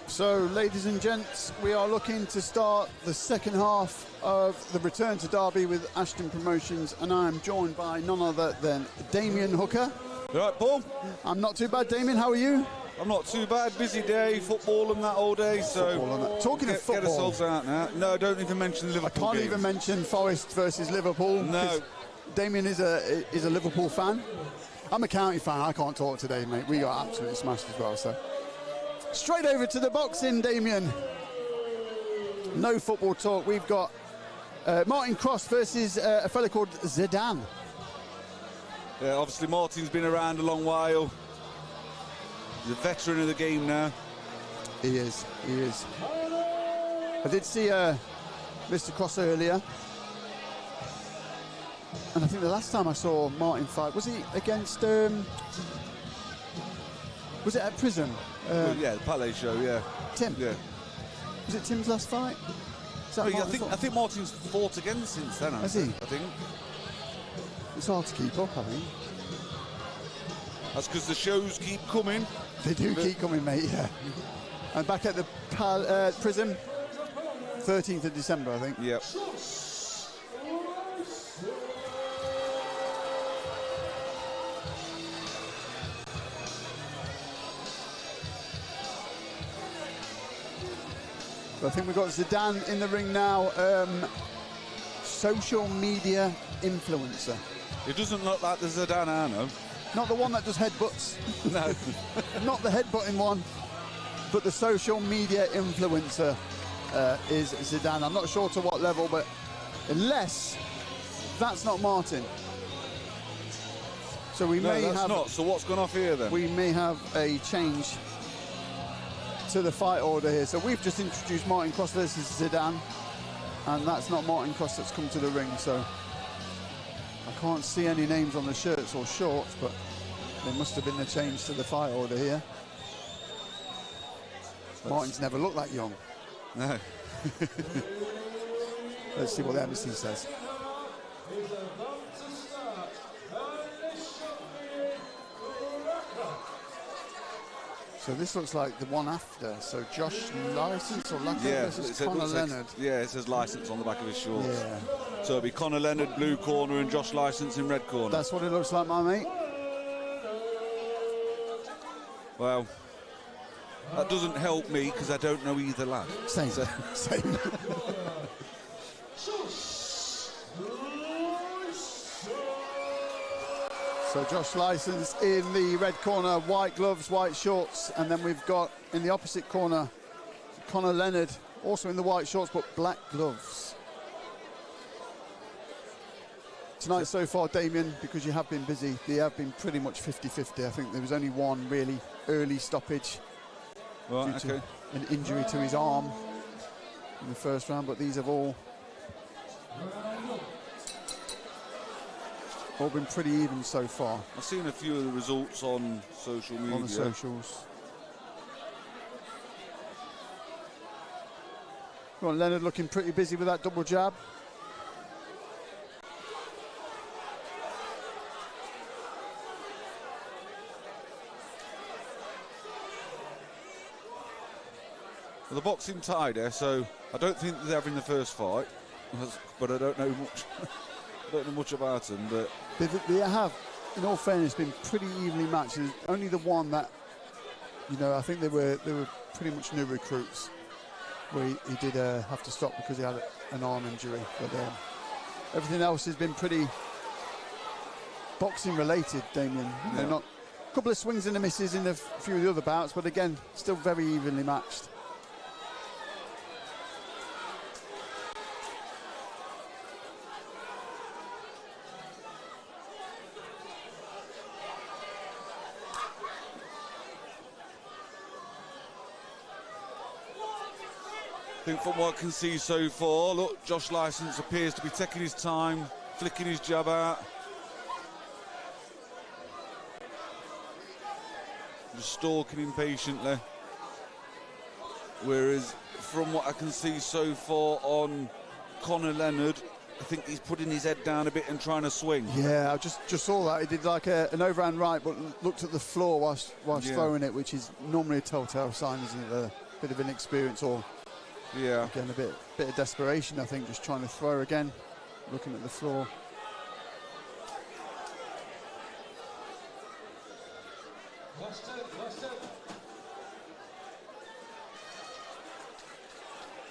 So, ladies and gents, we are looking to start the second half of the Return to Derby with Ashton Promotions, and I'm joined by none other than Damien Hooker. You right, Paul? I'm not too bad, Damien. How are you? I'm not too bad. Busy day, football and that all day. So talking of football, get ourselves out now. No, don't even mention the Liverpool. I can't even mention Forest versus Liverpool. No, Damien is a Liverpool fan. I'm a County fan. I can't talk today, mate. We got absolutely smashed as well. So straight over to the boxing, Damien. No football talk. We've got Martin Cross versus a fella called Zidane. Yeah, obviously Martin's been around a long while. He's a veteran of the game now. He is. He is. I did see Mr. Cross earlier, and I think the last time I saw Martin fight, was he against? Was it at Prison? Yeah, the Palais show. Yeah. Tim. Yeah. Was it Tim's last fight? Is that I think Martin's fought again since then. Has he? I think. It's hard to keep up, I think. That's because the shows keep coming. They do keep coming, mate, yeah. And back at the Prison, 13th of December, I think. Yep. I think we've got Zidane in the ring now. Social media influencer. It doesn't look like the Zidane I know. Not the one that does headbutts. No. Not the headbutting one, but the social media influencer is Zidane. I'm not sure to what level, but unless that's not Martin. So we may that's have. not. So what's gone off here then? We may have a change to the fight order here. So we've just introduced Martin Cross versus Zidane, and that's not Martin Cross that's come to the ring. So I can't see any names on the shirts or shorts, but there must have been a change to the fight order here. Martin's never looked that young. No. Let's see what the embassy says. So this looks like the one after. So Josh License or Lacko versus Conor Leonard. Yeah, it says License on the back of his shorts. Yeah. So it'll be Conor Leonard, blue corner, and Josh License in red corner. That's what it looks like, my mate. Well, that doesn't help me because I don't know either lad. Same. Same. So Josh License in the red corner, white gloves, white shorts, and then we've got in the opposite corner Conor Leonard, also in the white shorts but black gloves. Tonight so far, Damien, because you have been busy, they have been pretty much 50-50. I think there was only one really early stoppage due to an injury to his arm in the first round, but these have all been pretty even so far. I've seen a few of the results on social media. On the socials. Well, Leonard looking pretty busy with that double jab. Well, the boxing tied there, so I don't think they're having the first fight, but I don't know much. I don't know much about them, but They have, in all fairness, been pretty evenly matched. There's only the one that, you know, I think they were pretty much new recruits, where he did have to stop because he had an arm injury. But everything else has been pretty boxing related, Damien. Yeah. They're not a couple of swings and a misses in a few of the other bouts, but again, still very evenly matched. I think from what I can see so far, look, Josh License appears to be taking his time, flicking his jab out. Just stalking him patiently. Whereas from what I can see so far on Conor Leonard, I think he's putting his head down a bit and trying to swing. Yeah, I just saw that. He did like an overhand right, but looked at the floor whilst throwing it, which is normally a telltale sign, isn't it? A bit of inexperience or... Yeah. Again, a bit of desperation, I think, just trying to throw again, looking at the floor.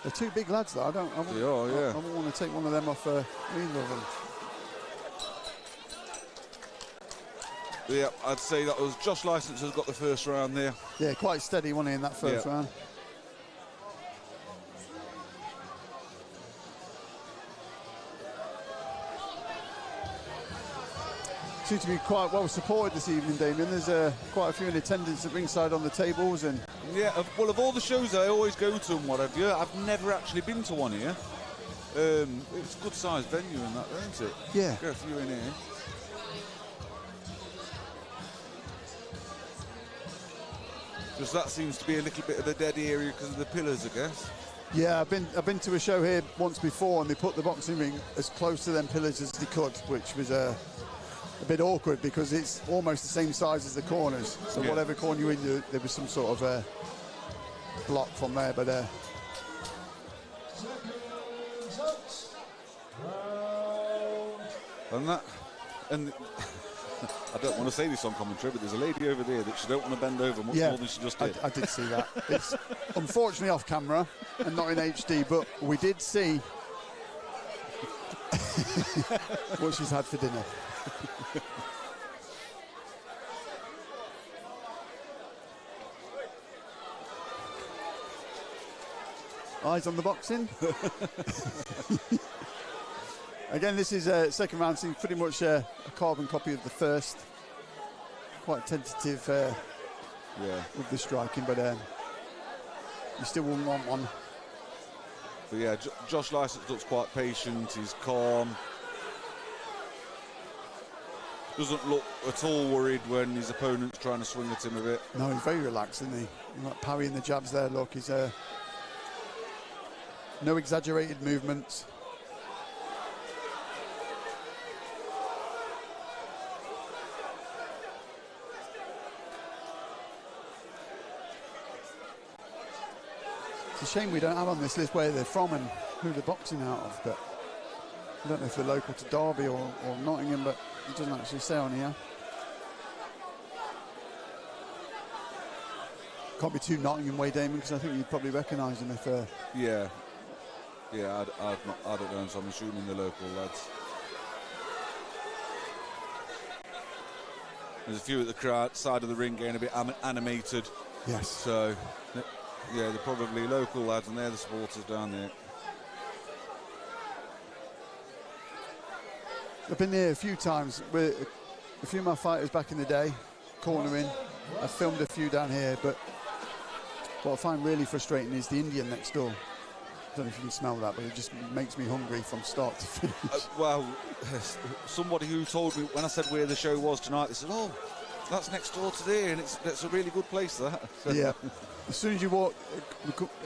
They're two big lads, though. I don't want to take one of them off either of them. Yeah, I'd say that was Josh License has got the first round there. Yeah, quite steady, wasn't he, in that first round? Seems to be quite well supported this evening, Damien. There's quite a few in attendance at ringside on the tables, and yeah. Well, of all the shows I always go to and what have you, I've never actually been to one here. It's a good sized venue and that, isn't it? Yeah. Get a few in here. Just that seems to be a little bit of a dead area because of the pillars, I guess. Yeah, I've been to a show here once before, and they put the boxing ring as close to them pillars as they could, which was a bit awkward because it's almost the same size as the corners. So whatever corner you're in, there was some sort of block from there. But and I don't want to say this on commentary, but there's a lady over there that she don't want to bend over much more than she just did. I did see that. It's unfortunately off camera and not in HD, but we did see what she's had for dinner. Eyes on the boxing. Again, this is a second round, so pretty much a carbon copy of the first. Quite tentative with the striking, but you still wouldn't want one. But yeah, Josh Licence looks quite patient, he's calm. Doesn't look at all worried when his opponent's trying to swing at him a bit. No, he's very relaxed, isn't he? He's not parrying the jabs there, look. He's no exaggerated movements. It's a shame we don't have on this list where they're from and who they're boxing out of, but I don't know if they're local to Derby or Nottingham, but it doesn't actually say on here. Can't be too Nottingham way, Damon, because I think you'd probably recognise them if... Yeah, I don't know, so I'm assuming the local lads. There's a few at the crowd side of the ring getting a bit animated. Yes. So, yeah, they're probably local lads, and they're the supporters down there. I've been there a few times with a few of my fighters back in the day, cornering. I filmed a few down here, but what I find really frustrating is the Indian next door. I don't know if you can smell that, but it just makes me hungry from start to finish. Well, somebody who told me when I said where the show was tonight, they said, "Oh, that's next door to there, and it's a really good place." That. Yeah. As soon as you walk,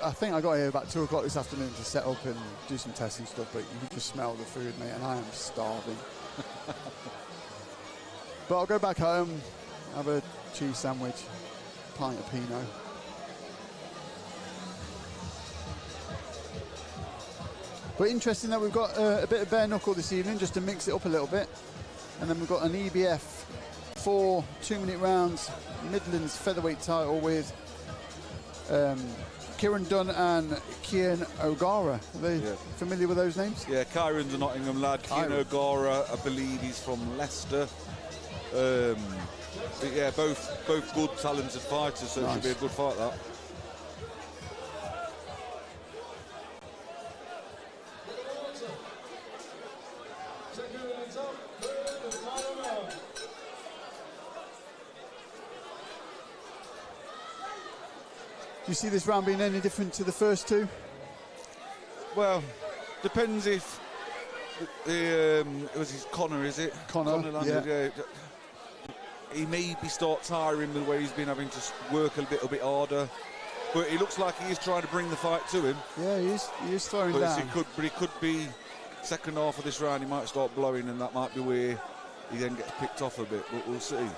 I think I got here about 2 o'clock this afternoon to set up and do some tests and stuff, but you can just smell the food, mate, and I am starving. But I'll go back home, have a cheese sandwich, pint of Pinot. But interesting that we've got a bit of bare knuckle this evening, just to mix it up a little bit. And then we've got an EBF 4 2-minute rounds Midlands featherweight title with Kieran Dunn and Kian O'Gara. Are they familiar with those names? Yeah, Kieran's a Nottingham lad. Kian O'Gara, I believe he's from Leicester. But yeah, both good, talented fighters, so it should be a good fight, that. Do you see this round being any different to the first two? Well, depends if it was his Connor, is it? Connor landed, yeah. He maybe start tiring the way he's been having to work a little bit harder, but he looks like he is trying to bring the fight to him. Yeah, he is throwing down. He could be second half of this round. He might start blowing, and that might be where he then gets picked off a bit. But we'll see.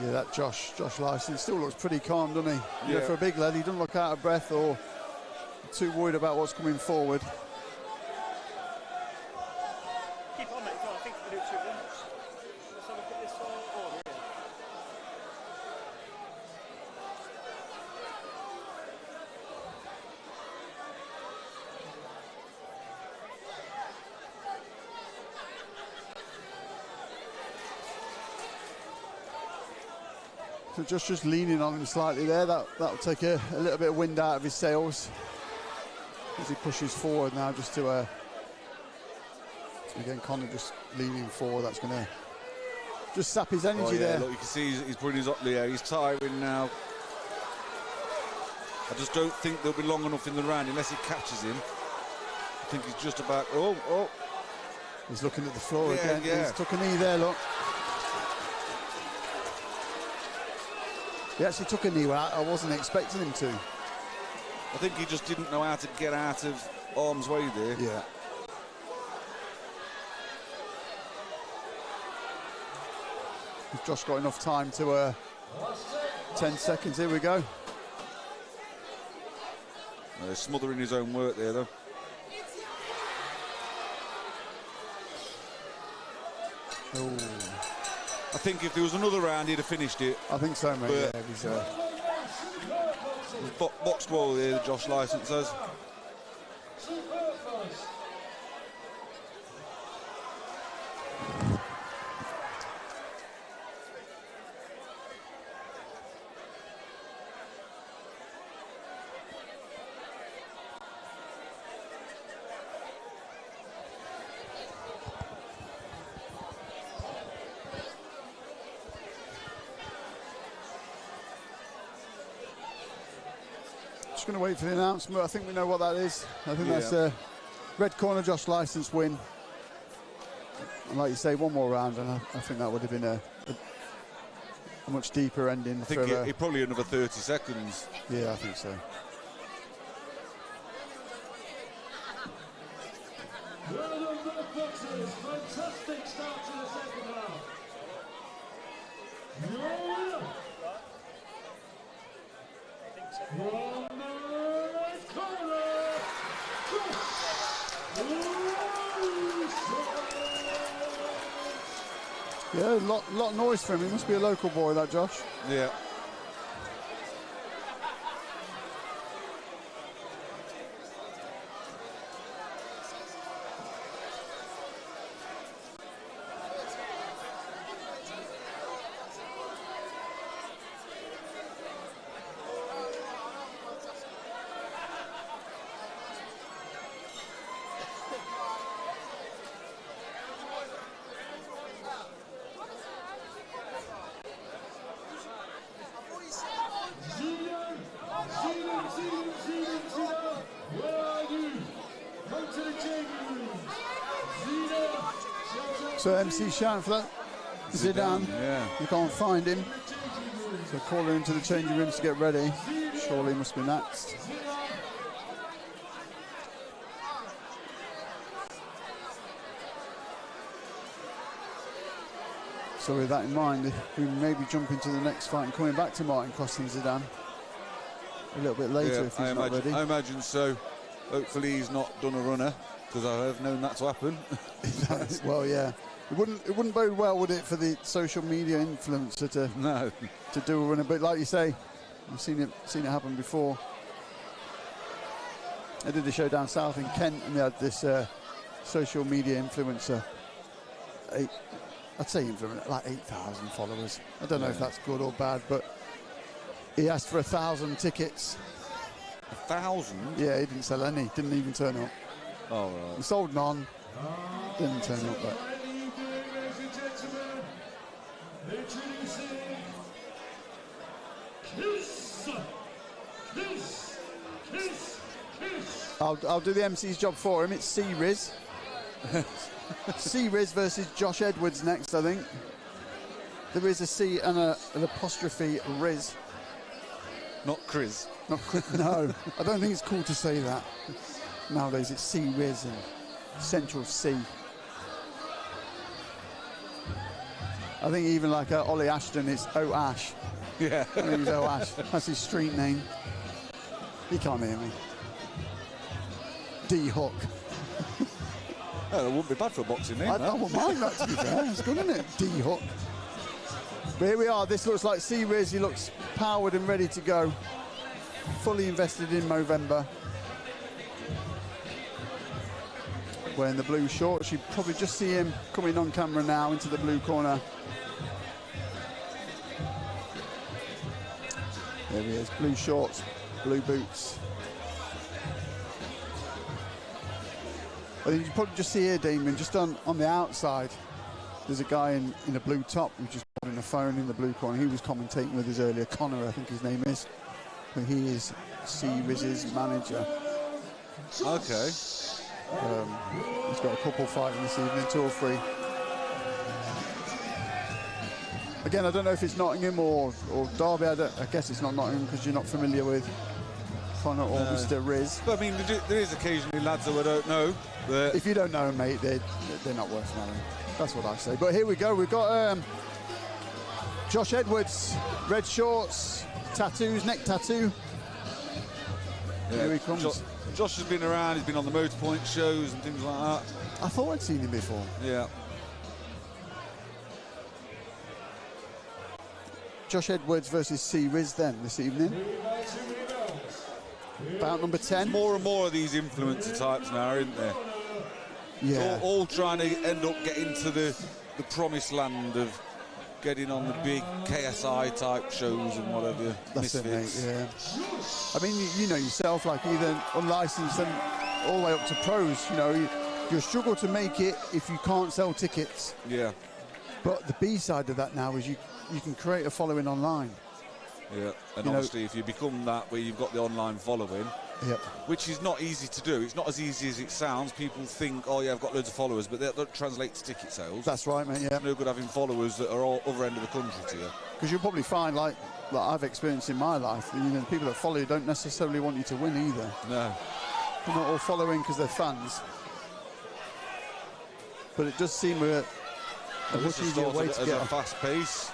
Yeah, that Josh Licence still looks pretty calm, doesn't he? Yeah. For a big lad, he doesn't look out of breath or too worried about what's coming forward. Keep on, mate. I think we can do 2 minutes. Let's have a look at this order here. So just leaning on him slightly there, that'll take a little bit of wind out of his sails as he pushes forward now, just to again, Connor just leaning forward. That's going to just sap his energy there. Look, you can see he's putting his up there. He's tiring now. I just don't think they'll be long enough in the round unless he catches him. I think he's just about. Oh! He's looking at the floor again. Yeah. He's took a knee there. Look. He actually took a knee where I wasn't expecting him to. I think he just didn't know how to get out of harm's way there. Yeah. Has Josh got enough time to 10 seconds, here we go. Smothering his own work there, though. Oh. I think if there was another round, he'd have finished it. I think so, mate. But yeah, he's boxed well there, Josh Licence says. Just going to wait for the announcement. I think we know what that is. I think that's a red corner Josh license win. And like you say, one more round, and I think that would have been a much deeper ending. I think it probably another 30 seconds. Yeah, I think so. Well done, both boxers. Fantastic start to the second half. Your winner from the red corner, Yeah, a lot of noise for him. He must be a local boy, that Josh. Yeah. So MC shouting for that. Zidane. Yeah. You can't find him. So calling into the changing rooms to get ready. Surely he must be next. So with that in mind, we may be jumping to the next fight and coming back to Martin Cross and Zidane a little bit later if he's not ready. I imagine so. Hopefully he's not done a runner, because I have known that to happen. Well, yeah. It wouldn't bode well, would it, for the social media influencer to do a runner? But like you say, we've seen it happen before. I did a show down south in Kent, and they had this social media influencer. I'd say influencer, like 8,000 followers. I don't know if that's good or bad, but he asked for 1,000 tickets. 1,000? Yeah, he didn't sell any. Didn't even turn up. Oh, right. He sold none. Didn't turn up, but. introducing Kiss. I'll do the MC's job for him. It's C-Riz. C-Riz versus Josh Edwards next, I think. There is a C and an apostrophe Riz. Not Chris. Not no, I don't think it's cool to say that. Nowadays it's C-Riz and Central C. I think even like Ollie Ashton, it's O-Ash. Yeah. I think he's O-Ash. That's his street name. He can't hear me. D-Hook. Oh, that wouldn't be bad for a boxing name. I wouldn't mind that, to be fair. It's good, isn't it? D-Hook. But here we are. This looks like C-Riz. He looks powered and ready to go. Fully invested in Movember. Wearing the blue shorts. You probably just see him coming on camera now into the blue corner. There he is. Blue shorts, blue boots. I think you probably just see here, Damien, just on the outside, there's a guy in a blue top who's just holding a phone in the blue corner. He was commentating with us earlier. Connor, I think his name is. But he is C-Riz's manager. Okay. He's got a couple fighting this evening, 2 or 3. Again, I don't know if it's Nottingham or Derby. I guess it's not Nottingham because you're not familiar with Connor or Mr. Riz. But I mean, there is occasionally lads who I don't know. But if you don't know them, mate, they're not worth knowing. That's what I say. But here we go. We've got Josh Edwards, red shorts, tattoos, neck tattoo. Yeah, Here he comes. Josh has been around. He's been on the Motorpoint shows and things like that. I thought I'd seen him before. Yeah. Josh Edwards versus C-Riz then this evening. Bout number 10. There's more and more of these influencer types now, isn't there? Yeah. All trying to end up getting to the promised land of getting on the big KSI type shows and whatever. That's misfits. it, mate, yeah. I mean, you know yourself, like either unlicensed and all the way up to pros, you know, you struggle to make it if you can't sell tickets. Yeah. But the B side of that now is you can create a following online. Yeah, and You know- obviously if you become that where you've got the online following, Yep. which is not easy to do. It's not as easy as it sounds. People think, oh yeah, I've got loads of followers, but that don't translate to ticket sales. That's right, mate. Yeah. It's no good having followers that are all other end of the country to you. Because you'll probably find, like I've experienced in my life, the people that follow you don't necessarily want you to win either. No. They're not all following because they're fans. But it does seem a And much this has easier way started to as get a off. fast pace.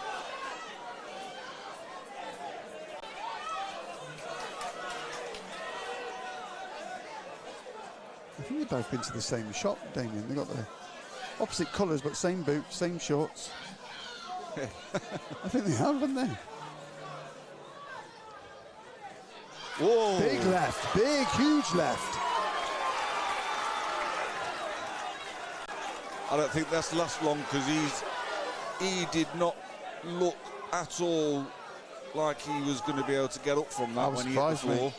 I think they've both been to the same shop, Damien. They've got the opposite colours, but same boots, same shorts. I think they have, haven't they? Whoa! Big left, big, huge left. I don't think that's last long because he did not look at all like he was going to be able to get up from I that was when he hit the surprised, floor.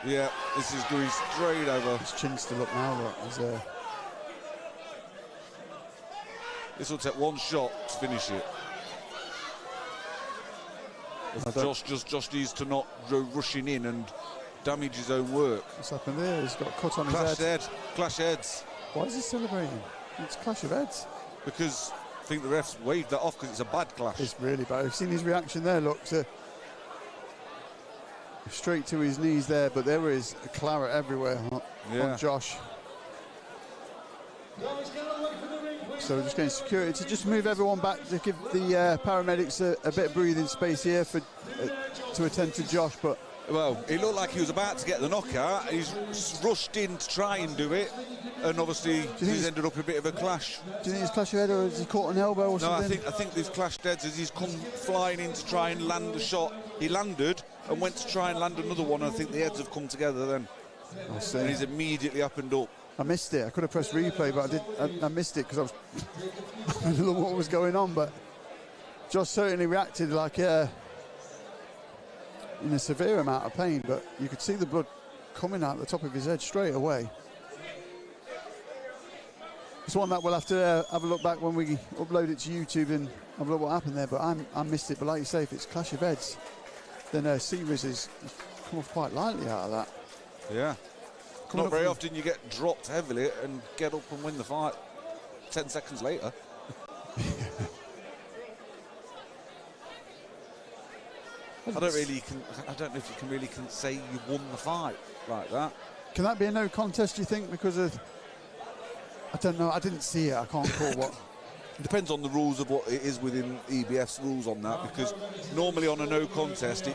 Yeah, this is going straight over. His chin's still up now, look. This will take one shot to finish it. Josh needs to not go rushing in and damage his own work. What's happened there? He's got a cut on his head. Clash heads. Why is he celebrating? It's clash of heads. Because I think the refs waved that off because it's a bad clash. It's really bad. I've seen his reaction there, look. Straight to his knees there, but there is a claret everywhere on Josh. So we're just getting security to just move everyone back to give the paramedics a bit of breathing space here to attend to Josh. But well, it looked like he was about to get the knockout. He's rushed in to try and do it, and obviously he's ended up a bit of a clash. Do you think it's clash of head, or has he caught an elbow or something? I think they've clashed heads as he's come flying in to try and land a shot. He landed and went to try and land another one. And I think the heads have come together then. I see. And he's immediately up and up. I missed it. I could have pressed replay, but I missed it because I don't know what was going on. But Josh certainly reacted like in a severe amount of pain, but you could see the blood coming out the top of his head straight away. It's one that we'll have to have a look back when we upload it to YouTube and have a look what happened there. But I missed it. But like you say, if it's clash of heads, then Series has come off quite lightly out of that. Yeah. Not very often you get dropped heavily and get up and win the fight 10 seconds later. I don't know if you can really say you won the fight like that. Can that be a no contest, do you think, because of... I don't know, I didn't see it, I can't call what... It depends on the rules of what it is within EBF's rules on that, because normally on a no contest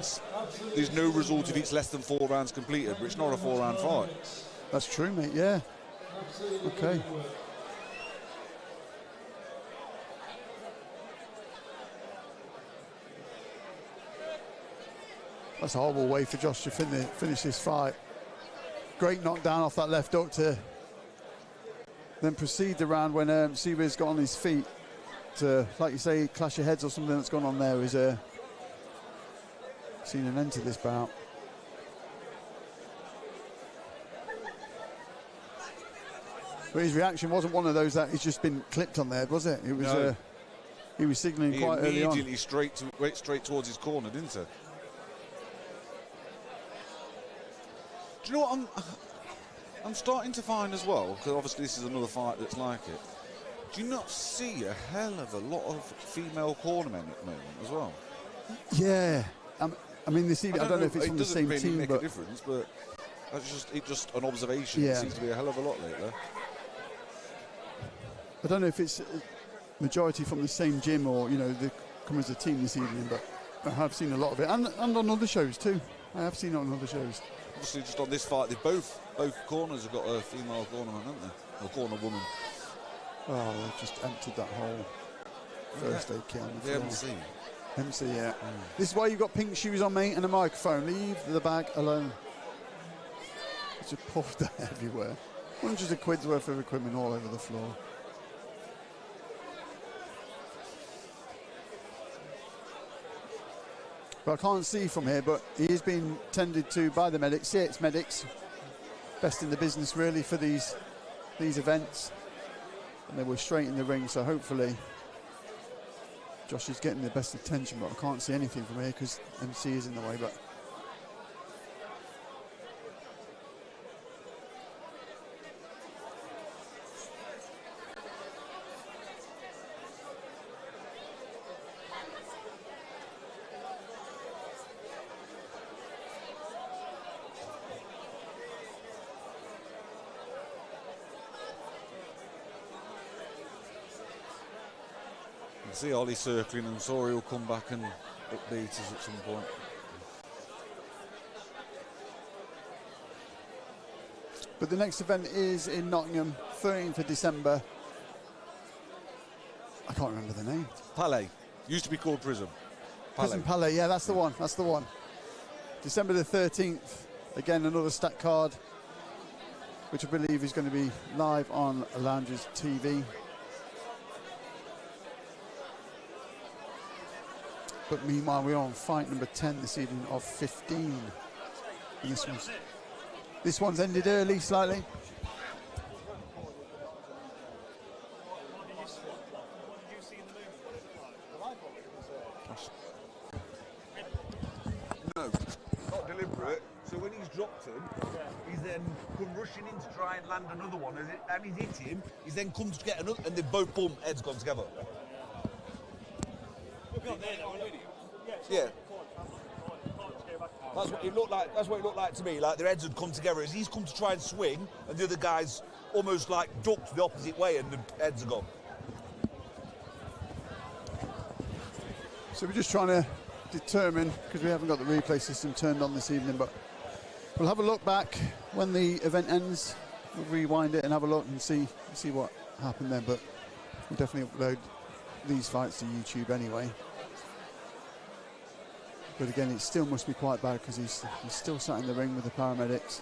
there's no result if it's less than 4 rounds completed, but it's not a 4-round fight. That's true, mate, yeah. Okay. That's a horrible way for Josh to finish this fight. Great knockdown off that left hook to then proceed the round when Seawiz got on his feet to, like you say, clash of heads or something that's gone on there is seen an end to this bout. But his reaction wasn't one of those that he's just been clipped on there, was it? It was No. he was signalling quite early on. He immediately went straight towards his corner, didn't he? Do you know what I'm starting to find as well, because obviously this is another fight that's like it. Do you not see a hell of a lot of female cornermen at the moment as well? Yeah. I mean, this evening, I don't know if it's from the same really team, make but a difference, but that's just an observation. Yeah. There seems to be a hell of a lot lately. I don't know if it's majority from the same gym or, you know, they come as a team this evening, but I have seen a lot of it. And on other shows too. I have seen it on other shows. Obviously, just on this fight, both corners have got a female cornerman, haven't they? Or corner woman. Oh, they've just emptied that whole first aid kit on the The floor. MC. MC, yeah. This is why you've got pink shoes on, mate, and a microphone. Leave the bag alone. It's just puffed everywhere. Hundreds of quid's worth of equipment all over the floor. But I can't see from here, but he is being tended to by the medics. Yeah, it's medics. Best in the business, really, for these events. And they were straight in the ring, so hopefully Josh is getting the best attention, but I can't see anything from here because MC is in the way. But see Ollie circling, and Sori will come back and update us at some point. But the next event is in Nottingham, 13th of December. I can't remember the name. Palais. Used to be called Prism. Prison Palais, yeah, that's the one. That's the one. December the 13th. Again, another stat card, which I believe is going to be live on Lounges TV. But meanwhile, we're on fight number 10 this evening of 15. And this one's ended early slightly. No, not deliberate. So when he's dropped him, he's then come rushing in to try and land another one. And he's hit him, he's then come to get another, and they've both, boom, heads gone together. Yeah. That's what it looked like. That's what it looked like to me. Like their heads had come together as he's come to try and swing, and the other guy's almost like ducked the opposite way, and the heads are gone. So we're just trying to determine, because we haven't got the replay system turned on this evening, but we'll have a look back when the event ends. We'll rewind it and have a look and see what happened then. But we'll definitely upload these fights to YouTube anyway. But again, it still must be quite bad because he's still sat in the ring with the paramedics.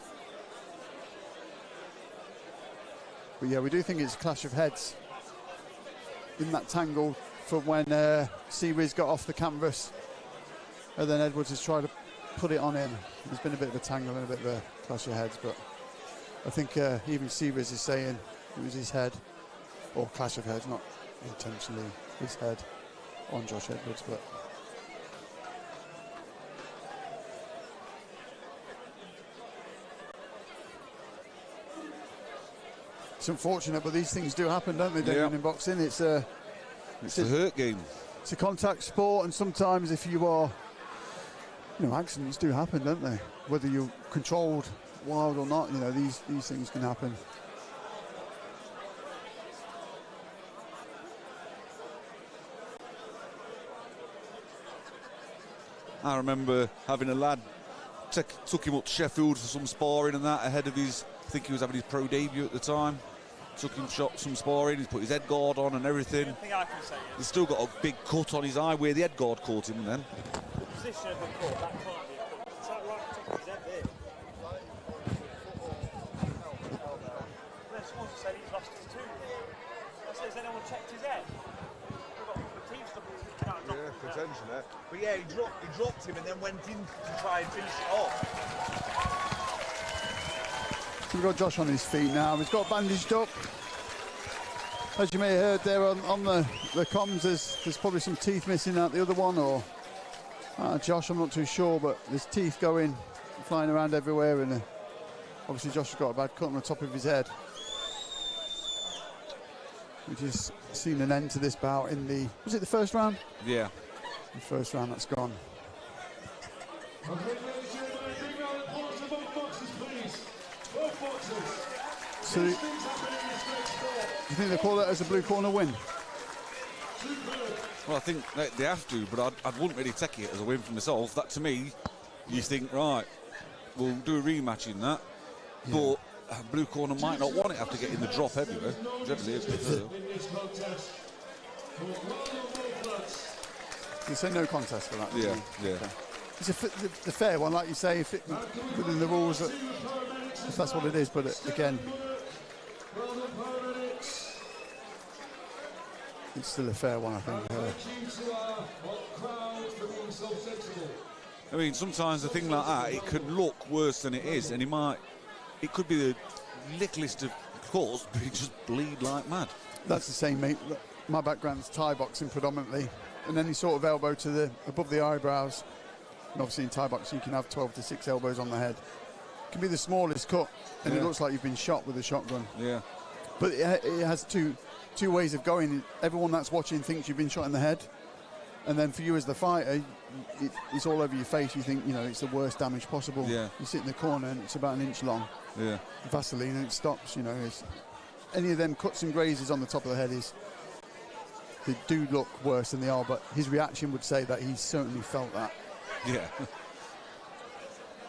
But yeah, we do think it's a clash of heads in that tangle from when Seawiz got off the canvas, and then Edwards has tried to put it on him. There's been a bit of a tangle and a bit of a clash of heads, but I think even Seawiz is saying it was his head, or clash of heads, not intentionally his head on Josh Edwards, but. It's unfortunate, but these things do happen, don't they, Damien, in boxing? It's a hurt game. It's a contact sport, and sometimes if you are, accidents do happen, don't they? Whether you're controlled, wild or not, these things can happen. I remember having a lad took him up to Sheffield for some sparring and that ahead of his, I think he was having his pro debut at the time. Took him some sparring, he's put his head guard on and everything. The thing I can say is, he's still got a big cut on his eye where the head guard caught him then. the position of the cut, that can't be a cut. It's like right on top of his head there. Then someone said he's lost his tooth. I said, has anyone checked his head? We've got the teeth stuff sticking out. Yeah, potentially. But yeah, he dropped him and then went in to try and finish it off. So we've got Josh on his feet now. He's got bandaged up. As you may have heard there on the comms, there's probably some teeth missing out the other one, or Josh, I'm not too sure, but there's teeth flying around everywhere, and obviously Josh has got a bad cut on the top of his head. We've just seen an end to this bout in was it the first round? Yeah. The first round, that's gone. So, do you think they call it as a blue corner win? Well, I think they have to, but I wouldn't really take it as a win for myself. That, to me, you think, right, we'll do a rematch in that, but blue corner might not want it after getting the drop everywhere. You say no contest for that? Yeah, yeah. Okay. It's the fair one, like you say, if within the rules, if that's what it is, but again, it's still a fair one, I think. I mean, sometimes a thing like that, it could look worse than it is, and it could be the littlest of cuts, but it just bleed like mad. That's the same, mate. My background's Thai boxing predominantly, and any sort of elbow to the above the eyebrows. And obviously in Thai boxing you can have 12 to 6 elbows on the head. It can be the smallest cut, and it looks like you've been shot with a shotgun. Yeah. But it has two ways of going. Everyone that's watching thinks you've been shot in the head, and then for you as the fighter, it's all over your face. You think, you know, it's the worst damage possible. Yeah. You sit in the corner and it's about an inch long. Yeah. Vaseline and it stops. You know, any of them cuts and grazes on the top of the head they do look worse than they are. But his reaction would say that he certainly felt that. Yeah.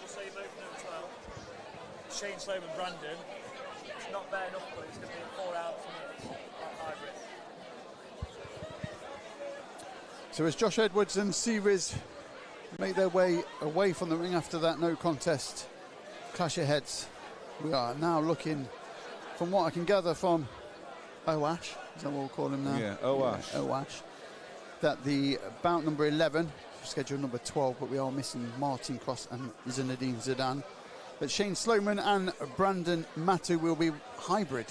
Just so you both know as well, Shane Sloman Brandon, it's not bare knuckle, it's going to be a 4 out for me, hybrid. So as Josh Edwards and Series make their way away from the ring after that no contest clash of heads, we are now looking, from what I can gather from Oash, is that what we'll call him now? Yeah, Oash. Yeah, Oash. That the bout number 11, schedule number 12, but we are missing Martin Cross and Zinedine Zidane. But Shane Sloman and Brandon Matu will be hybrid.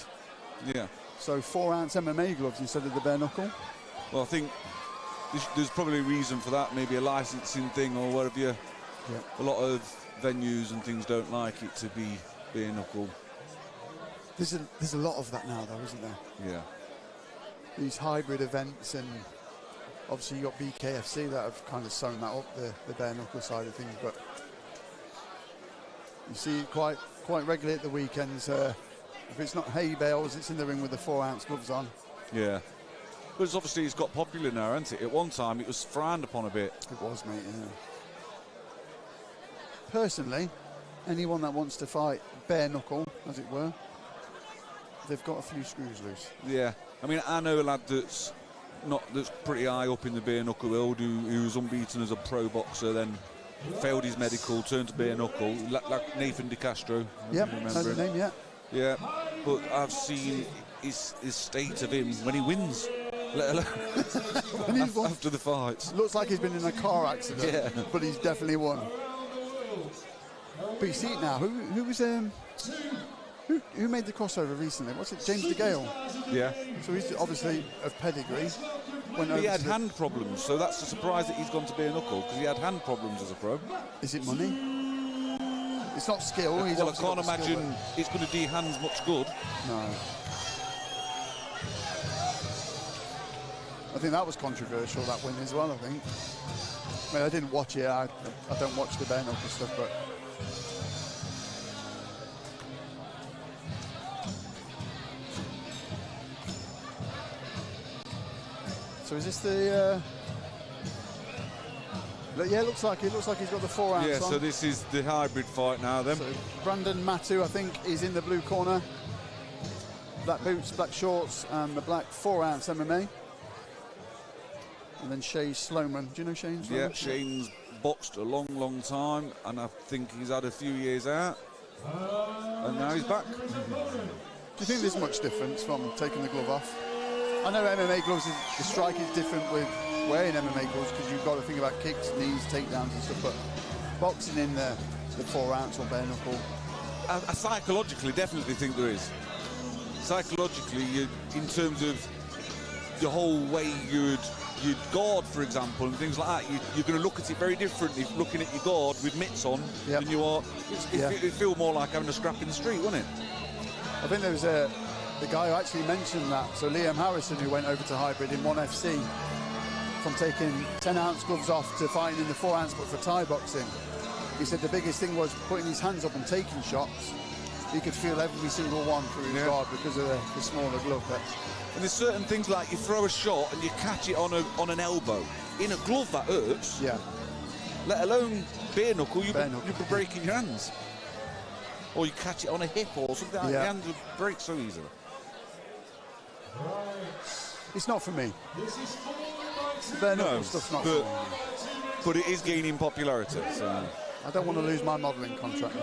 Yeah. So 4-ounce MMA gloves instead of the bare knuckle. Well, I think there's probably a reason for that, maybe a licensing thing or whatever. Yeah. A lot of venues and things don't like it to be bare knuckle. There's a lot of that now, though, isn't there? Yeah. These hybrid events, and obviously you got BKFC that have kind of sewn that up, the bare knuckle side of things. But you see it quite regularly at the weekends. If it's not hay bales, it's in the ring with the 4-ounce gloves on. Yeah. But obviously it's got popular now, hasn't it? At one time it was frowned upon a bit. It was, mate, yeah. Personally, anyone that wants to fight bare knuckle, as it were, they've got a few screws loose. Yeah. I mean, I know a lad that's pretty high up in the bare knuckle world who was unbeaten as a pro boxer, then failed his medical, turned to bare knuckle, like Nathan DeCastro. Yep, that's his name, yeah. Yeah, but I've seen his state of him when he wins, let alone after the fights. Looks like he's been in a car accident, yeah. But he's definitely won. But you see it now, who was who made the crossover recently? What's it, James DeGale? Yeah. So he's obviously of pedigree. He had hand problems, so that's a surprise that he's gone to bare knuckle, because he had hand problems as a pro. Is it money? It's not skill. Well, I can't imagine it's going to do hands much good. No. I think that was controversial, that win as well, I think. I mean, I didn't watch it. I don't watch the bare knuckle stuff, but... So is this the... Yeah, it looks like he's got the 4-ounce Yeah, on. so this is the hybrid fight now then. So Brandon Matu, I think, is in the blue corner. Black boots, black shorts, and the black 4-ounce MMA. And then Shane Sloman. Do you know Shane Sloman? Yeah, Shane's boxed a long, long time, and I think he's had a few years out, and now he's back. Do you think there's much difference from taking the glove off? I know MMA gloves, the strike is different with wearing MMA gloves because you've got to think about kicks, knees, takedowns and stuff, but boxing in the 4-ounce or bare knuckle. I psychologically definitely think there is. Psychologically, in terms of the whole way you'd guard, for example, and things like that, you're going to look at it very differently looking at your guard with mitts on than you are. It'd feel more like having a scrap in the street, wouldn't it? I think there was the guy who actually mentioned that. So Liam Harrison, who went over to hybrid in 1FC, from taking 10-ounce gloves off to fighting in the 4-ounce, but for Thai boxing, he said the biggest thing was putting his hands up and taking shots. He could feel every single one through his guard because of the smaller glove. But and there's certain things like you throw a shot and you catch it on an elbow. In a glove, that hurts. Yeah. Let alone bare knuckle, you'd be breaking your hands. Or you catch it on a hip or something like that, your hands would break so easily. It's not for me. Bare knuckle stuff's not for me. But it is gaining popularity. So. I don't want to lose my modelling contract.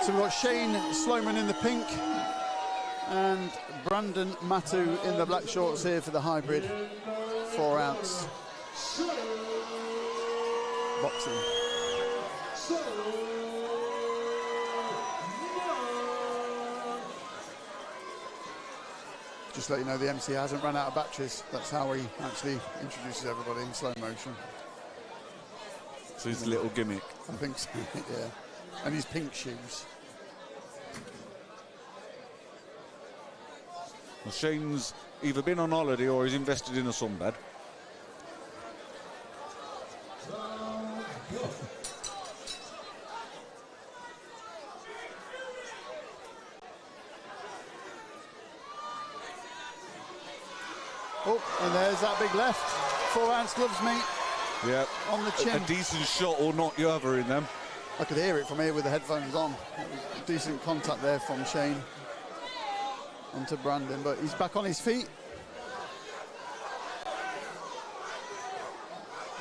So we've got Shane Sloman in the pink and Brandon Matu in the black shorts here for the hybrid 4-ounce boxing. Just to let you know, the MC hasn't run out of batteries. That's how he actually introduces everybody in slow motion. So it's a little gimmick. I think so, yeah. And his pink shoes. Well, Shane's either been on holiday or he's invested in a sunbed. Oh, and there's that big left. 4-ounce gloves, mate. Yeah. On the chin. A decent shot will knock you over in them. I could hear it from here with the headphones on. It was decent contact there from Shane onto Brandon, but he's back on his feet.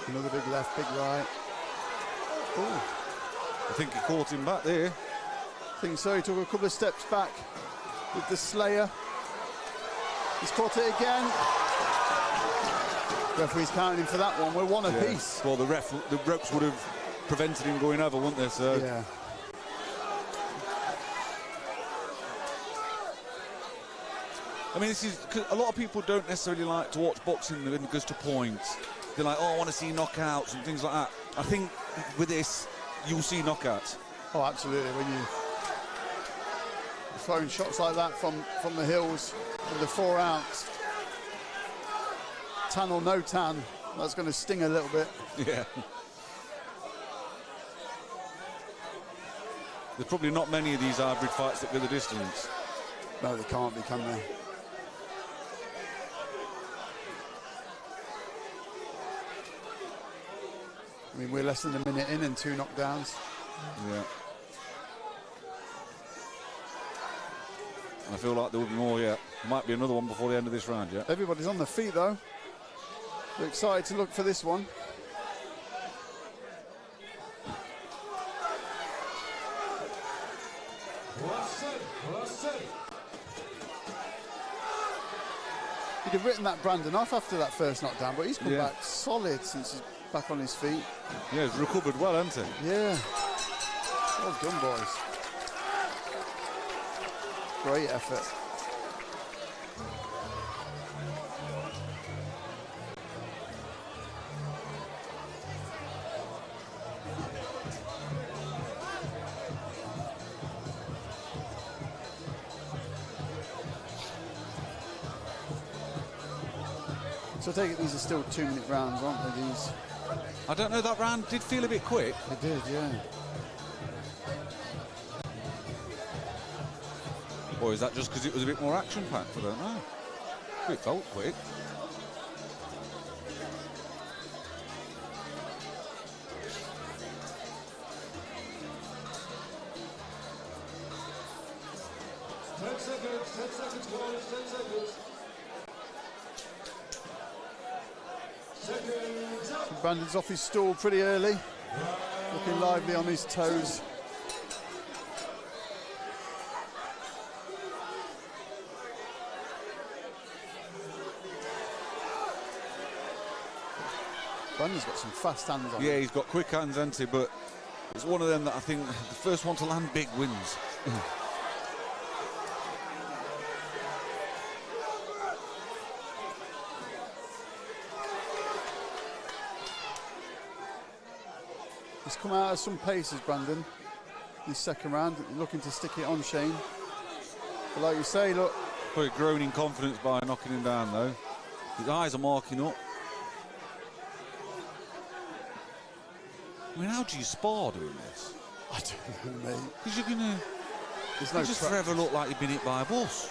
Another big left, big right. Oh, I think he caught him back there. I think so. He took a couple of steps back with the Slayer. He's caught it again. Referee's counting him for that one. We're one apiece. Well, the ropes would have prevented him going over, wouldn't they? So. Yeah. I mean, this is 'cause a lot of people don't necessarily like to watch boxing when it goes to points. They're like, oh, I want to see knockouts and things like that. I think with this, you'll see knockouts. Oh, absolutely. When you're throwing shots like that from the hills with the 4-ounce, tan or no tan, that's going to sting a little bit. Yeah. There's probably not many of these hybrid fights that go the distance. No, they can't be, can they? I mean, we're less than a minute in and 2 knockdowns. Yeah. I feel like there will be more yet. There might be another one before the end of this round, yeah. Everybody's on their feet, though. We're excited to look for this one. He'd have written that Brandon off after that first knockdown, but he's come back solid since he's back on his feet. Yeah, he's recovered well, hasn't he? Yeah. Well done, boys. Great effort. So I take it these are still 2-minute rounds, aren't they, these? I don't know, that round did feel a bit quick. It did, yeah. Or is that just because it was a bit more action-packed? I don't know. It felt quick. Ten seconds, boys, 10 seconds. Seconds up. Brandon's off his stool pretty early. Looking lively on his toes. Brandon's got some fast hands on Yeah, him. he's got quick hands, hasn't he? But it's one of them that I think the first one to land big wins. He's come out of some paces, Brandon, this second round, looking to stick it on Shane. But like you say, look. Probably grown in confidence by knocking him down, though. His eyes are marking up. I mean, how do you spar doing this? I don't know, mate. Because you're going to... There's no just practice. forever look like you've been hit by a bus.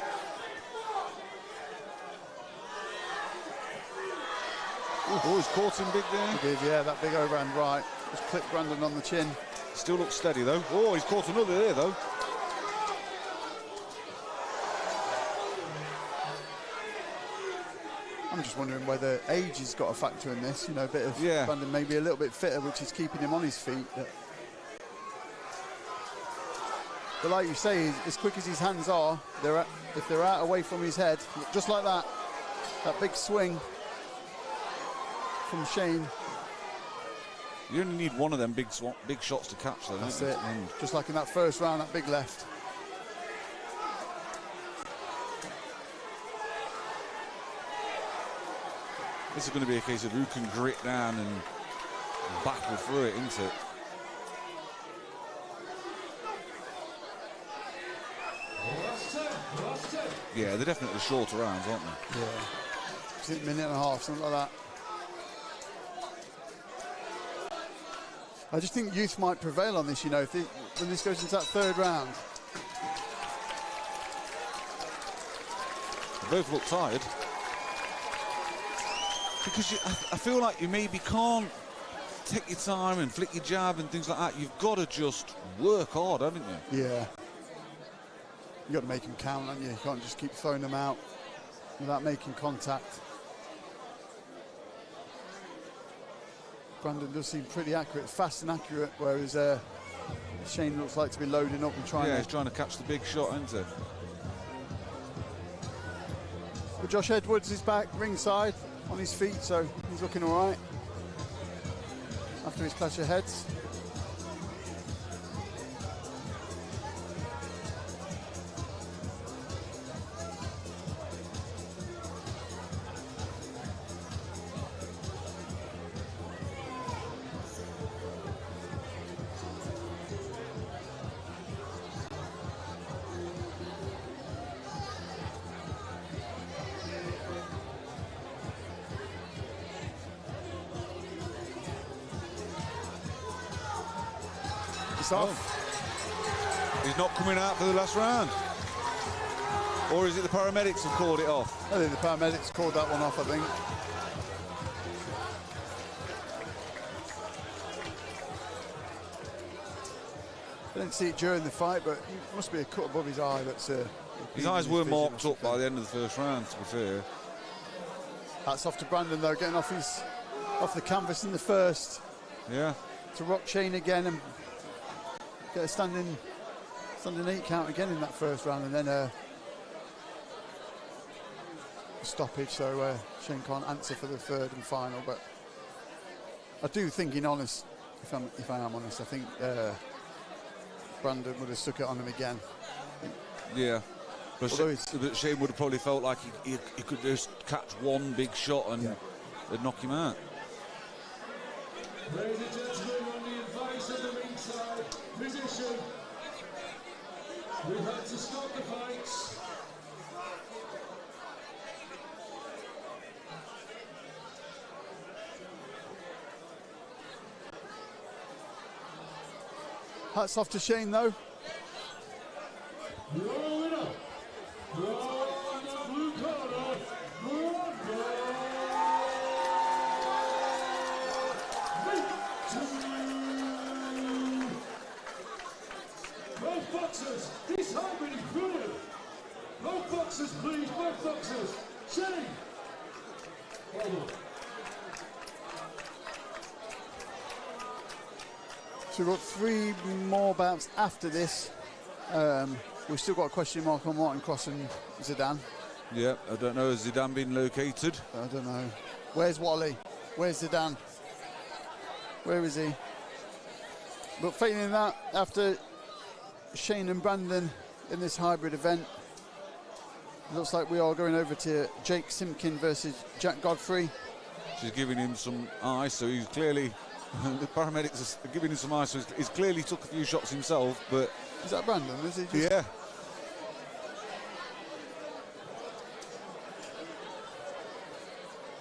Oh, he's caught him big there. He did, yeah, that big overhand right. Just clipped Brandon on the chin. Still looks steady, though. Oh, he's caught another there, though. I'm just wondering whether age has got a factor in this. You know, a bit of Yeah. Brandon maybe a little bit fitter, which is keeping him on his feet. But like you say, as quick as his hands are, if they're out away from his head, just like that big swing from Shane. You only need one of them big shots to catch, though. That's don't you? it. Just like in that first round, that big left. This is going to be a case of who can grit down and battle through it, isn't it? Yeah, they're definitely shorter rounds, aren't they? Yeah. It's a minute and a half, something like that. I just think youth might prevail on this, you know, if when this goes into that third round. They both look tired. Because I feel like you maybe can't take your time and flick your jab and things like that. You've got to just work hard, haven't you? Yeah. You've got to make them count, haven't you? You can't just keep throwing them out without making contact. Brandon does seem pretty accurate, fast and accurate, whereas Shane looks like to be loading up and trying. Yeah, he's trying to catch the big shot, isn't he? But Josh Edwards is back ringside on his feet, so he's looking all right after his clash of heads. Off. He's not coming out for the last round. Or is it the paramedics have called it off? I think the paramedics called that one off, I think. I didn't see it during the fight, but it must be a cut above his eye. That's his eyes were marked up by the end of the first round, to be fair. Hats off to Brandon, though, getting off the canvas in the first. Yeah. To rock Shane again and get a standing 8 count again in that first round, and then a stoppage, so Shane can't answer for the third and final. But I do think, in honest, if I am honest, I think Brandon would have stuck it on him again. Yeah. But Shane would have probably felt like he could just catch one big shot and it'd knock him out. Ladies and gentlemen, on the advice of the ringside physician, we've had to stop the fights. Hats off to Shane, though. Your winner, from the blue corner, both boxers, this hybrid is brilliant. Both boxers, please, both boxers. Shane. Hold on. So we've got 3 more bouts after this. We've still got a question mark on Martin Cross and Zidane. Yeah, I don't know. Has Zidane been located? I don't know. Where's Wally? Where's Zidane? Where is he? But failing that, after Shane and Brandon in this hybrid event, it looks like we are going over to Jake Simkin versus Jack Godfrey. She's giving him some ice, so he's clearly... the paramedics are giving him some ice, so he's clearly took a few shots himself, but... Is that Brandon? Is he just... Yeah.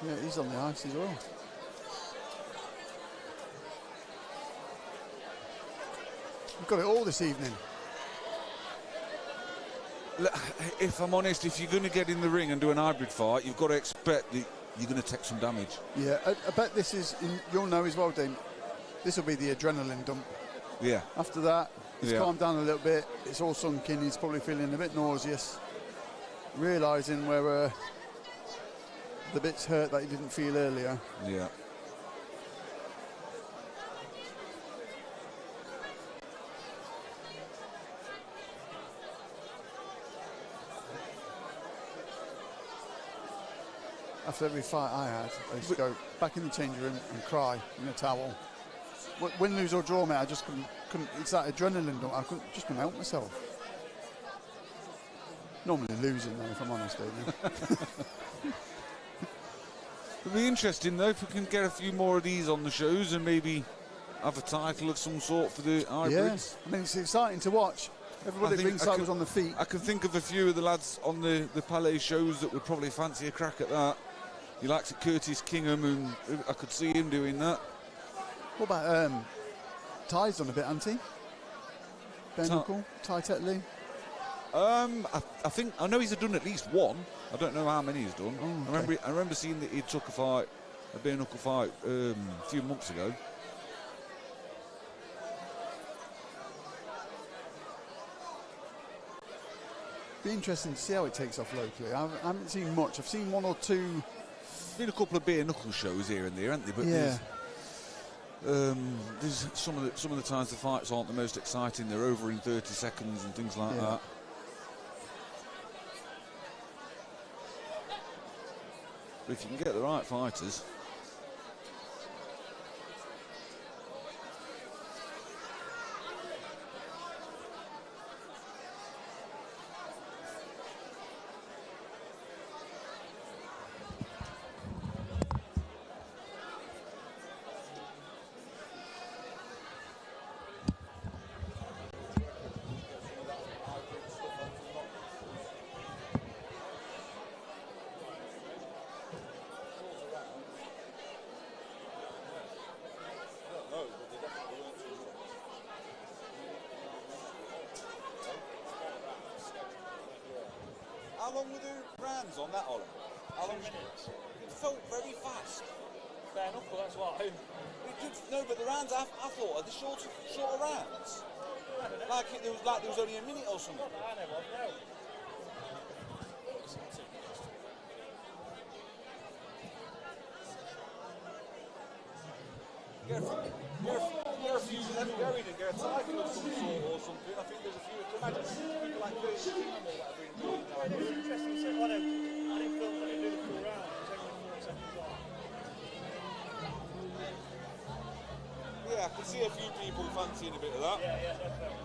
Yeah, he's on the ice as well. We've got it all this evening. If I'm honest, if you're going to get in the ring and do an hybrid fight, you've got to expect that you're going to take some damage. Yeah, I bet this is, you'll know as well, Dane, this will be the adrenaline dump. Yeah. After that, he's calmed down a little bit, it's all sunk in, he's probably feeling a bit nauseous, realising where the bits hurt that he didn't feel earlier. Yeah. After every fight I had, I used to go back in the changing room and cry in a towel. Win, lose or draw, mate, I just couldn't, it's that adrenaline dump, I just couldn't help myself. Normally losing though, if I'm honest, David. It'll be interesting though if we can get a few more of these on the shows and maybe have a title of some sort for the hybrids. I mean, it's exciting to watch. Everybody at ringside was on the feet. I can think of a few of the lads on the Palais shows that would probably fancy a crack at that. He likes it, Curtis Kingham, and I could see him doing that. What about Ty's done a bit, hasn't he? Ben Knuckle, Ty Tetley. I think I know he's done at least one. I don't know how many he's done. Oh, okay. I remember seeing that he took a bare knuckle fight a few months ago. Be interesting to see how it takes off locally. I haven't seen much. I've seen one or two. Been a couple of bare knuckle shows here and there, haven't they? But yeah. There's some of the times the fights aren't the most exciting. They're over in 30 seconds and things like that. But if you can get the right fighters. How long were the rounds on that, Ollie? How long? Minutes. It felt very fast. Bare knuckle, that's what I... No, but the rounds I thought are the shorter rounds. Like there was only a minute or something. I never know. Get a few of them going and get a title of some sort or something. I think there's a few. Imagine people like Curtis Kingham or whatever enjoying that. It's interesting to say, I didn't feel when they do the full round, it was only 4 seconds on. Yeah, I can see a few people fancying a bit of that. Yeah, definitely.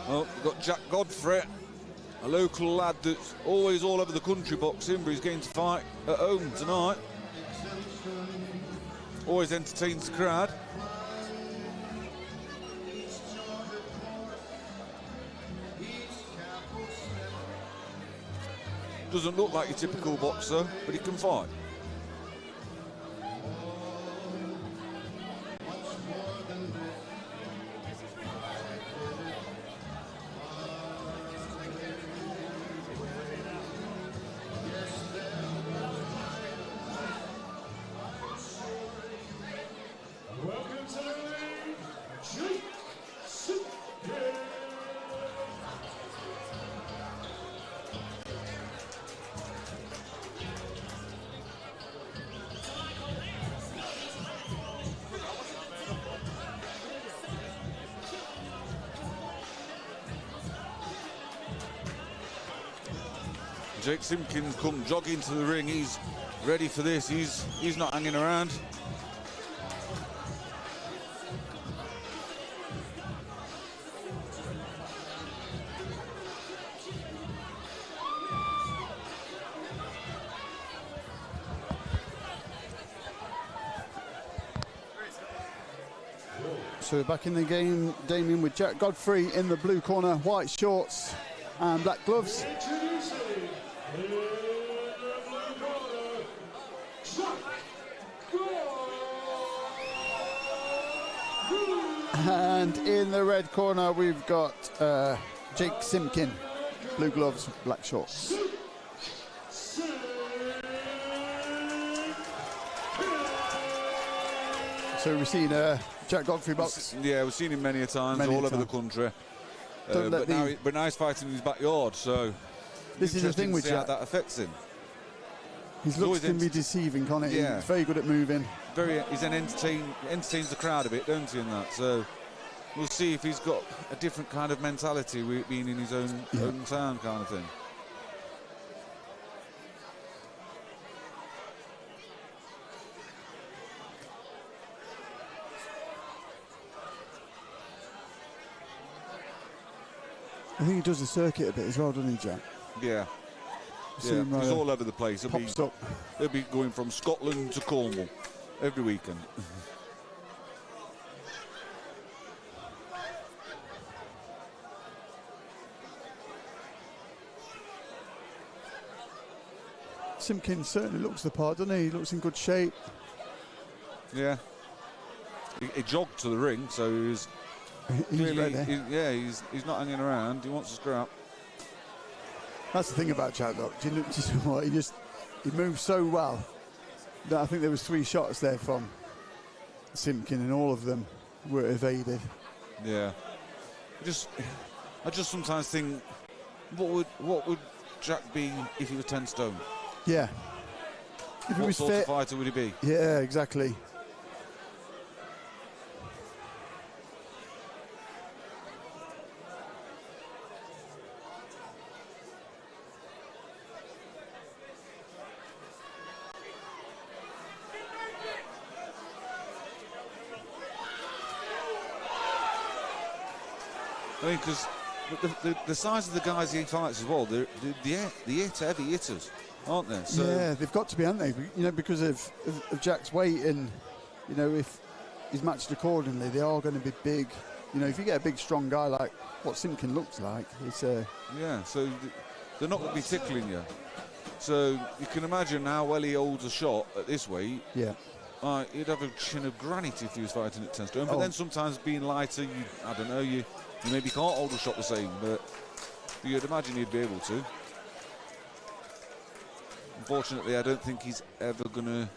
Well, we've got Jack Godfrey, a local lad that's always all over the country boxing, but he's going to fight at home tonight. Always entertains the crowd. Doesn't look like your typical boxer, but he can fight. Welcome to the ring, Jake Simpkin. Jake Simpkins come jogging to the ring. He's ready for this. He's not hanging around. So we're back in the game, Damien, with Jack Godfrey in the blue corner, white shorts and black gloves. Introducing in the blue corner, Jack Godfrey. And in the red corner, we've got Jake Simpkin, blue gloves, black shorts. So we've seen Jack Godfrey box. Yeah, we've seen him many a times Many a all over the time. country. Don't let But now he's fighting in his backyard, so This is the thing interesting to with see how Jack. that affects him. His He's looks always can be deceiving, can't it? Yeah. He's very good at moving. He's entertains the crowd a bit, don't he? In that, so we'll see if he's got a different kind of mentality with it being in his own town, kind of thing. I think he does the circuit a bit as well, doesn't he, Jack? Yeah. See Yeah, him, he's all over the place. Pops up. He'll be going from Scotland to Cornwall every weekend. Simpkins certainly looks the part, doesn't he? He looks in good shape. Yeah. He jogged to the ring, so he's ready. He's not hanging around. He wants to scrap. That's the thing about Jack, look. Do you know what? He moves so well that I think there was 3 shots there from Simpkin, and all of them were evaded. Yeah. I just sometimes think, what would Jack be if he was 10 stone? Yeah. If he What was sort of fit. fighter would he be? Yeah, exactly. I mean, because the size of the guys he fights as well, they're heavy hitters, aren't they? So Yeah, they've got to be, haven't they? You know, because of Jack's weight, and you know, if he's matched accordingly, they are going to be big. You know, if you get a big, strong guy like what Simpkin looks like, it's yeah. So they're not going to be tickling you. So you can imagine how well he holds a shot at this weight. yeah. He'd have a chin of granite if he was fighting at 10 stone. But Oh. then sometimes being lighter, I don't know, you maybe can't hold a shot the same, but you'd imagine he'd be able to. Unfortunately, I don't think he's ever going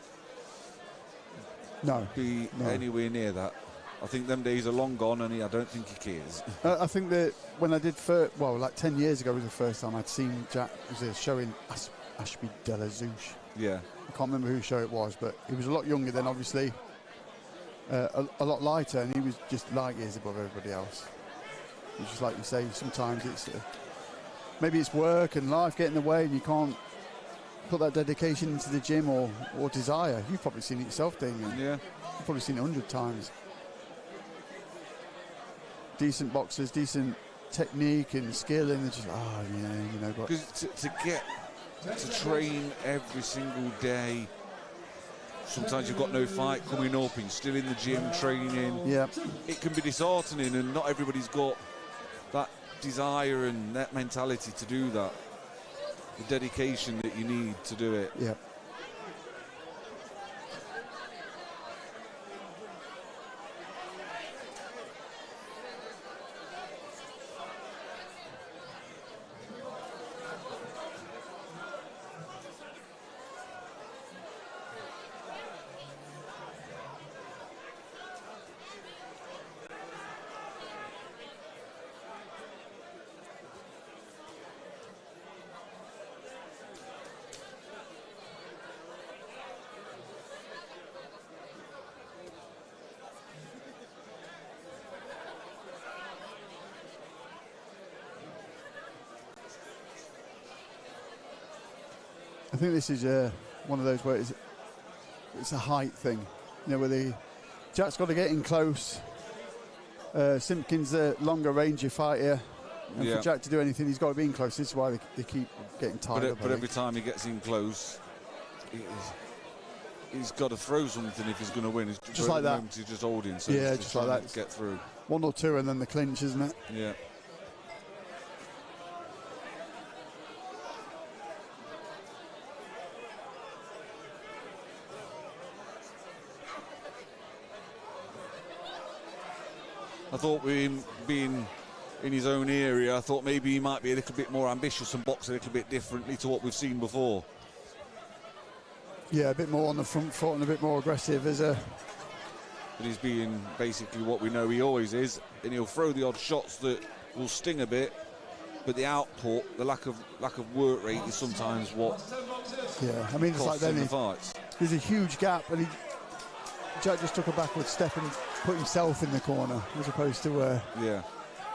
to be anywhere near that. I think them days are long gone, and I don't think he cares. I think that when I did like 10 years ago was the first time I'd seen Jack. It was a show in Ashby de la Zouche. Yeah. I can't remember whose show it was, but he was a lot younger then, obviously. A lot lighter, and he was just light years above everybody else. It's just like you say, sometimes it's maybe it's work and life get in the way, and you can't put that dedication into the gym or desire. You've probably seen it yourself, Damien. Yeah. You've probably seen it 100 times. Decent boxers, decent technique and skill, and they're just, you know. But Because to train every single day, sometimes you've got no fight coming up and you're still in the gym training. yeah, It can be disheartening, and not everybody's got that desire and that mentality to do that. The dedication that you need to do it. yeah. I think this is one of those where it's a height thing. You know, where Jack's got to get in close. Simpkin's a longer range fighter. And Yeah. for Jack to do anything, he's got to be in close. This is why they keep getting tied up. But every time he gets in close, he's got to throw something if he's going to win. Just like that. He's just holding. So Yeah, he's just like trying that. to get through. 1 or 2 and then the clinch, isn't it? Yeah. I thought with him being in his own area, I thought maybe he might be a little bit more ambitious and box a little bit differently to what we've seen before. Yeah, a bit more on the front foot and a bit more aggressive. but he's being basically what we know he always is, and he'll throw the odd shots that will sting a bit, but the output, the lack of work rate is sometimes what Yeah, I mean, it's like costs him then the fights. there's a huge gap, and Jack just took a backward step and put himself in the corner as opposed to Yeah.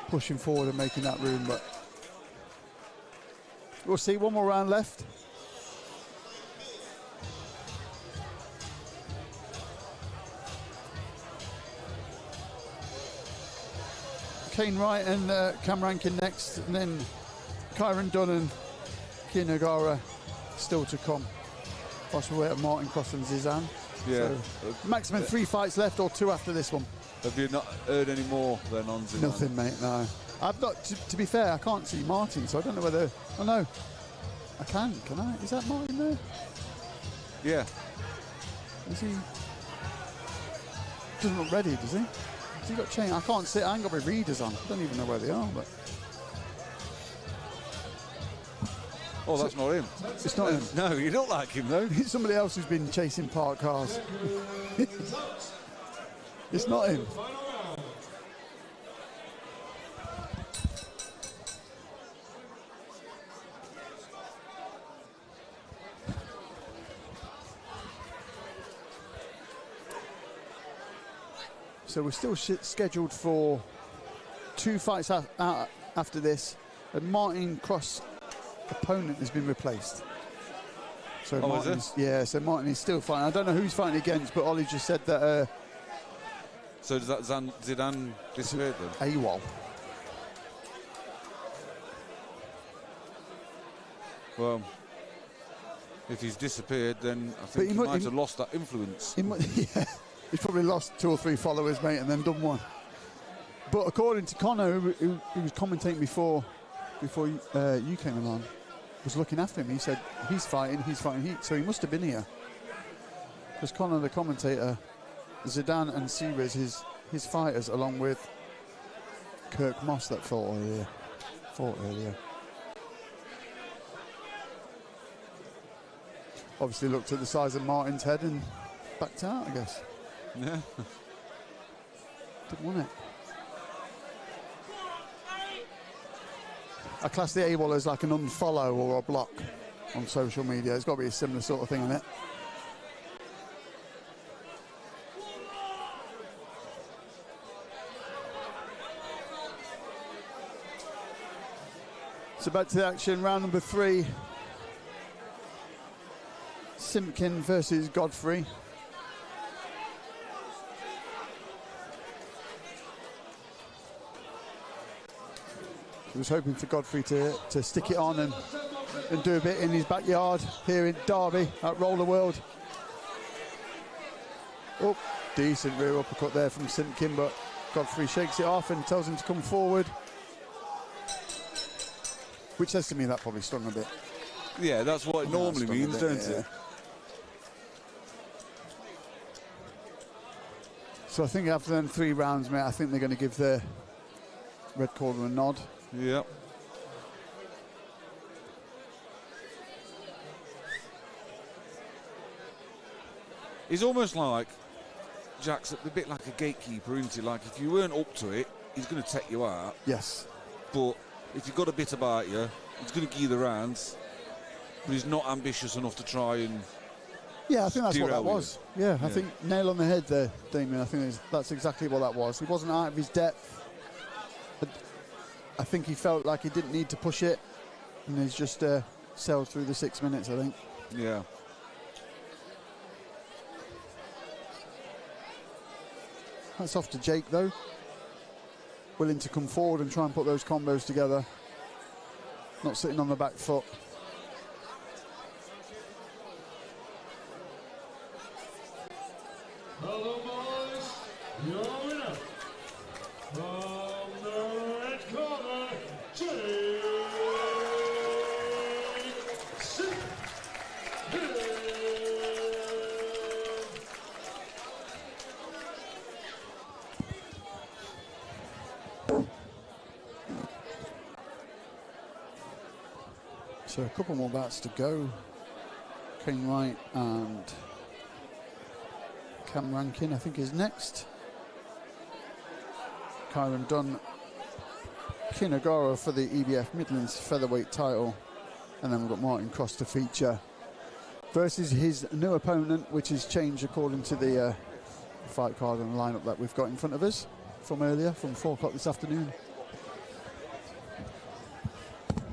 pushing forward and making that room. But we'll see. One more round left. Kane Wright and Cam Rankin next, and then Kyron Dunn and Kian Nagara still to come. Whilst we wait at Martin Cross and Zizan. Yeah. So, maximum 3 fights left, or 2 after this one. Have you not heard any more then on Zidane? Nothing, mate, no. I've not, to be fair, I can't see Martin, so I don't know whether, oh no, I can I? Is that Martin there? Yeah. Is he? Doesn't look ready, does he? Has he got chain? I can't see, I ain't got my readers on. I don't even know where they are, but. Oh, that's not him. It's not him. No, you don't like him though. It's somebody else who's been chasing parked cars. It's not him. So we're still scheduled for 2 fights after this, and Martin Cross' opponent has been replaced. So Martin so Martin is still fighting. I don't know who he's fighting against, but Ollie just said that. So does that Zidane disappear then? AWOL. Well, if he's disappeared, then I think he might have lost that influence. Yeah, he's probably lost 2 or 3 followers, mate, and then done one. But according to Connor, who was commentating before you came along, was looking after him. He said he's fighting, so he must have been here. Because Connor, the commentator, Zidane and Series, his fighters, along with Kirk Moss that fought earlier. Obviously looked at the size of Martin's head and backed out, I guess. Yeah. Didn't want it. I class the AWOL as like an unfollow or a block on social media. It's got to be a similar sort of thing on it. So back to the action, round number 3. Simpkin versus Godfrey. He was hoping for Godfrey to stick it on and do a bit in his backyard here in Derby at Roller World. Oh, decent rear uppercut there from Simpkin, but Godfrey shakes it off and tells him to come forward. Which says to me that probably stung a bit. Yeah, that's what it normally means, doesn't it? So I think after them 3 rounds, mate, I think they're going to give the red corner a nod. Yep. He's almost like Jack's a bit like a gatekeeper, isn't he? Like if you weren't up to it, he's going to take you out. Yes. But if you've got a bit about you, he's going to give you the rounds. But he's not ambitious enough to try and. Yeah, I think that's what that was. Yeah, I Yeah. think nail on the head there, Damien. I think that's exactly what that was. He wasn't out of his depth. I think he felt like he didn't need to push it, and he's just sailed through the 6 minutes, I think. Yeah. That's off to Jake, though. Willing to come forward and try and put those combos together. Not sitting on the back foot. Hello, boys. Your winner from the red corner, Jake Simpkin. So a couple more bats to go. Kane Wright and Cam Rankin, I think, is next. Kyron Dunn Kinagora for the EBF Midlands featherweight title. And then we've got Martin Cross to feature versus his new opponent, which has changed according to the fight card and the lineup that we've got in front of us from earlier, from 4 o'clock this afternoon.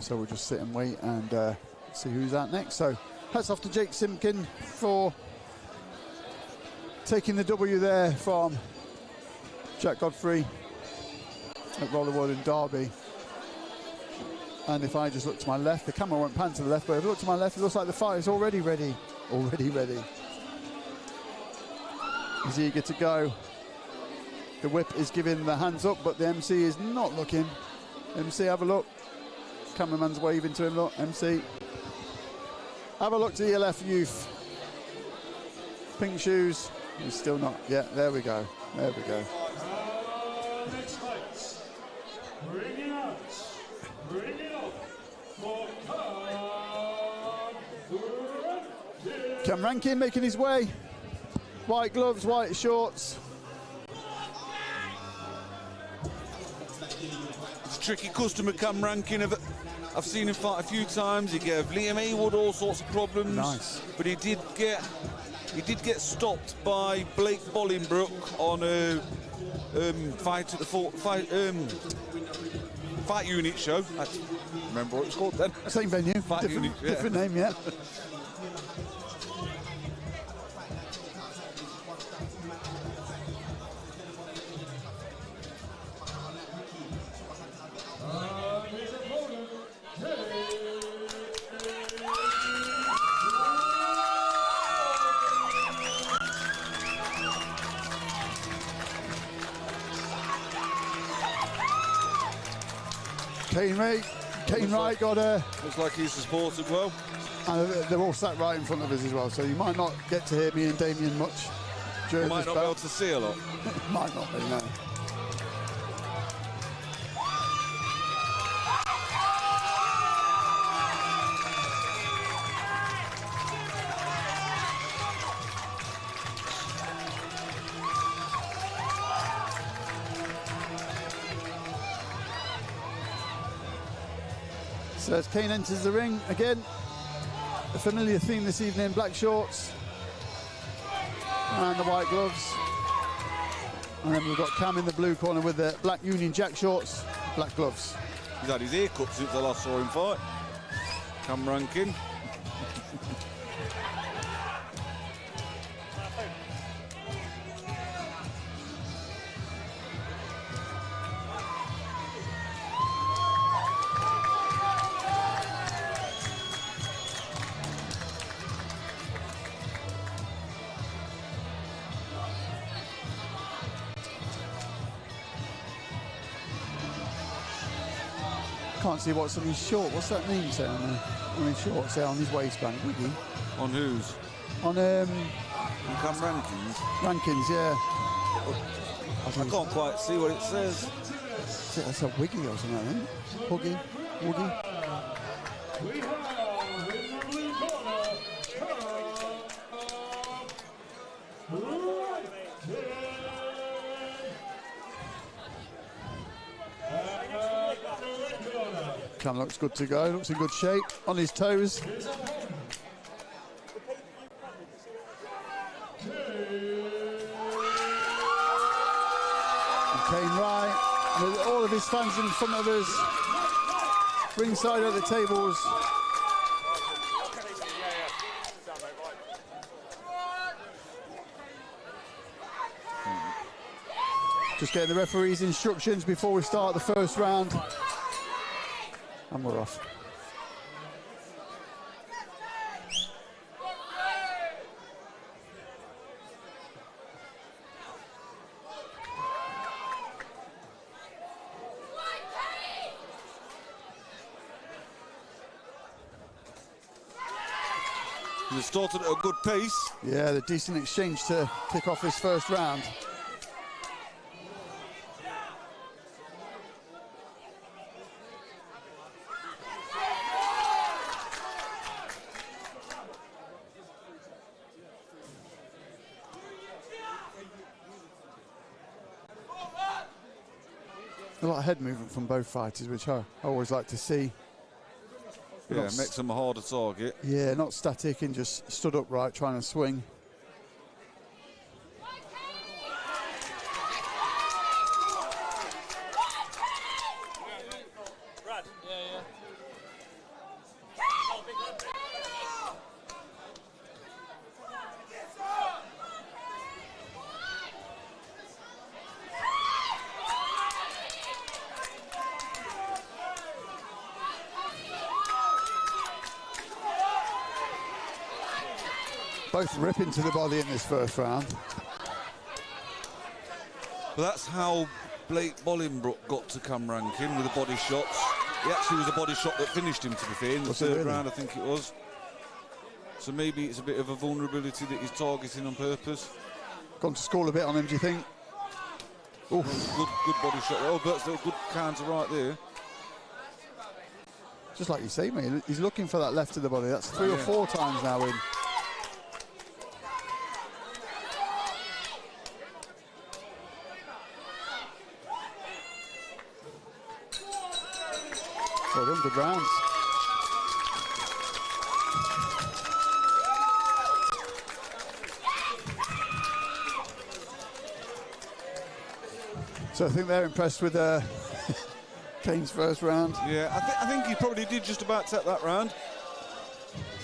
So we'll just sit and wait and see who's out next. So hats off to Jake Simpkin for taking the W there from Jack Godfrey at Rollerwood in Derby. And if I just look to my left, the camera won't pan to the left, but if I look to my left, it looks like the fight is already ready. Already ready. He's eager to go. The whip is giving the hands up, but the MC is not looking. MC, have a look. Cameraman's waving to him, look, MC. Have a look to your left, youth. Pink shoes. He's still not. Yeah, there we go. There we go. Next fight. Bring it out. Bring it up. For Cam Rankin making his way. White gloves, white shorts. It's a tricky customer, Cam Rankin. I've seen him fight a few times. He gave Liam Haywood all sorts of problems. Nice. But he did get stopped by Blake Bolingbroke on a fight at the fight unit show. I don't remember what it's called then. Same venue, Fight different, unit, yeah. different name, yeah. Kane Wright got a... Looks like he's supported well. They're all sat right in front of us as well, so you might not get to hear me and Damien much during You might this not be able bout. to see a lot. Might not be, no. So as Kane enters the ring again, a familiar theme this evening: black shorts and the white gloves. And then we've got Cam in the blue corner with the black Union Jack shorts, black gloves. He's had his ear cut since I last saw him fight. Cam Rankin. Can't see what's on his short. What's that mean, say, on his shorts there, on his waistband? Wiggy. On whose? On Cam Rankin's. Rankins, yeah. I can't quite see what it says. That's a wiggy or something, I think. Huggy, woogie. we have in the blue corner, Cam looks good to go, looks in good shape, on his toes. Kane Wright, with all of his fans in front of us, ringside at the tables. Just getting the referee's instructions before we start the first round. And we're off. They started at a good pace. Yeah, the decent exchange to kick off this first round. A lot of head movement from both fighters, which I always like to see. Yeah, makes them a harder target. Yeah, not static and just stood upright trying to swing. Brad. Yeah. Both ripping to the body in this first round. But that's how Blake Bolingbroke got to come ranking with the body shots. He actually was a body shot that finished him, to be fair, in the third round, I think it was. So maybe it's a bit of a vulnerability that he's targeting on purpose. Gone to school a bit on him, do you think? Oh, good body shot. Oh, but still good counter right there. Just like you say, mate, he's looking for that left to the body. That's 3 or 4 times now in. Well done, good rounds. So I think they're impressed with Kane's first round. Yeah, I think he probably did just about take that round.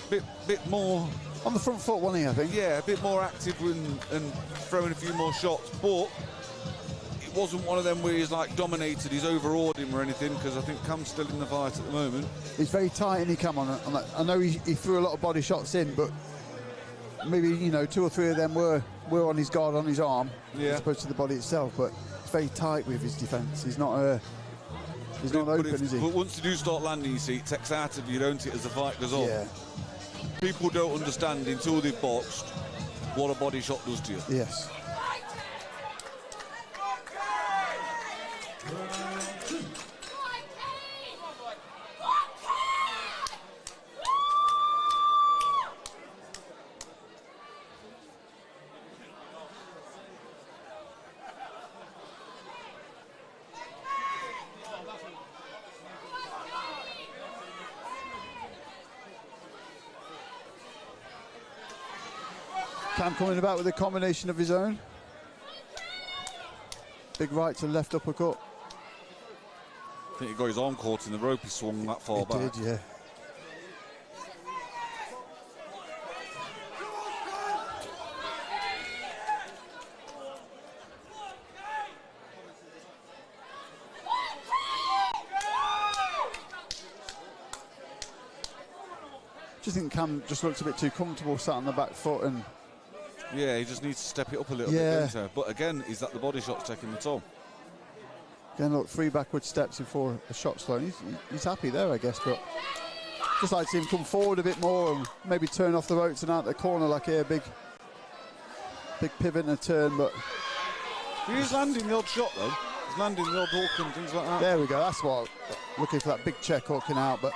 Bit more on the front foot, wasn't he? I think. Yeah, a bit more active and throwing a few more shots, but it wasn't one of them where he's like dominated, he's overawed him or anything, because I think Cam's still in the fight at the moment. He's very tight, and he Cam on that. I know he threw a lot of body shots in, but maybe 2 or 3 of them were on his guard, on his arm, as opposed to the body itself. But he's very tight with his defence. He's not open, is he? But once you do start landing, you see, it takes out of you, don't it, as the fight goes on. Yeah. People don't understand until they've boxed what a body shot does to you. Yes. Cam coming about with a combination of his own. Big right to left uppercut. I think he got his arm caught in the rope, he swung that far back. He did, yeah. Do you think Cam just looks a bit too comfortable sat on the back foot? And yeah, he just needs to step it up a little bit, don't he? But again, is that the body shot's taking the toll? Again, look, 3 backward steps before a shot's thrown. He's happy there, I guess, but just like to see him come forward a bit more and maybe turn off the ropes and out the corner like here, big pivot and a turn, but he is landing the odd shot though. He's landing the odd hook and things like that. There we go, that's what, looking for that big check hooking out, but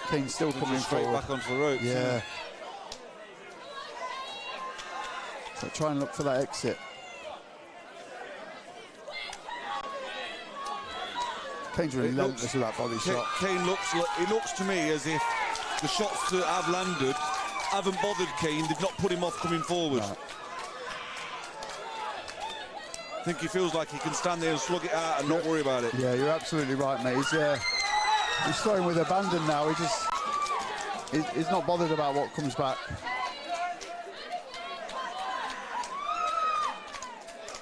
Kane's still coming straight forward. Back onto the ropes. Yeah. So try and look for that exit. Kane's really relentless with that body shot. Kane looks to me as if the shots that have landed haven't bothered Kane. They've not put him off coming forward. Right. I think he feels like he can stand there and slug it out and not worry about it. Yeah, you're absolutely right, mate. He's throwing with abandon now. He's not bothered about what comes back.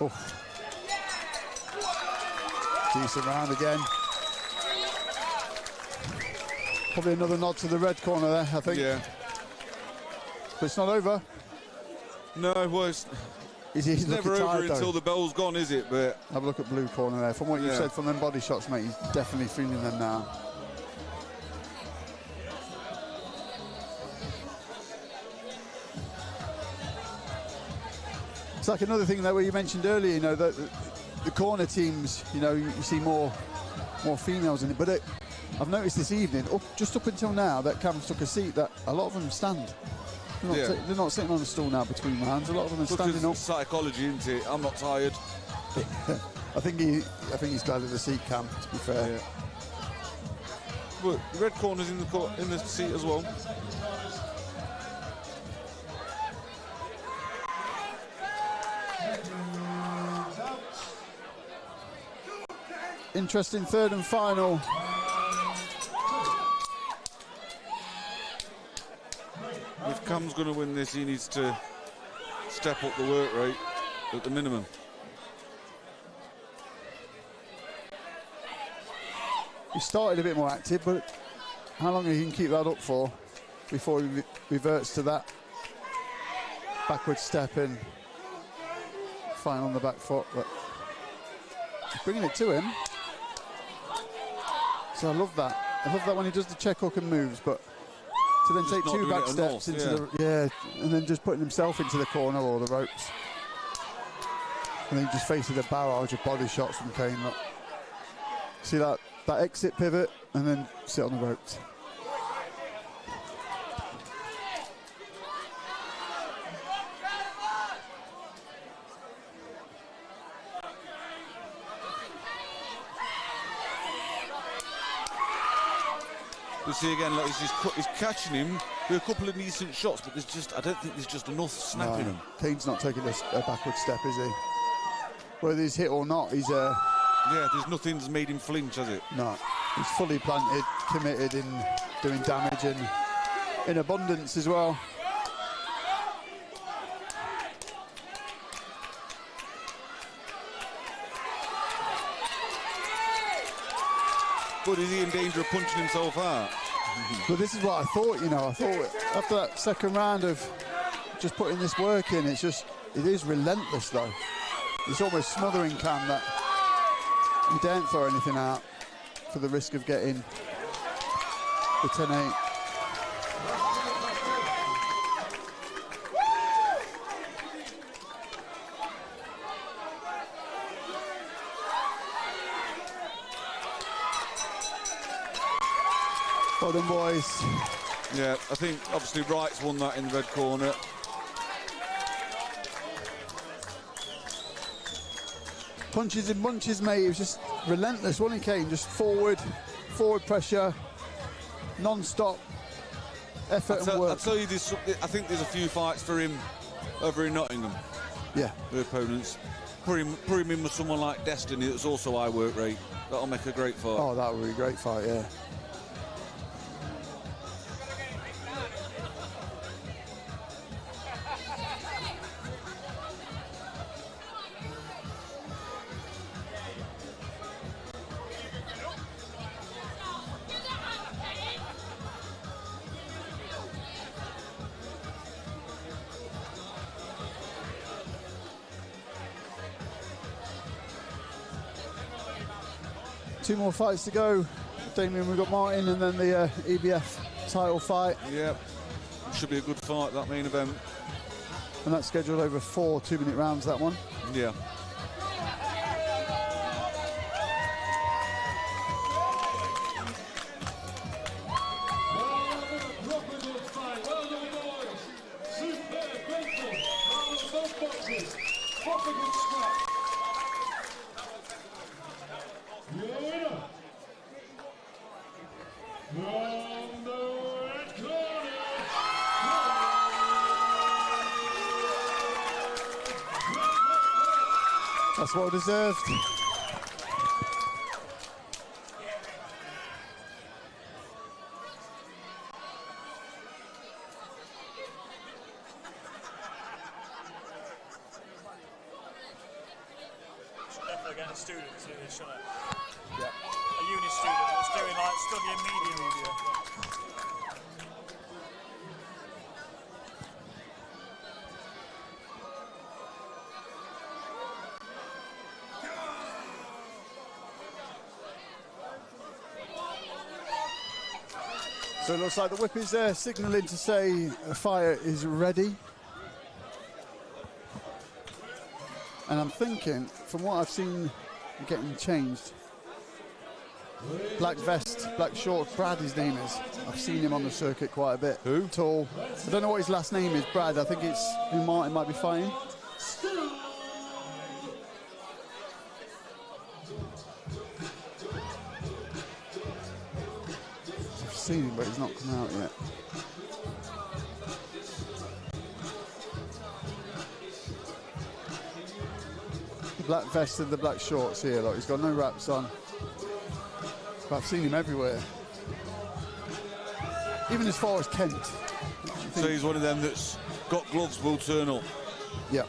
Oh. Decent round again. Probably another nod to the red corner there, I think. Yeah. But it's not over. No, well, it's never over until the bell's gone, is it? But have a look at blue corner there. From what you said from them body shots, mate, he's definitely feeling them now. It's like another thing there where you mentioned earlier, that the corner teams, you see more females in it. But I've noticed this evening, just up until now, that Cam's took a seat, that a lot of them stand. They're not sitting on a stool now between rounds. A lot of them are standing up. Psychology, isn't it? I'm not tired. I think he's glad of the seat cam, to be fair. Yeah. But the red corner's in the seat as well. Interesting third and final. If Cam's going to win this, he needs to step up the work rate at the minimum. He started a bit more active, but how long he can keep that up for before he reverts to that backward step in, fine on the back foot, but he's bringing it to him. So I love that. I love that when he does the check hook and moves, but to then take two back steps into and then just putting himself into the corner or the ropes. And then he just faces a barrage of body shots from Kane. Look. See that exit pivot and then sit on the ropes. You see again, like he's catching him with a couple of decent shots, but I don't think there's just enough snapping him. Kane's not taking a backward step, is he? Whether he's hit or not, he's yeah, there's nothing that's made him flinch, has it? No, he's fully planted, committed in doing damage and in abundance as well. But is he in danger of punching himself out? But this is what I thought, you know. I thought after that second round of just putting this work in, it is relentless though. It's almost smothering Cam that he daren't throw anything out for the risk of getting the 10-8. Well done, boys. Yeah, I think obviously Wright's won that in the red corner. Punches in bunches, mate. It was just relentless, wasn't he, Kane? Just forward pressure, non-stop effort and work. I'll tell you this, I think there's a few fights for him over in Nottingham. Yeah. The opponents. Put him in with someone like Destiny that's also high work rate. That'll make a great fight. Oh, that would be a great fight, yeah. Two more fights to go. Damien, we've got Martin and then the EBF title fight. Yeah, should be a good fight, that main event. And that's scheduled over 4 2-minute rounds, that one. Yeah. That's well deserved. Should definitely get a student to do this, shouldn't it? Yeah. A uni student that's doing like studying media. So it looks like the whip is there, signalling to say the fire is ready. And I'm thinking, from what I've seen getting changed, black vest, black shorts, Brad his name is. I've seen him on the circuit quite a bit. Who? Tall. I don't know what his last name is, Brad. I think it's who Martin might be fighting. seen him, but he's not come out yet. The black vest and the black shorts here, look, he's got no wraps on. But I've seen him everywhere. Even as far as Kent. So he's one of them that's got gloves, will turn up. Yep.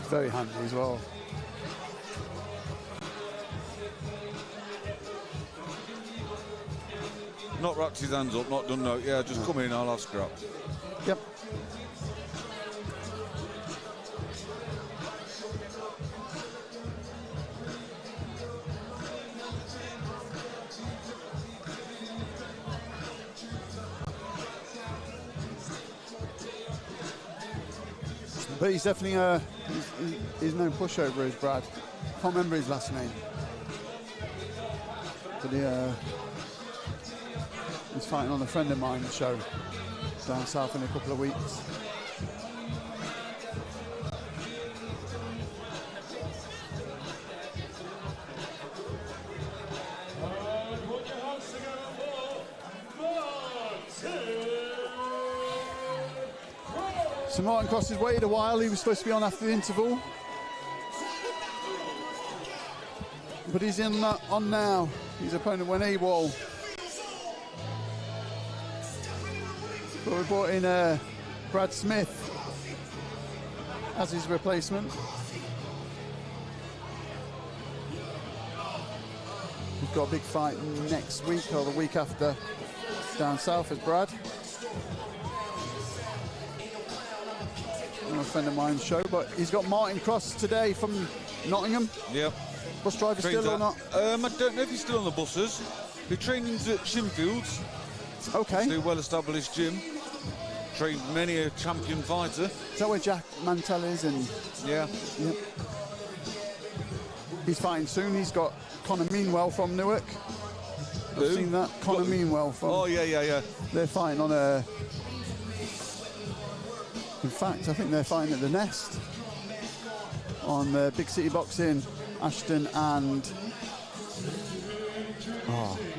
Very handy as well. Not wrapped his hands up, not done no. Yeah, just come in, I'll have scrap. Yep. But he's definitely he's no pushover, is Brad. Can't remember his last name. But he's fighting on a friend of mine's show down south in a couple of weeks. So Martin Cross has waited a while. He was supposed to be on after the interval, but he's on now. His opponent went AWOL. But we brought in Brad Smith as his replacement. We've got a big fight next week or the week after down south as Brad. A friend of mine's show, but he's got Martin Cross today from Nottingham. Yep. Bus driver still or not? I don't know if he's still on the buses. He trained at Shinfields. Okay. It's a well-established gym. Trained many a champion fighter. Is that where Jack Mantell is? And yeah. Yep. He's fighting soon. He's got Conor Meanwell from Newark. I've seen that. Conor Meanwell from. Oh yeah. They're fighting on a. In fact, I think they're fighting at the Nest on Big City Boxing, Ashton and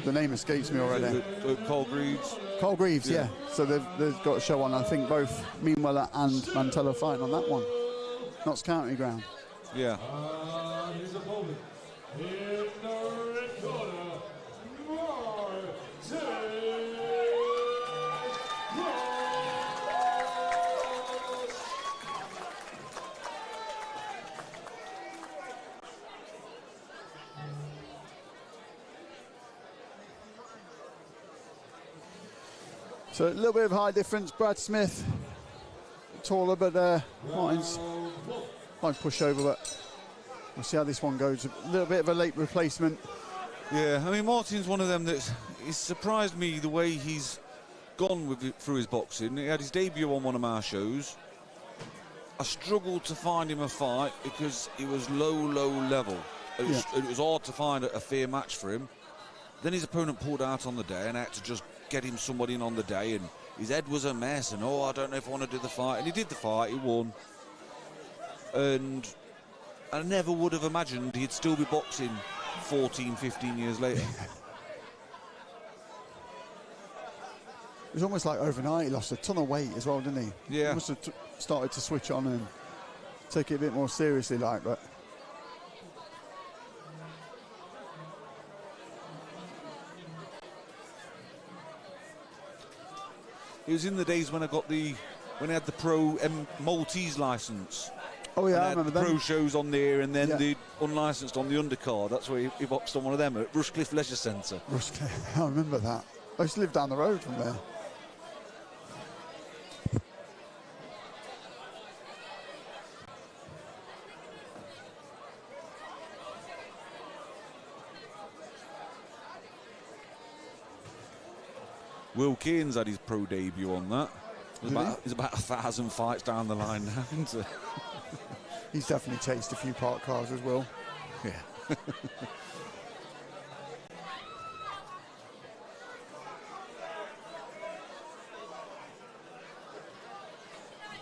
the name escapes me already. Cole Greaves. Cole Greaves, yeah. So they've got a show on. I think both Meanwell and Mantella fighting on that one. Notts County ground. Yeah. His opponent in the red corner, Martin. So a little bit of height difference. Brad Smith, taller, but Martin's might push over, but we'll see how this one goes. A little bit of a late replacement. Yeah, I mean, Martin's one of them that's he's surprised me the way he's gone with it through his boxing. He had his debut on one of my shows. I struggled to find him a fight because he was low level. It was hard to find a fair match for him. Then his opponent pulled out on the day and I had to just get him somebody in on the day, and his head was a mess, and I don't know if I want to do the fight, and he did the fight, he won, and I never would have imagined he'd still be boxing 14-15 years later. It was almost like overnight he lost a ton of weight as well, didn't he? Yeah. He must have started to switch on and take it a bit more seriously, like, but it was in the days when I had the pro Maltese license. oh yeah, I had remember the that. pro shows on there, and then Yeah. the unlicensed on the undercard. That's where he boxed on one of them at Rushcliffe Leisure Centre. I remember that. I used to live down the road from there. Will Kane's had his pro debut on that. There's about 1,000 fights down the line now, isn't it? He's definitely chased a few park cars as well. Yeah.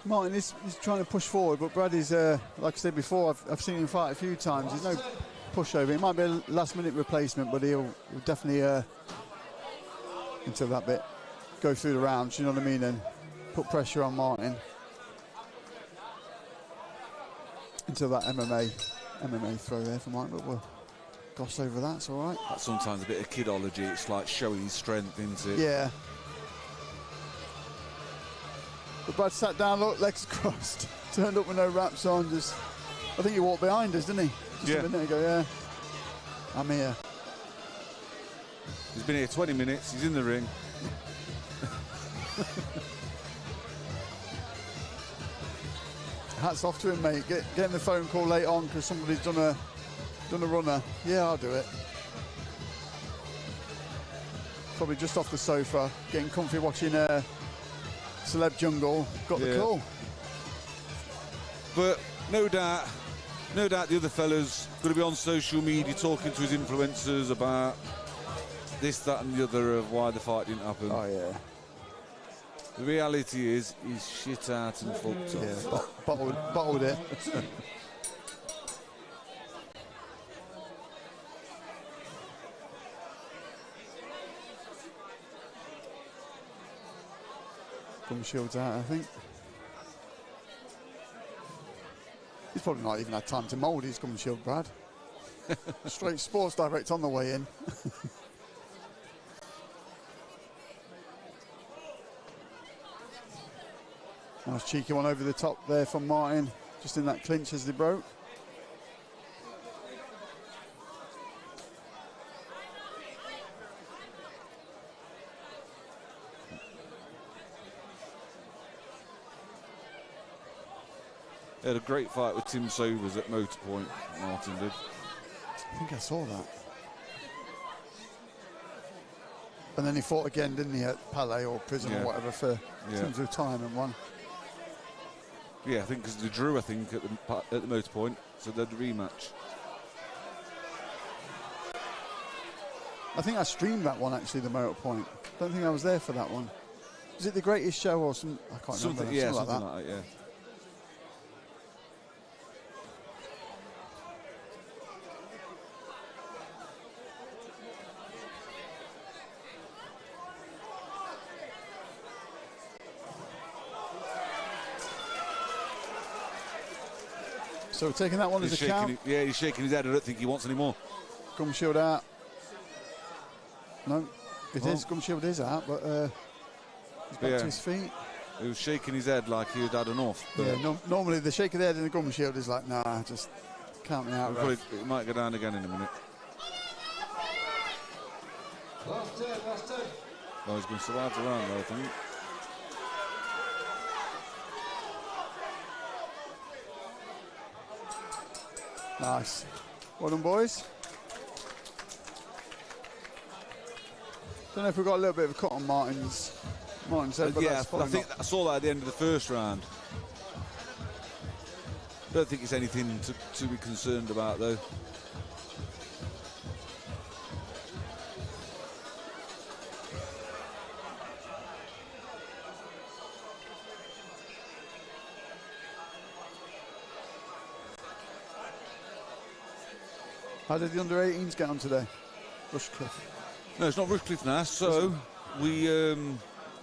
Martin is trying to push forward, but Brad is, like I said before, I've seen him fight a few times. There's no pushover. It might be a last-minute replacement, but he'll definitely until that bit. Go through the rounds, you know what I mean, and put pressure on Martin until that MMA throw there for Martin, but we'll gloss over that, it's all right. That's sometimes a bit of kidology. It's like showing his strength, isn't it? Yeah. But Brad sat down, look, legs crossed, turned up with no wraps on, just, I think he walked behind us, didn't he? Just a minute ago, yeah. I'm here. He's been here 20 minutes, he's in the ring. Hats off to him, mate. Getting the phone call late on because somebody's done a runner. Yeah, I'll do it. Probably just off the sofa, getting comfy watching Celeb Jungle. Got the call. But no doubt the other fella's going to be on social media talking to his influencers about this, that and the other of why the fight didn't happen. Oh, yeah. The reality is he's shit out and fucked up. Yeah, bottled it. Gum shield's out, I think. He's probably not even had time to mould his gum shield, Brad. Straight Sports Direct on the way in. Nice cheeky one over the top there from Martin, just in that clinch as they broke. He had a great fight with Tim Sobers at Motorpoint, Martin did. I think I saw that. And then he fought again, didn't he, at Palais or prison or whatever for terms of time and won. Yeah, I think because they drew, I think, at the Motorpoint, so they'd rematch. I think I streamed that one, actually, the Motorpoint. Don't think I was there for that one. Is it The Greatest Show or some? I can't remember. Yeah, something something like that, yeah. So taking that one as a count. Yeah, he's shaking his head. I don't think he wants any more. Gum shield out. No, it is. Gum shield is out, but he's back to his feet. He was shaking his head like he had enough. Yeah, normally the shake of the head in the gum shield is like, nah, just count me out. It might go down again in a minute. Last 10. Oh, he's going to survive the round, though, I think. Nice. Well done, boys. Don't know if we've got a little bit of a cut on Martin's head, but yeah, that's I think I saw that at the end of the first round. Don't think it's anything to be concerned about, though. How did the under-18s get on today? Rushcliffe. No, it's not Rushcliffe now. So we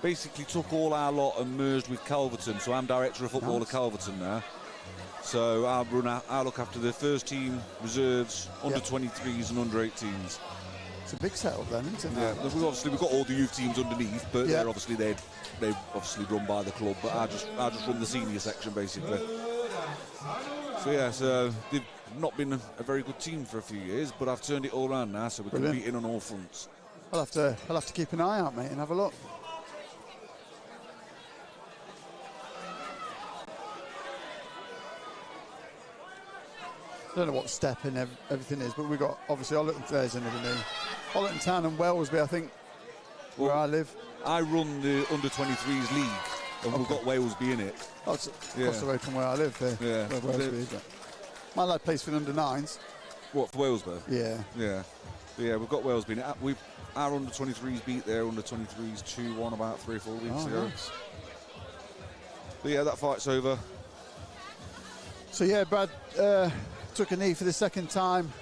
basically took all our lot and merged with Calverton. So I'm director of football at Calverton now. So I'll look after the first team, reserves, under-23s and under-18s. It's a big setup then, isn't it? Yeah, we've got all the youth teams underneath, but they're obviously they obviously run by the club. But I just run the senior section basically. So yeah, so they've not been a very good team for a few years, but I've turned it all around now, so we're competing on all fronts. I'll have to keep an eye out, mate, and have a look. I don't know what step in everything is, but we've got obviously Ollerton, there's another knee. Ollerton Town and Wellsby, I think, where I live. I run the under-23s league, and we've got Walesby in it. Oh, it's across the road from where I live, where Wellsby is. My lad plays for the under-9s. What, for Walesby? Yeah. Yeah. Yeah, we've got Walesby in it. Our under-23s beat their under-23s 2-1 about 3 or 4 weeks ago. Nice. But yeah, that fight's over. So yeah, Brad took a knee for the second time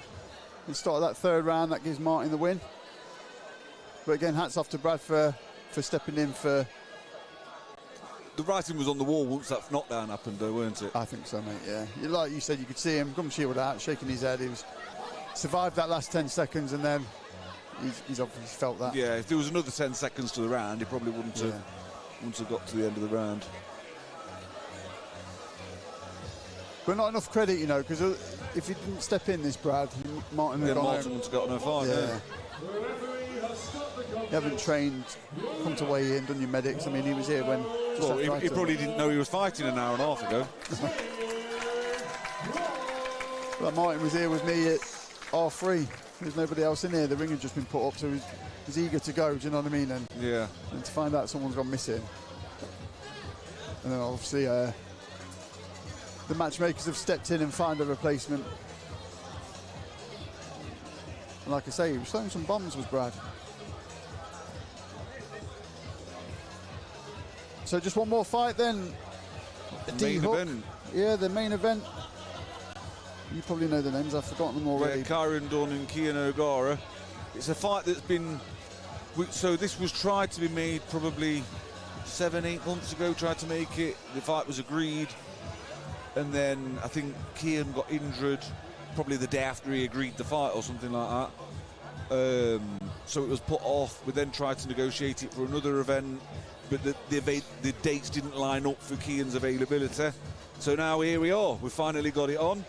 and started that third round. That gives Martin the win. But again, hats off to Brad for stepping in for. The writing was on the wall once that knockdown happened, though, weren't it? I think so, mate. Yeah, like you said, you could see him gum shield out, shaking his head. He was survived that last 10 seconds, and then he's obviously felt that. Yeah, if there was another 10 seconds to the round, he probably wouldn't have got to the end of the round. But not enough credit, you know, because if he didn't step in this, Brad, Martin would have gone Martin home. would have got no fight. Yeah. You haven't trained, come to weigh in, done your medics. I mean, he was here when. Well, he probably didn't know he was fighting an hour and a half ago. Well, Martin was here with me at R3. There's nobody else in here. The ring had just been put up, so he was eager to go. Do you know what I mean? And to find out someone's gone missing, and then obviously the matchmakers have stepped in and found a replacement. And like I say, he was throwing some bombs, was Brad. So just one more fight then. Main event. Yeah, the main event. You probably know the names. I've forgotten them already. Yeah, Kyron Dunn and Kian O'Gara. It's a fight that's been. So this was tried to be made probably 7-8 months ago. Tried to make it. The fight was agreed, and then I think Kian got injured probably the day after he agreed the fight or something like that. So it was put off. We then tried to negotiate it for another event, but the dates didn't line up for Kian's availability. So now here we are. We finally got it on.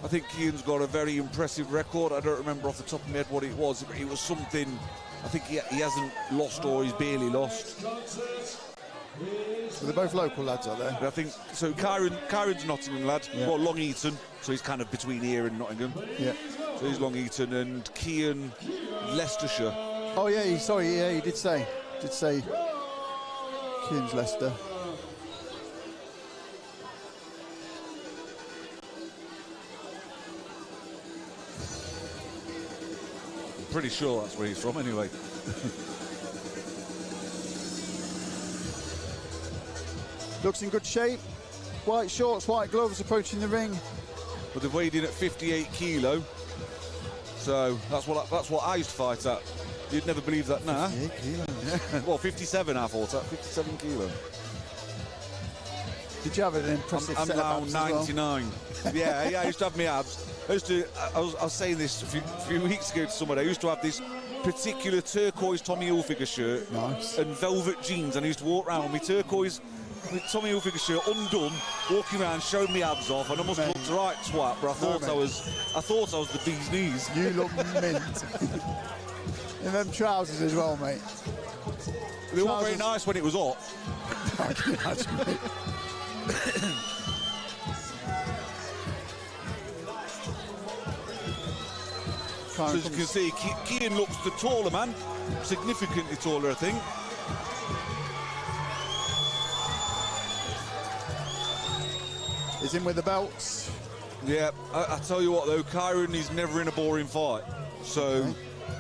I think Kian's got a very impressive record. I don't remember off the top of my head what it was, but it was something. I think he hasn't lost or he's barely lost. So they're both local lads, are they? I think so. Kyron's Nottingham lad, well, Long Eaton, so he's kind of between here and Nottingham. Yeah. So he's Long Eaton, and Kian Leicestershire. Oh yeah, he did say Kian's Leicester. I'm pretty sure that's where he's from anyway. Looks in good shape. White shorts, white gloves, approaching the ring. But they've weighed in at 58 kilo. So that's what I used to fight at. You'd never believe that now. 58 kilos. Well, 57 I fought at, 57 kilo. Did you have an impressive I'm set now of abs as 99. well? yeah, I used to have my abs. I was saying this a few weeks ago to somebody. I used to have this particular turquoise Tommy Hilfiger shirt and velvet jeans, and I used to walk around with my turquoise Tommy Hilfiger shirt undone, walking around showing me abs off, and I must have looked a right twat, but I thought I was the bee's knees. You look mint. In them trousers as well, mate. They weren't very nice when it was hot. I can imagine, mate. So as you can see, Kian looks the taller man, significantly taller, I think. He's in with the belts. Yeah, I tell you what though, Kyron is never in a boring fight. So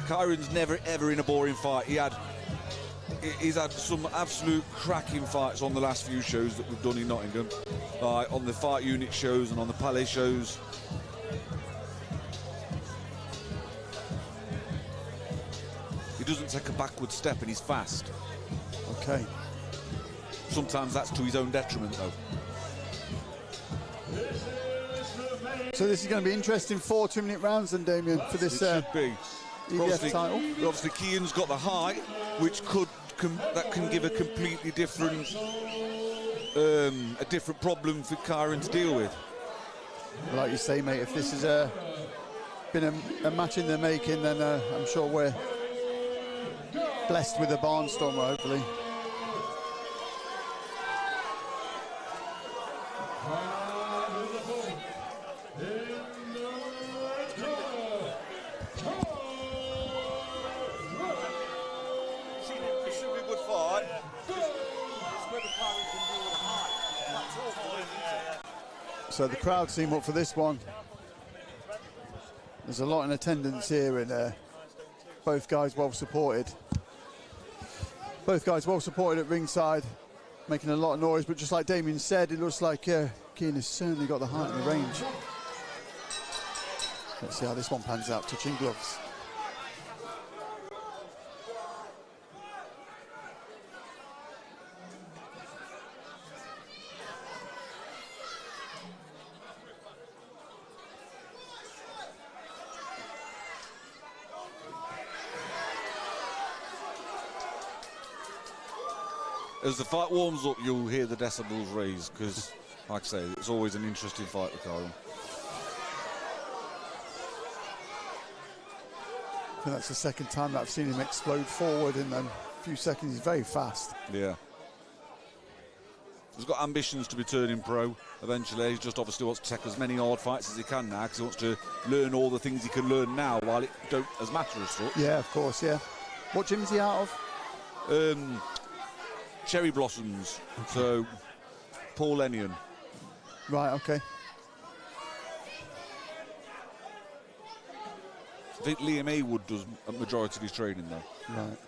Kyron's never ever in a boring fight. He's had some absolute cracking fights on the last few shows that we've done in Nottingham, on the Fight Unit shows and on the Palais shows. He doesn't take a backward step and he's fast. Okay. Sometimes that's to his own detriment though. So this is going to be interesting. 4 2-minute rounds then, Damien, for this It should be. EBF title. Obviously, Kian's got the height, which can give a completely different problem for Kyron to deal with. Like you say, mate, if this has been a match in the making, then I'm sure we're blessed with a barnstormer, hopefully. So the crowd seem up for this one. There's a lot in attendance here, and both guys well supported. Both guys well supported at ringside, making a lot of noise. But just like Damien said, it looks like Kian has certainly got the height and the range. Let's see how this one pans out, touching gloves. As the fight warms up, you'll hear the decibels raise because, like I say, it's always an interesting fight with Kyle. I think that's the second time that I've seen him explode forward in a few seconds. He's very fast. Yeah. He's got ambitions to be turning pro eventually. He just obviously wants to take as many hard fights as he can now because he wants to learn all the things he can learn now while it don't as matter as such. Yeah, of course, yeah. What gym is he out of? Cherry Blossoms. So, Paul Enion. Right, okay. I think Liam Haywood does a majority of his training though. Right.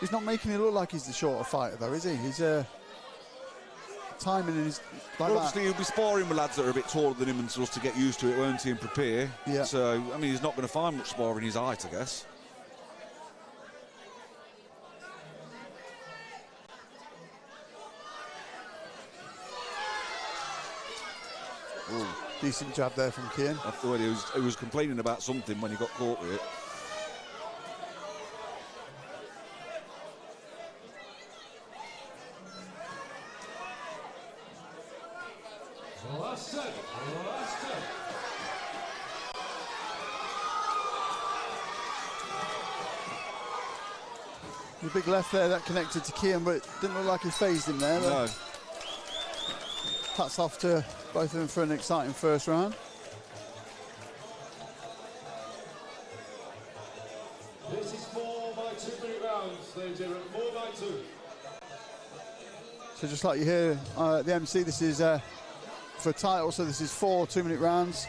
He's not making it look like he's the shorter fighter though, is he? He's timing and he's like Well, obviously, he'll be sparring with lads that are a bit taller than him and stuff to get used to it, won't he, and prepare. Yeah. So, I mean, he's not going to find much sparring in his height, I guess. Ooh. Decent jab there from Kian. I thought he was complaining about something when he got caught with it. Last set. The big left there that connected to Kian, but it didn't look like he phased him there. No. Hats off to both of them for an exciting first round. This is 4 by 2-minute rounds, ladies and gentlemen. 4 by 2. So just like you hear the MC, this is for a title, so this is 4 2-minute rounds.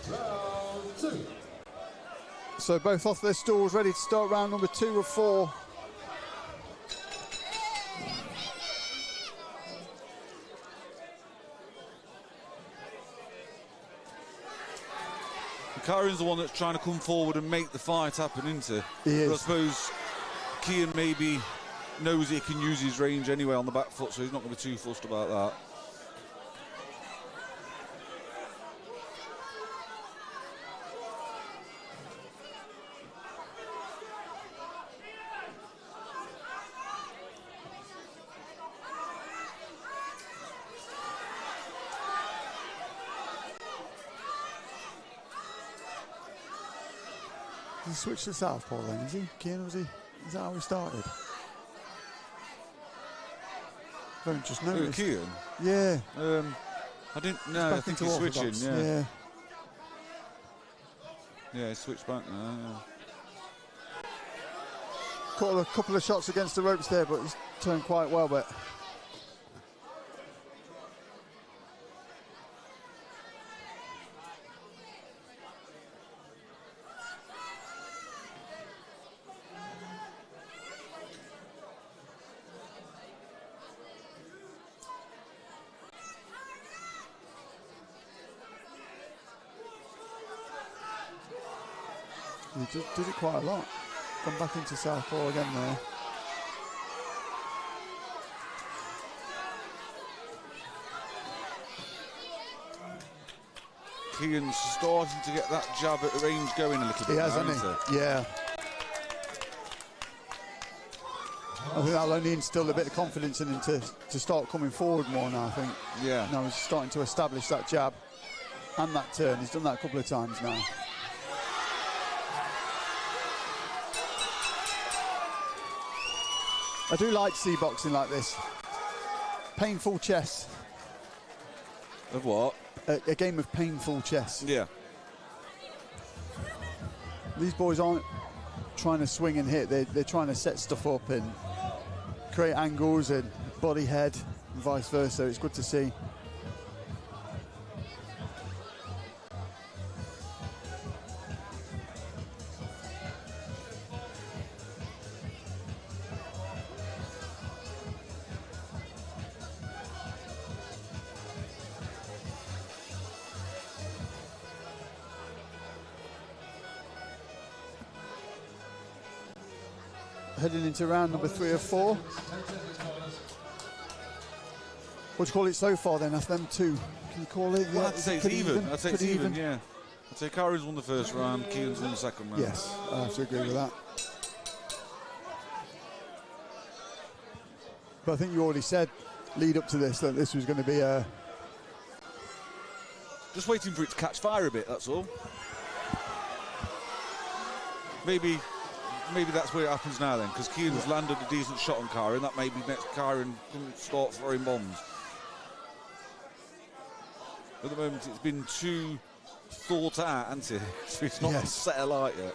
Round 2. So both off their stools, ready to start round number 2 of 4. Karin's the one that's trying to come forward and make the fight happen, isn't he? He is. But I suppose Kian maybe knows he can use his range anyway on the back foot, so he's not going to be too fussed about that. He switched to southpaw then, is he? Kian, was he? Is that how he started? I haven't just Who, noticed. Kian? Yeah. I didn't know. I think he's switching. orthodox. Yeah. Yeah, he switched back now. Yeah. Caught a couple of shots against the ropes there, but he's turned quite well. But he did it quite a lot. Gone back into southpaw again there. Kian's starting to get that jab at the range going a little bit. He has, now, hasn't isn't he? Yeah. I think that'll only instill a bit of confidence in him to start coming forward more now, I think. Yeah. Now he's starting to establish that jab and that turn. He's done that a couple of times now. I do like to see boxing like this. Painful chess. Of what? A game of painful chess. Yeah. These boys aren't trying to swing and hit. They're trying to set stuff up and create angles and body head and vice versa. It's good to see. Heading into round number 3 of 4. What do you call it so far then? That's them two. Can you call it? Well, I'd say it's even. I'd say it's Pretty even, yeah. I'd say Kari's won the first round, Keelan's won the second round. Yes, I have to agree with that. But I think you already said, lead up to this, that this was going to be a... Just waiting for it to catch fire a bit, that's all. Maybe that's where it happens now then, because Keelan's landed a decent shot on Kari, and that maybe makes Kari can start throwing bombs. At the moment, it's been too thought out, hasn't it? So it's not set alight yet.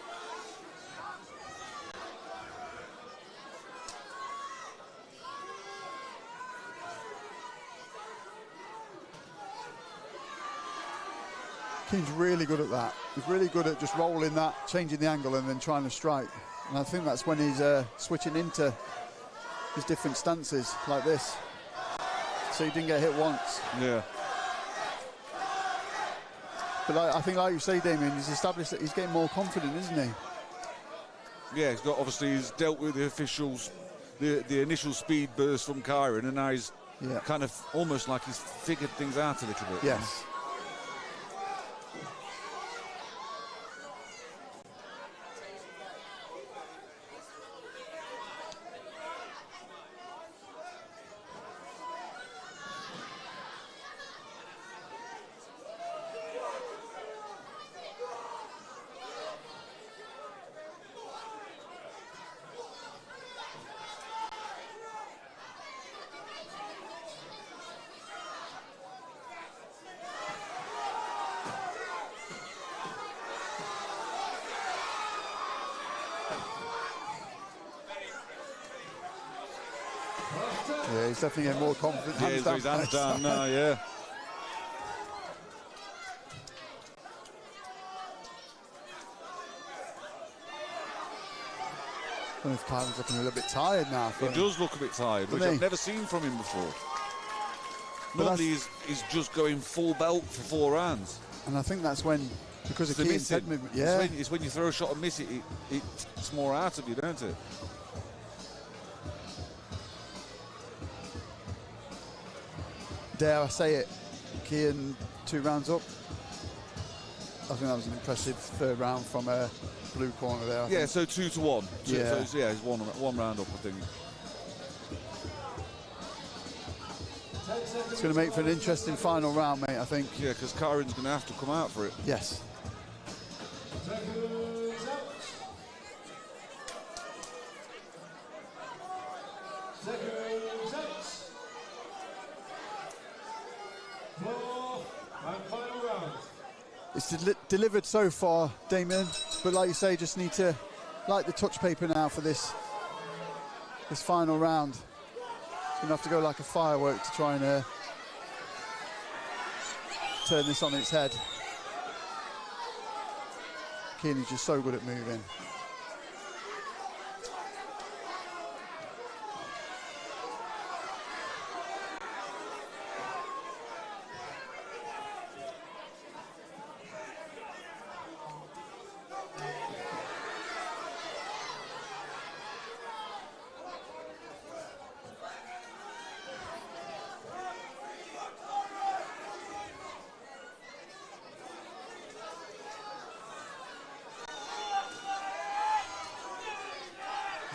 Keane's really good at that. He's really good at just rolling that, changing the angle and then trying to strike. And I think that's when he's switching into his different stances like this. So he didn't get hit once. Yeah. But I think, like you say, Damien, he's established that he's getting more confident, isn't he? Yeah, he's dealt with the officials, the initial speed burst from Kyron, and now he's kind of almost like he's figured things out a little bit. Yes. Yeah, he's definitely getting more confident. Yeah, he's hands down now, yeah. I don't know if Kyron's looking a little bit tired now. He does look a bit tired, which I've never seen from him before. Normally he's just going full belt for 4 rounds. And I think that's when, because of Keane's head movement, it's when you throw a shot and miss it, it's more out of you, don't it? Dare I say it, Keane 2 rounds up. I think that was an impressive third round from a blue corner there. I think. So 2-1. Yeah. So he's one round up, I think. It's going to make for an interesting final round, mate, I think. Yeah, because Kyron's going to have to come out for it. Yes. It's delivered so far, Damien, but like you say, just need to light the touch paper now for this final round. It's going to have to go like a firework to try and turn this on its head. Keane is just so good at moving.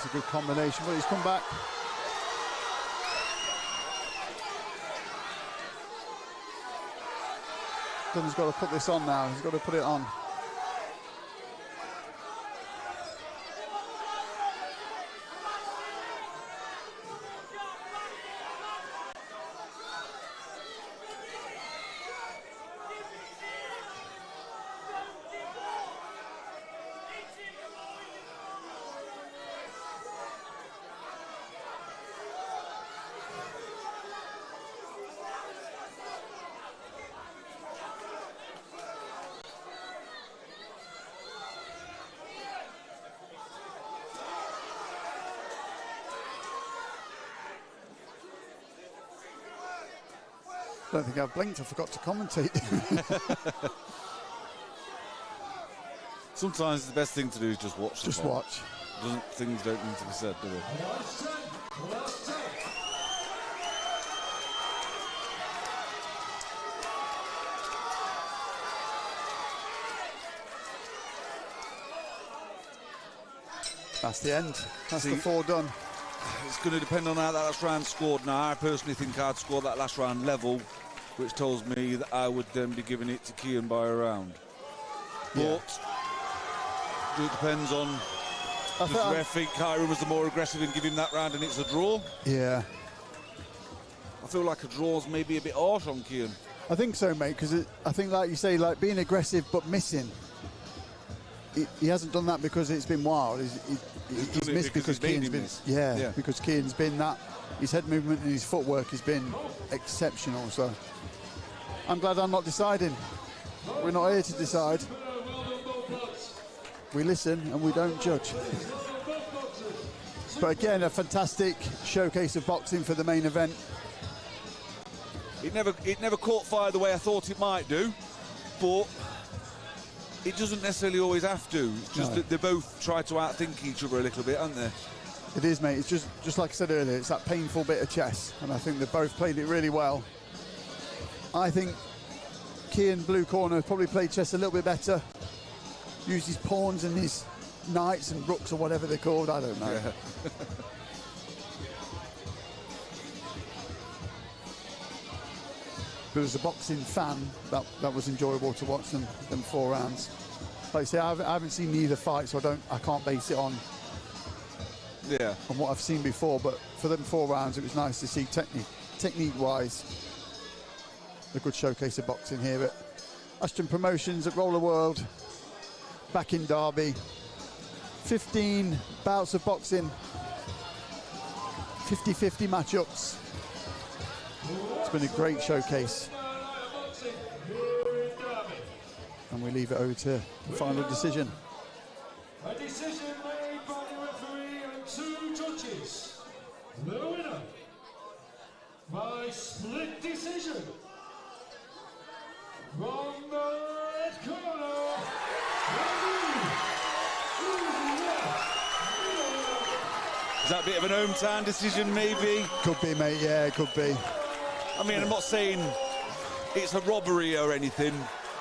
It's a good combination, but he's come back. Dunn's got to put this on now. He's got to put it on. I don't think I blinked. I forgot to commentate. Sometimes the best thing to do is just watch. Just watch. Things don't need to be said, do they? That's the end. That's the 4 done. It's going to depend on how that last round scored. Now, I personally think I'd score that last round level, which tells me that I would then be giving it to Kean by a round. But it depends on. Does the ref think Kyron was the more aggressive in giving that round and it's a draw? Yeah. I feel like a draw's maybe a bit harsh on Kean. I think so, mate, because I think, like you say, like being aggressive but missing. He hasn't done that because it's been wild. He's missed because Kean's been. Yeah, because Kean's been that. His head movement and his footwork has been exceptional. So I'm glad I'm not deciding. We're not here to decide. We listen and we don't judge. But again, a fantastic showcase of boxing for the main event. It never caught fire the way I thought it might do, but it doesn't necessarily always have to. It's just that they both try to outthink each other a little bit, aren't they? It is, mate. It's just like I said earlier, it's that painful bit of chess, and I think they both played it really well. I think Kean, blue corner, probably played chess a little bit better. Used his pawns and his knights and rooks or whatever they're called. I don't know. Yeah. But as a boxing fan, that was enjoyable to watch them 4 rounds. Like I say, I haven't seen neither fight, so I can't base it on what I've seen before. But for them 4 rounds, it was nice to see technique-wise a good showcase of boxing here at Ashton Promotions at Roller World, back in Derby. 15 bouts of boxing, 50-50 matchups. It's been a great showcase. And we leave it over to the final decision. A decision made by the referee and 2 judges. The winner by split decision from the red corner. Is that a bit of an hometown decision, maybe? Could be, mate. Yeah, it could be. I mean, I'm not saying it's a robbery or anything,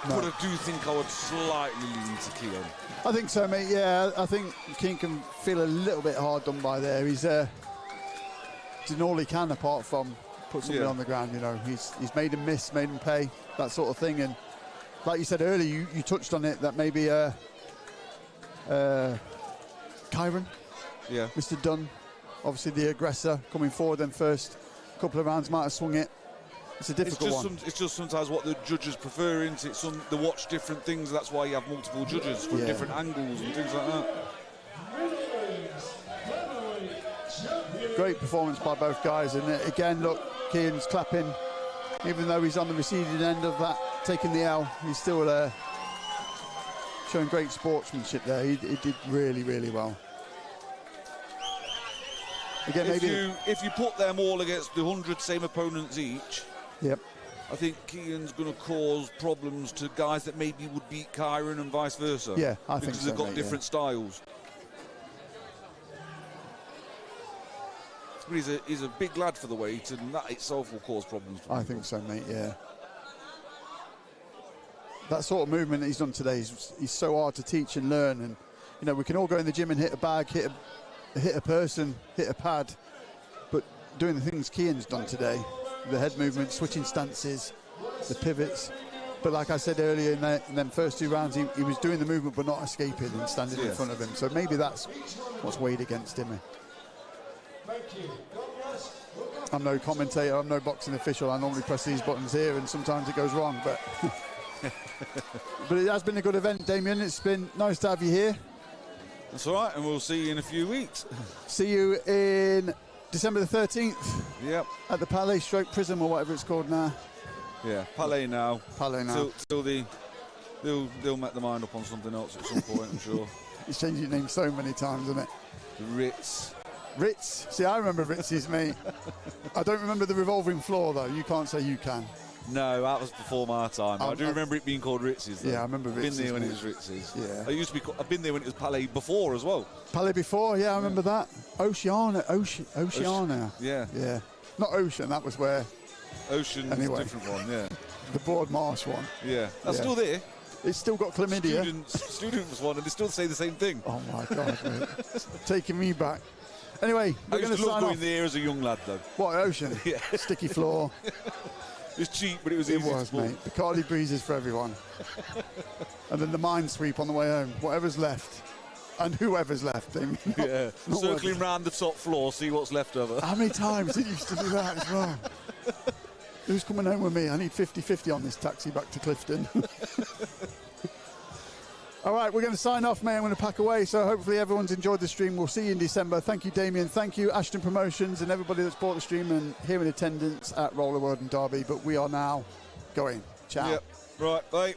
but I do think I would slightly lean to Kean. I think so, mate. Yeah, I think Kean can feel a little bit hard done by there. He's doing all he can apart from put something on the ground. You know, he's made him miss, made him pay, that sort of thing. And like you said earlier, you touched on it, that maybe Kyron, Mr. Dunn, obviously the aggressor coming forward, then first couple of rounds might have swung it. It's a difficult one. It's just sometimes what the judges prefer, isn't it? They watch different things. That's why you have multiple judges from different angles and things like that. Great performance by both guys. And again, look, Kean's clapping. Even though he's on the receding end of that, taking the L, he's still showing great sportsmanship there. He did really, really well. Again, if you put them all against the 100 same opponents each, I think Kean's going to cause problems to guys that maybe would beat Kyron and vice versa. Yeah, I think so, because they've got different styles. But he's a big lad for the weight, and that itself will cause problems. I think so, mate. Yeah. That sort of movement that he's done today is so hard to teach and learn. And you know, we can all go in the gym and hit a bag, hit a person, hit a pad, but doing the things Kean's done today, the head movement, switching stances, the pivots. But like I said earlier, in them first 2 rounds, he was doing the movement but not escaping and standing in front of him. So maybe that's what's weighed against him. I'm no commentator, I'm no boxing official. I normally press these buttons here and sometimes it goes wrong. But but it has been a good event, Damien. It's been nice to have you here. That's all right, and we'll see you in a few weeks. See you in December the 13th. Yep. At the Palais Stroke Prism or whatever it's called now. Yeah, Palais now. Palais now. Till they'll make their mind up on something else at some point, I'm sure. He's changed your name so many times, isn't it? Ritz. Ritz. See, I remember Ritz's, mate. I don't remember the revolving floor, though. You can't say you can. No, that was before my time. I do remember it being called Ritz's. Though. Yeah, I remember I've been there Ritz's, when it mate. was Ritz's. Yeah. I used to be. I've been there when it was Palais before as well. Palais before, yeah, I remember that. Oceania. Yeah. Yeah. Not Ocean, that was where Ocean Anyway. is a different one. Yeah. the Broadmarsh one. Yeah. That's Yeah. still there. It's still got chlamydia. Students one, and they still say the same thing. Oh my God, mate. Taking me back. Anyway, I we're going used to to love sign going off. there as a young lad, though. What, Ocean? Yeah. Sticky floor. It's cheap, but it was It easy was, to pull. mate. Bacardi breezes for everyone. And then the mine sweep on the way home. Whatever's left. And whoever's left. I mean, Yeah. not Circling whatever. round the top floor, see what's left over. How many times did you used to do that as well? Who's coming home with me? I need 50-50 on this taxi back to Clifton. All right, we're going to sign off, mate. I'm going to pack away. So hopefully everyone's enjoyed the stream. We'll see you in December. Thank you, Damien. Thank you, Ashton Promotions, and everybody that's bought the stream and here in attendance at Roller World and Derby. But we are now going. Ciao. Yep. Right, bye.